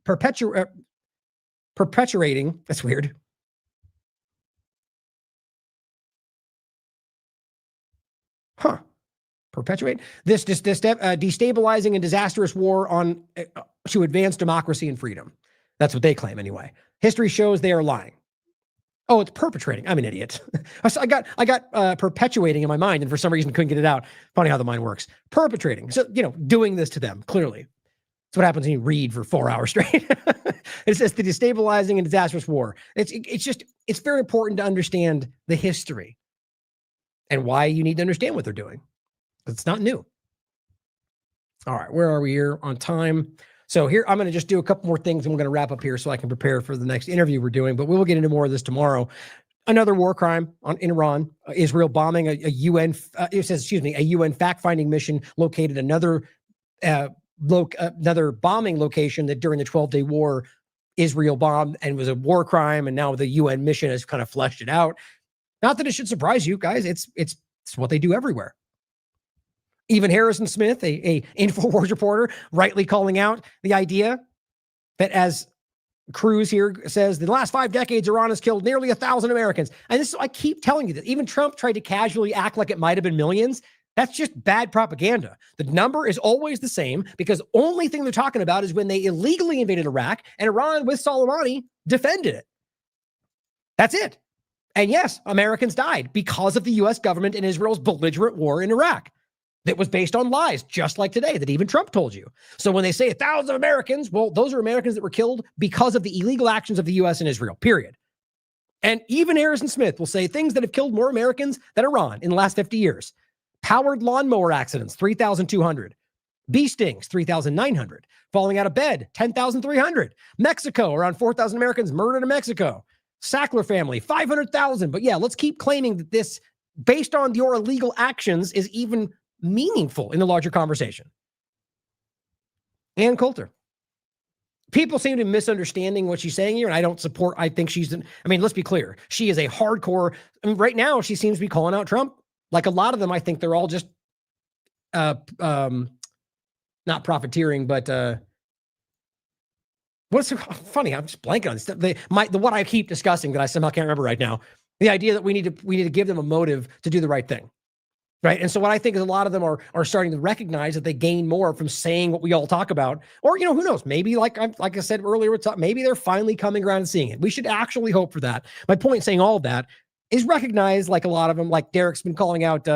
D: perpetuating. That's weird. Perpetuate this destabilizing and disastrous war on to advance democracy and freedom. That's what they claim anyway. History shows they are lying. Oh, it's perpetrating. I'm an idiot. I got perpetuating in my mind, and for some reason couldn't get it out. Funny how the mind works. Perpetrating. So, doing this to them, clearly. That's what happens when you read for 4 hours straight. It's just the destabilizing and disastrous war. It's very important to understand the history and why you need to understand what they're doing. It's not new. All right, where are we here on time? So here, I'm going to just do a couple more things and we're going to wrap up here so I can prepare for the next interview we're doing, but we will get into more of this tomorrow. Another war crime in Iran, Israel bombing a UN fact-finding mission located another bombing location that during the 12-day war, Israel bombed and was a war crime. And now the UN mission has kind of fleshed it out. Not that it should surprise you guys. It's what they do everywhere. Even Harrison Smith, a InfoWars reporter, rightly calling out the idea that, as Cruz here says, the last 5 decades, Iran has killed nearly 1,000 Americans. And this, I keep telling you that even Trump tried to casually act like it might have been millions. That's just bad propaganda. The number is always the same because the only thing they're talking about is when they illegally invaded Iraq and Iran with Soleimani defended it. That's it. And yes, Americans died because of the U.S. government and Israel's belligerent war in Iraq. That was based on lies, just like today, that even Trump told you. So when they say 1,000 Americans, well, those are Americans that were killed because of the illegal actions of the U.S. and Israel, period. And even Harrison Smith will say things that have killed more Americans than Iran in the last 50 years. Powered lawnmower accidents, 3,200. Bee stings, 3,900. Falling out of bed, 10,300. Mexico, around 4,000 Americans murdered in Mexico. Sackler family, 500,000. But yeah, let's keep claiming that this, based on your illegal actions, is even meaningful in the larger conversation. Ann Coulter. People seem to be misunderstanding what she's saying here, and I don't support, I think let's be clear. She is a hardcore, right now she seems to be calling out Trump. Like a lot of them, I think they're all just, not profiteering, but, what's funny, I'm just blanking on this stuff. What I keep discussing that I somehow can't remember right now, the idea that we need to give them a motive to do the right thing. Right. And so what I think is a lot of them are starting to recognize that they gain more from saying what we all talk about. Or, who knows? Maybe like I said earlier, maybe they're finally coming around and seeing it. We should actually hope for that. My point in saying all of that is recognize, like a lot of them, like Derek's been calling out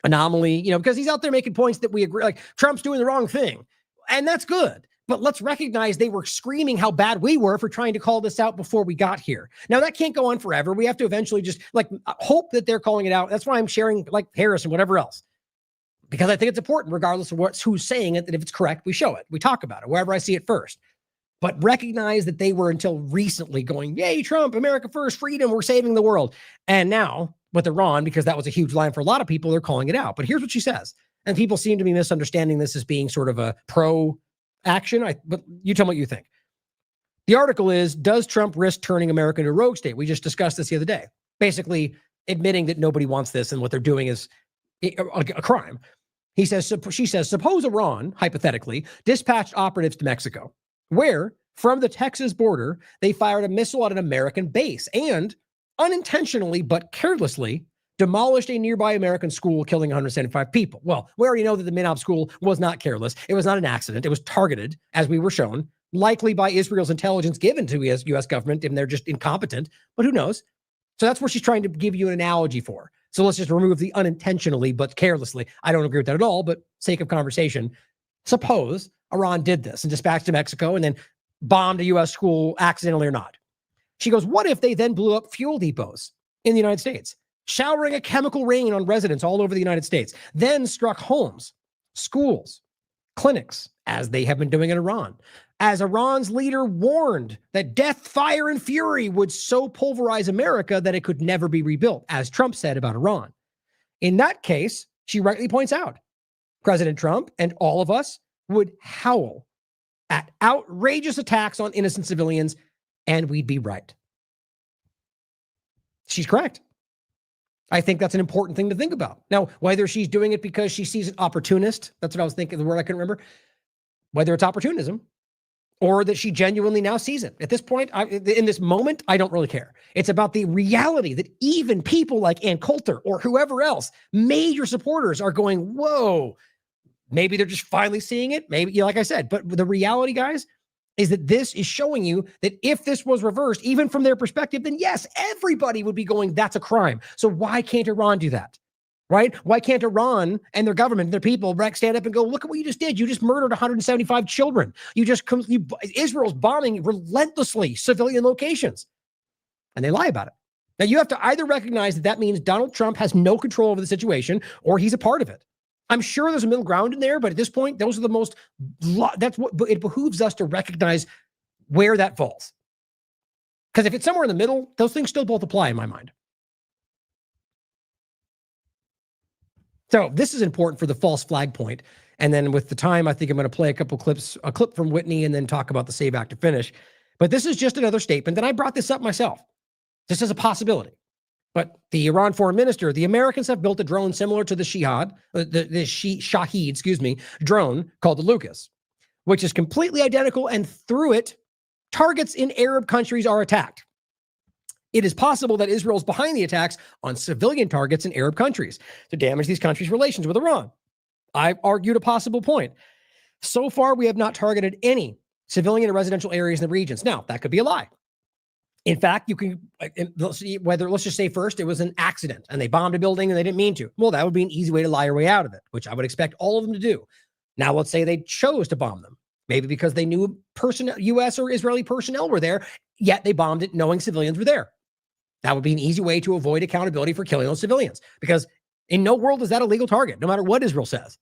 D: anomaly, because he's out there making points that we agree, like Trump's doing the wrong thing. And that's good. But let's recognize they were screaming how bad we were for trying to call this out before we got here. Now, that can't go on forever. We have to eventually just hope that they're calling it out. That's why I'm sharing like Harris and whatever else, because I think it's important, regardless of who's saying it, that if it's correct, we show it. We talk about it wherever I see it first. But recognize that they were until recently going, yay, Trump, America first, freedom, we're saving the world. And now with Iran, because that was a huge line for a lot of people, they're calling it out. But here's what she says. And people seem to be misunderstanding this as being sort of a pro action. But you tell me what you think. The article is, does Trump risk turning America into a rogue state? We just discussed this the other day, basically admitting that nobody wants this and what they're doing is a crime. She says, suppose Iran, hypothetically, dispatched operatives to Mexico, where from the Texas border, they fired a missile at an American base and unintentionally but carelessly demolished a nearby American school, killing 175 people. Well, we already know that the Minab school was not careless. It was not an accident. It was targeted, as we were shown, likely by Israel's intelligence given to the U.S. government, and they're just incompetent, but who knows? So that's what she's trying to give you an analogy for. So let's just remove the unintentionally but carelessly. I don't agree with that at all, but sake of conversation, suppose Iran did this and dispatched to Mexico and then bombed a U.S. school accidentally or not. She goes, what if they then blew up fuel depots in the United States, showering a chemical rain on residents all over the United States, then struck homes, schools, clinics, as they have been doing in Iran, as Iran's leader warned that death, fire, and fury would so pulverize America that it could never be rebuilt, as Trump said about Iran. In that case, she rightly points out, President Trump and all of us would howl at outrageous attacks on innocent civilians, and we'd be right. She's correct. I think that's an important thing to think about. Now, whether she's doing it because she sees an opportunist, that's what I was thinking, the word I couldn't remember, whether it's opportunism or that she genuinely now sees it. At this point, in this moment, I don't really care. It's about the reality that even people like Ann Coulter or whoever else, major supporters, are going, whoa, maybe they're just finally seeing it. Maybe, like I said, but the reality, guys, is that this is showing you that if this was reversed, even from their perspective, then yes, everybody would be going, that's a crime. So why can't Iran do that? Right? Why can't Iran and their government and their people stand up and go, look at what you just did. You just murdered 175 children. Israel's bombing relentlessly civilian locations. And they lie about it. Now you have to either recognize that means Donald Trump has no control over the situation or he's a part of it. I'm sure there's a middle ground in there, but at this point, those are the most, that's what it behooves us to recognize where that falls. Because if it's somewhere in the middle, those things still both apply in my mind. So this is important for the false flag point. And then with the time, I think I'm going to play a clip from Whitney and then talk about the SAVE Act to finish. But this is just another statement. And I brought this up myself, just as a possibility. But the Iran foreign minister, the Americans have built a drone similar to the Shahed, drone called the Lucas, which is completely identical, and through it, targets in Arab countries are attacked. It is possible that Israel is behind the attacks on civilian targets in Arab countries to damage these countries' relations with Iran. I've argued a possible point. So far, we have not targeted any civilian or residential areas in the regions. Now, that could be a lie. In fact, you can, let's just say first, it was an accident and they bombed a building and they didn't mean to. Well, that would be an easy way to lie your way out of it, which I would expect all of them to do. Now, let's say they chose to bomb them, maybe because they knew U.S. or Israeli personnel were there, yet they bombed it knowing civilians were there. That would be an easy way to avoid accountability for killing those civilians, because in no world is that a legal target, no matter what Israel says.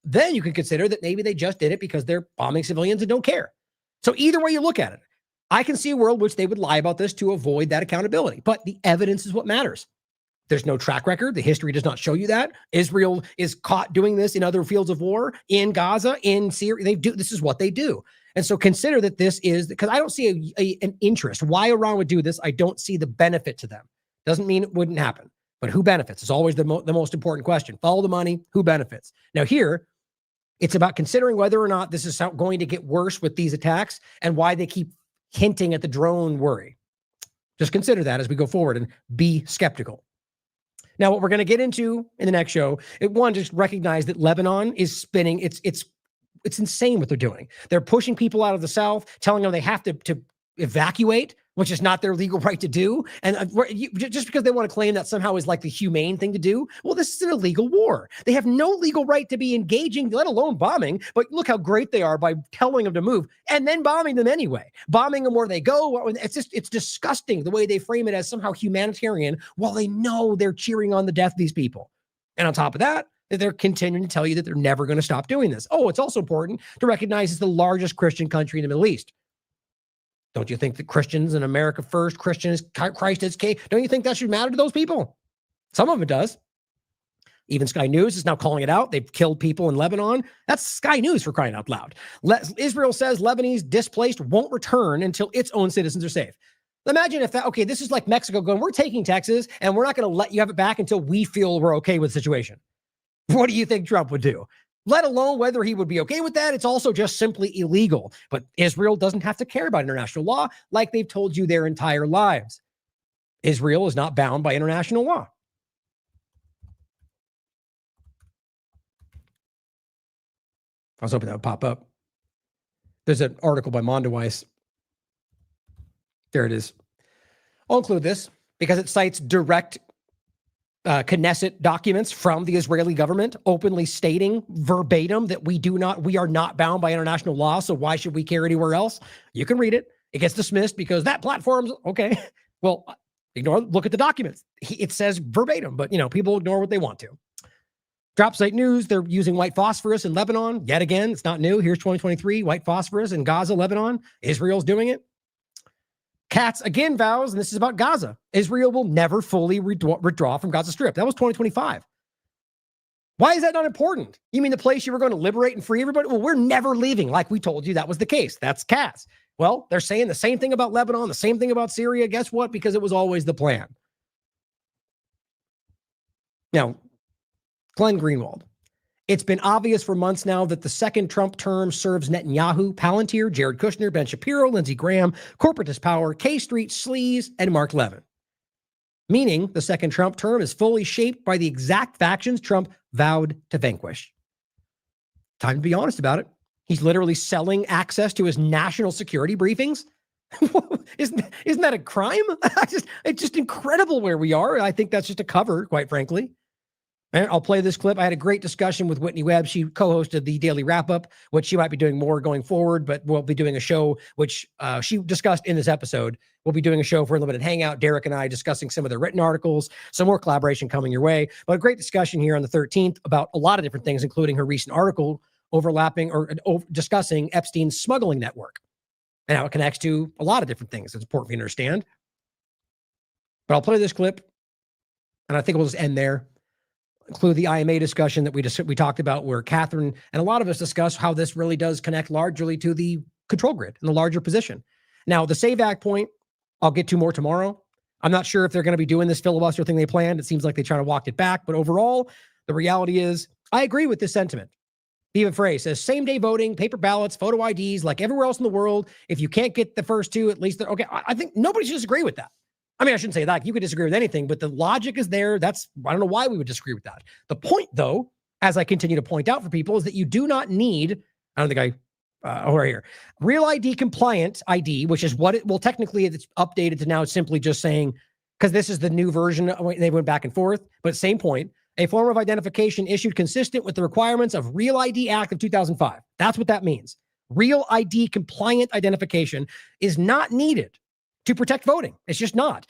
D: Then you could consider that maybe they just did it because they're bombing civilians and don't care. So either way you look at it, I can see a world which they would lie about this to avoid that accountability. But the evidence is what matters. There's no track record. The history does not show you that. Israel is caught doing this in other fields of war, in Gaza, in Syria. This is what they do. And so consider that this is, because I don't see an interest. Why Iran would do this, I don't see the benefit to them. Doesn't mean it wouldn't happen. But who benefits is always the most important question. Follow the money, who benefits? Now here, it's about considering whether or not this is going to get worse with these attacks and why they keep hinting at the drone worry. Just consider that as we go forward and be skeptical. Now, what we're going to get into in the next show, just recognize that Lebanon is spinning. It's insane what they're doing. They're pushing people out of the south, telling them they have to evacuate, which is not their legal right to do. And just because they want to claim that somehow is like the humane thing to do, well, this is an illegal war. They have no legal right to be engaging, let alone bombing. But look how great they are by telling them to move and then bombing them anyway, bombing them where they go. It's disgusting the way they frame it as somehow humanitarian while they know they're cheering on the death of these people. And on top of that, they're continuing to tell you that they're never going to stop doing this. Oh, it's also important to recognize it's the largest Christian country in the Middle East. Don't you think that Christians and America first, Christ is king? Don't you think that should matter to those people? Some of them it does. Even Sky News is now calling it out. They've killed people in Lebanon. That's Sky News for crying out loud. Israel says Lebanese displaced won't return until its own citizens are safe. Imagine if this is like Mexico going, we're taking Texas and we're not going to let you have it back until we feel we're okay with the situation. What do you think Trump would do? Let alone whether he would be okay with that. It's also just simply illegal. But Israel doesn't have to care about international law like they've told you their entire lives. Israel is not bound by international law. I was hoping that would pop up. There's an article by Mondeweiss. There it is. I'll include this because it cites direct Knesset documents from the Israeli government openly stating verbatim that we are not bound by international law. So why should we care anywhere else? You can read it. It gets dismissed because that platform's okay. Well, look at the documents. It says verbatim, but people ignore what they want to. Drop site news. They're using white phosphorus in Lebanon. Yet again, it's not new. Here's 2023, white phosphorus in Gaza, Lebanon. Israel's doing it. Katz again vows, and this is about Gaza, Israel will never fully withdraw from Gaza Strip. That was 2025. Why is that not important? You mean the place you were going to liberate and free everybody? Well, we're never leaving, like we told you that was the case. That's Katz. Well, they're saying the same thing about Lebanon, the same thing about Syria. Guess what? Because it was always the plan. Now, Glenn Greenwald. It's been obvious for months now that the second Trump term serves Netanyahu, Palantir, Jared Kushner, Ben Shapiro, Lindsey Graham, corporatist power, K Street, sleaze, and Mark Levin. Meaning the second Trump term is fully shaped by the exact factions Trump vowed to vanquish. Time to be honest about it. He's literally selling access to his national security briefings. Isn't that a crime? It's just incredible where we are. I think that's just a cover, quite frankly. And I'll play this clip. I had a great discussion with Whitney Webb. She co-hosted the Daily Wrap-Up, which she might be doing more going forward, but we'll be doing a show, which she discussed in this episode. We'll be doing a show for a limited hangout, Derek and I discussing some of the written articles, some more collaboration coming your way. But a great discussion here on the 13th about a lot of different things, including her recent article overlapping or discussing Epstein's smuggling network and how it connects to a lot of different things. It's important for you to understand. But I'll play this clip, and I think we'll just end there. Include the IMA discussion that we talked about, where Catherine and a lot of us discuss how this really does connect largely to the control grid and the larger position. Now, the SAVE Act point, I'll get to more tomorrow. I'm not sure if they're going to be doing this filibuster thing they planned. It seems like they try to walk it back. But overall, the reality is, I agree with this sentiment. Viva Frey says, same-day voting, paper ballots, photo IDs, like everywhere else in the world. If you can't get the first two, at least, okay, I think nobody should disagree with that. I mean, I shouldn't say that. You could disagree with anything, but the logic is there. I don't know why we would disagree with that. The point, though, as I continue to point out for people, is that you do not need, right here, Real ID compliant ID, which is what technically it's updated to now. It's simply just saying, because this is the new version, they went back and forth, but same point, a form of identification issued consistent with the requirements of Real ID Act of 2005. That's what that means. Real ID compliant identification is not needed to protect voting. It's just not.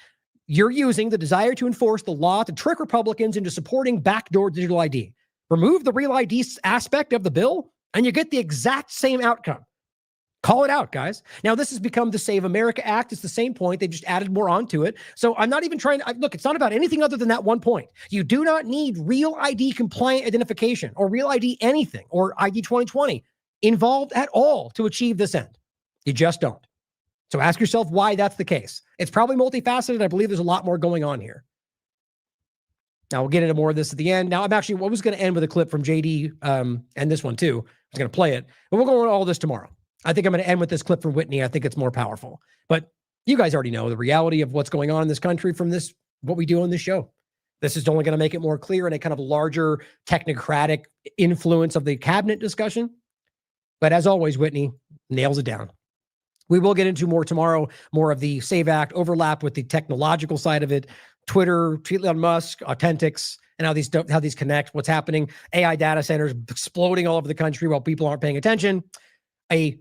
D: You're using the desire to enforce the law to trick Republicans into supporting backdoor digital ID. Remove the Real ID aspect of the bill, and you get the exact same outcome. Call it out, guys. Now, this has become the Save America Act. It's the same point. They just added more onto it. So I'm not even trying to, look, it's not about anything other than that one point. You do not need Real ID compliant identification or Real ID anything or ID 2020 involved at all to achieve this end. You just don't. So ask yourself why that's the case. It's probably multifaceted. I believe there's a lot more going on here. Now, we'll get into more of this at the end. Now, I was going to end with a clip from JD and this one too. I was going to play it, but we'll go into all this tomorrow. I think I'm going to end with this clip from Whitney. I think it's more powerful. But you guys already know the reality of what's going on in this country from what we do on this show. This is only going to make it more clear in a kind of larger technocratic influence of the cabinet discussion. But as always, Whitney nails it down. We will get into more tomorrow, more of the SAVE Act overlap with the technological side of it, Twitter, Elon Musk, Authentics, and how these connect, what's happening, AI data centers exploding all over the country while people aren't paying attention. A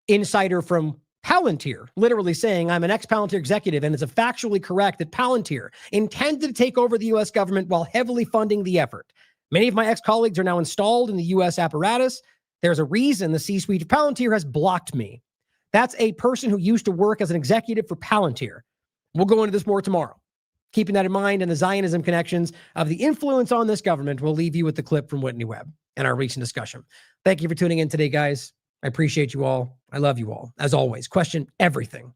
D: insider from Palantir literally saying, I'm an ex-Palantir executive, and it's factually correct that Palantir intended to take over the U.S. government while heavily funding the effort. Many of my ex-colleagues are now installed in the U.S. apparatus. There's a reason the C-suite of Palantir has blocked me. That's a person who used to work as an executive for Palantir. We'll go into this more tomorrow. Keeping that in mind and the Zionism connections of the influence on this government, we'll leave you with the clip from Whitney Webb and our recent discussion. Thank you for tuning in today, guys. I appreciate you all. I love you all. As always, question everything.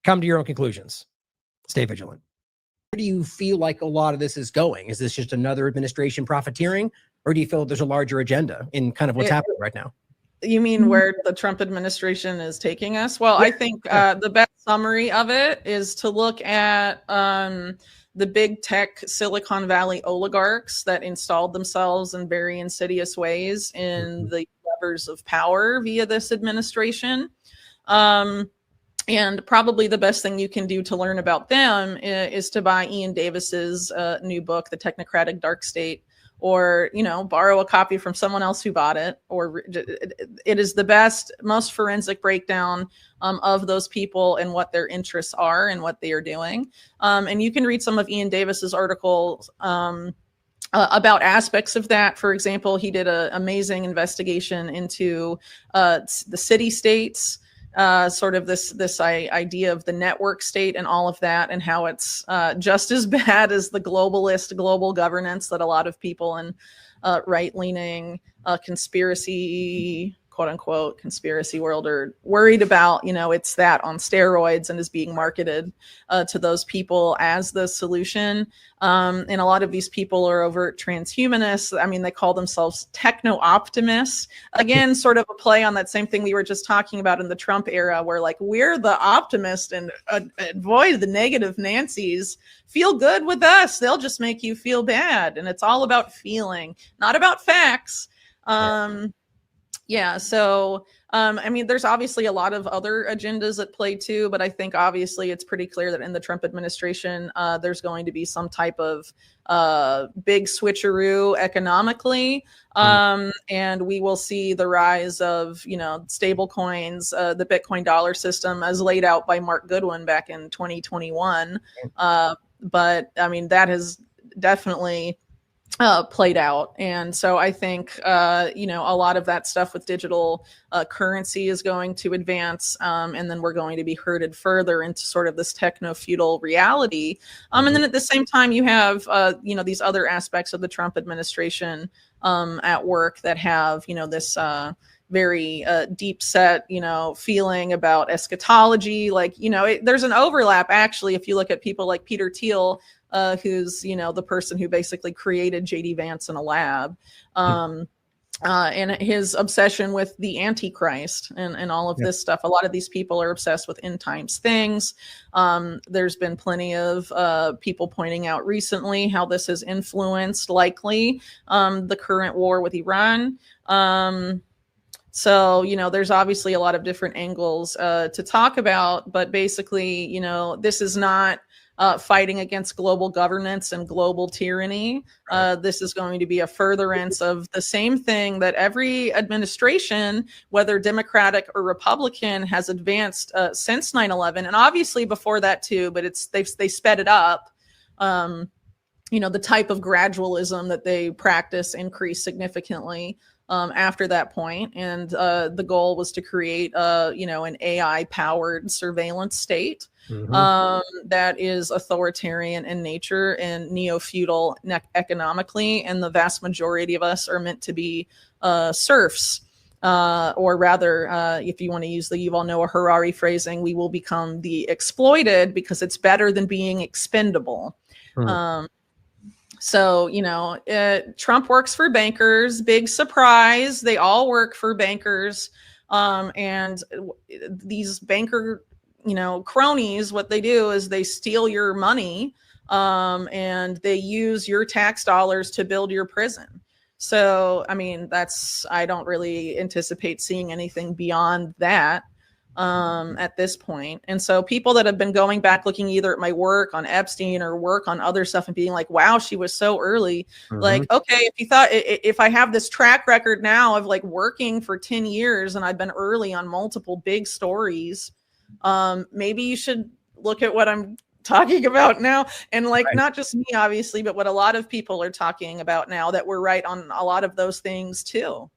D: Come to your own conclusions. Stay vigilant. Where do you feel like a lot of this is going? Is this just another administration profiteering, or do you feel there's a larger agenda in kind of what's happening right now?
I: You mean where the Trump administration is taking us? Well, I think the best summary of it is to look at the big tech Silicon Valley oligarchs that installed themselves in very insidious ways in the levers of power via this administration. And probably the best thing you can do to learn about them is to buy Ian Davis's new book, The Technocratic Dark State, or, you know, borrow a copy from someone else who bought it. Or it is the best, most forensic breakdown of those people and what their interests are and what they are doing. And you can read some of Ian Davis's articles about aspects of that. For example, he did an amazing investigation into the city states, sort of this idea of the network state and all of that, and how it's just as bad as the globalist global governance that a lot of people in right-leaning conspiracy, quote unquote, conspiracy world are worried about. You know, it's that on steroids and is being marketed to those people as the solution. And a lot of these people are overt transhumanists. I mean, they call themselves techno-optimists. Again, sort of a play on that same thing we were just talking about in the Trump era, where like, we're the optimist and avoid the negative Nancys. Feel good with us. They'll just make you feel bad. And it's all about feeling, not about facts. Yeah. So, I mean, there's obviously a lot of other agendas at play too, but I think obviously it's pretty clear that in the Trump administration, there's going to be some type of big switcheroo economically. And we will see the rise of, you know, stable coins, the Bitcoin dollar system as laid out by Mark Goodwin back in 2021. But I mean, that has definitely played out. And so I think, you know, a lot of that stuff with digital currency is going to advance. And then we're going to be herded further into sort of this techno-feudal reality. And then at the same time, you have, you know, these other aspects of the Trump administration at work that have, you know, this very deep set, you know, feeling about eschatology. Like, you know, there's an overlap, actually, if you look at people like Peter Thiel, who's, you know, the person who basically created JD Vance in a lab, and his obsession with the Antichrist and all of this stuff. A lot of these people are obsessed with end times things. There's been plenty of people pointing out recently how this has influenced likely the current war with Iran. So, you know, there's obviously a lot of different angles to talk about, but basically, you know, this is not fighting against global governance and global tyranny. This is going to be a furtherance of the same thing that every administration, whether Democratic or Republican, has advanced since 9/11, and obviously before that too. But they sped it up. You know, the type of gradualism that they practice increased significantly after that point, and the goal was to create, you know, an AI-powered surveillance state. That is authoritarian in nature and neo-feudal economically, and the vast majority of us are meant to be serfs, or rather, if you want to use the Yuval Noah Harari phrasing, we will become the exploited because it's better than being expendable. So, you know, Trump works for bankers. Big surprise. They all work for bankers. And these banker, you know, cronies, what they do is they steal your money and they use your tax dollars to build your prison. So, I mean, I don't really anticipate seeing anything beyond that at this point. And so people that have been going back looking either at my work on Epstein or work on other stuff and being like, wow, she was so early. Like, okay, if you thought, if I have this track record now of like working for 10 years and I've been early on multiple big stories, maybe you should look at what I'm talking about now. And like, not just me, obviously, but what a lot of people are talking about now, that we're right on a lot of those things too.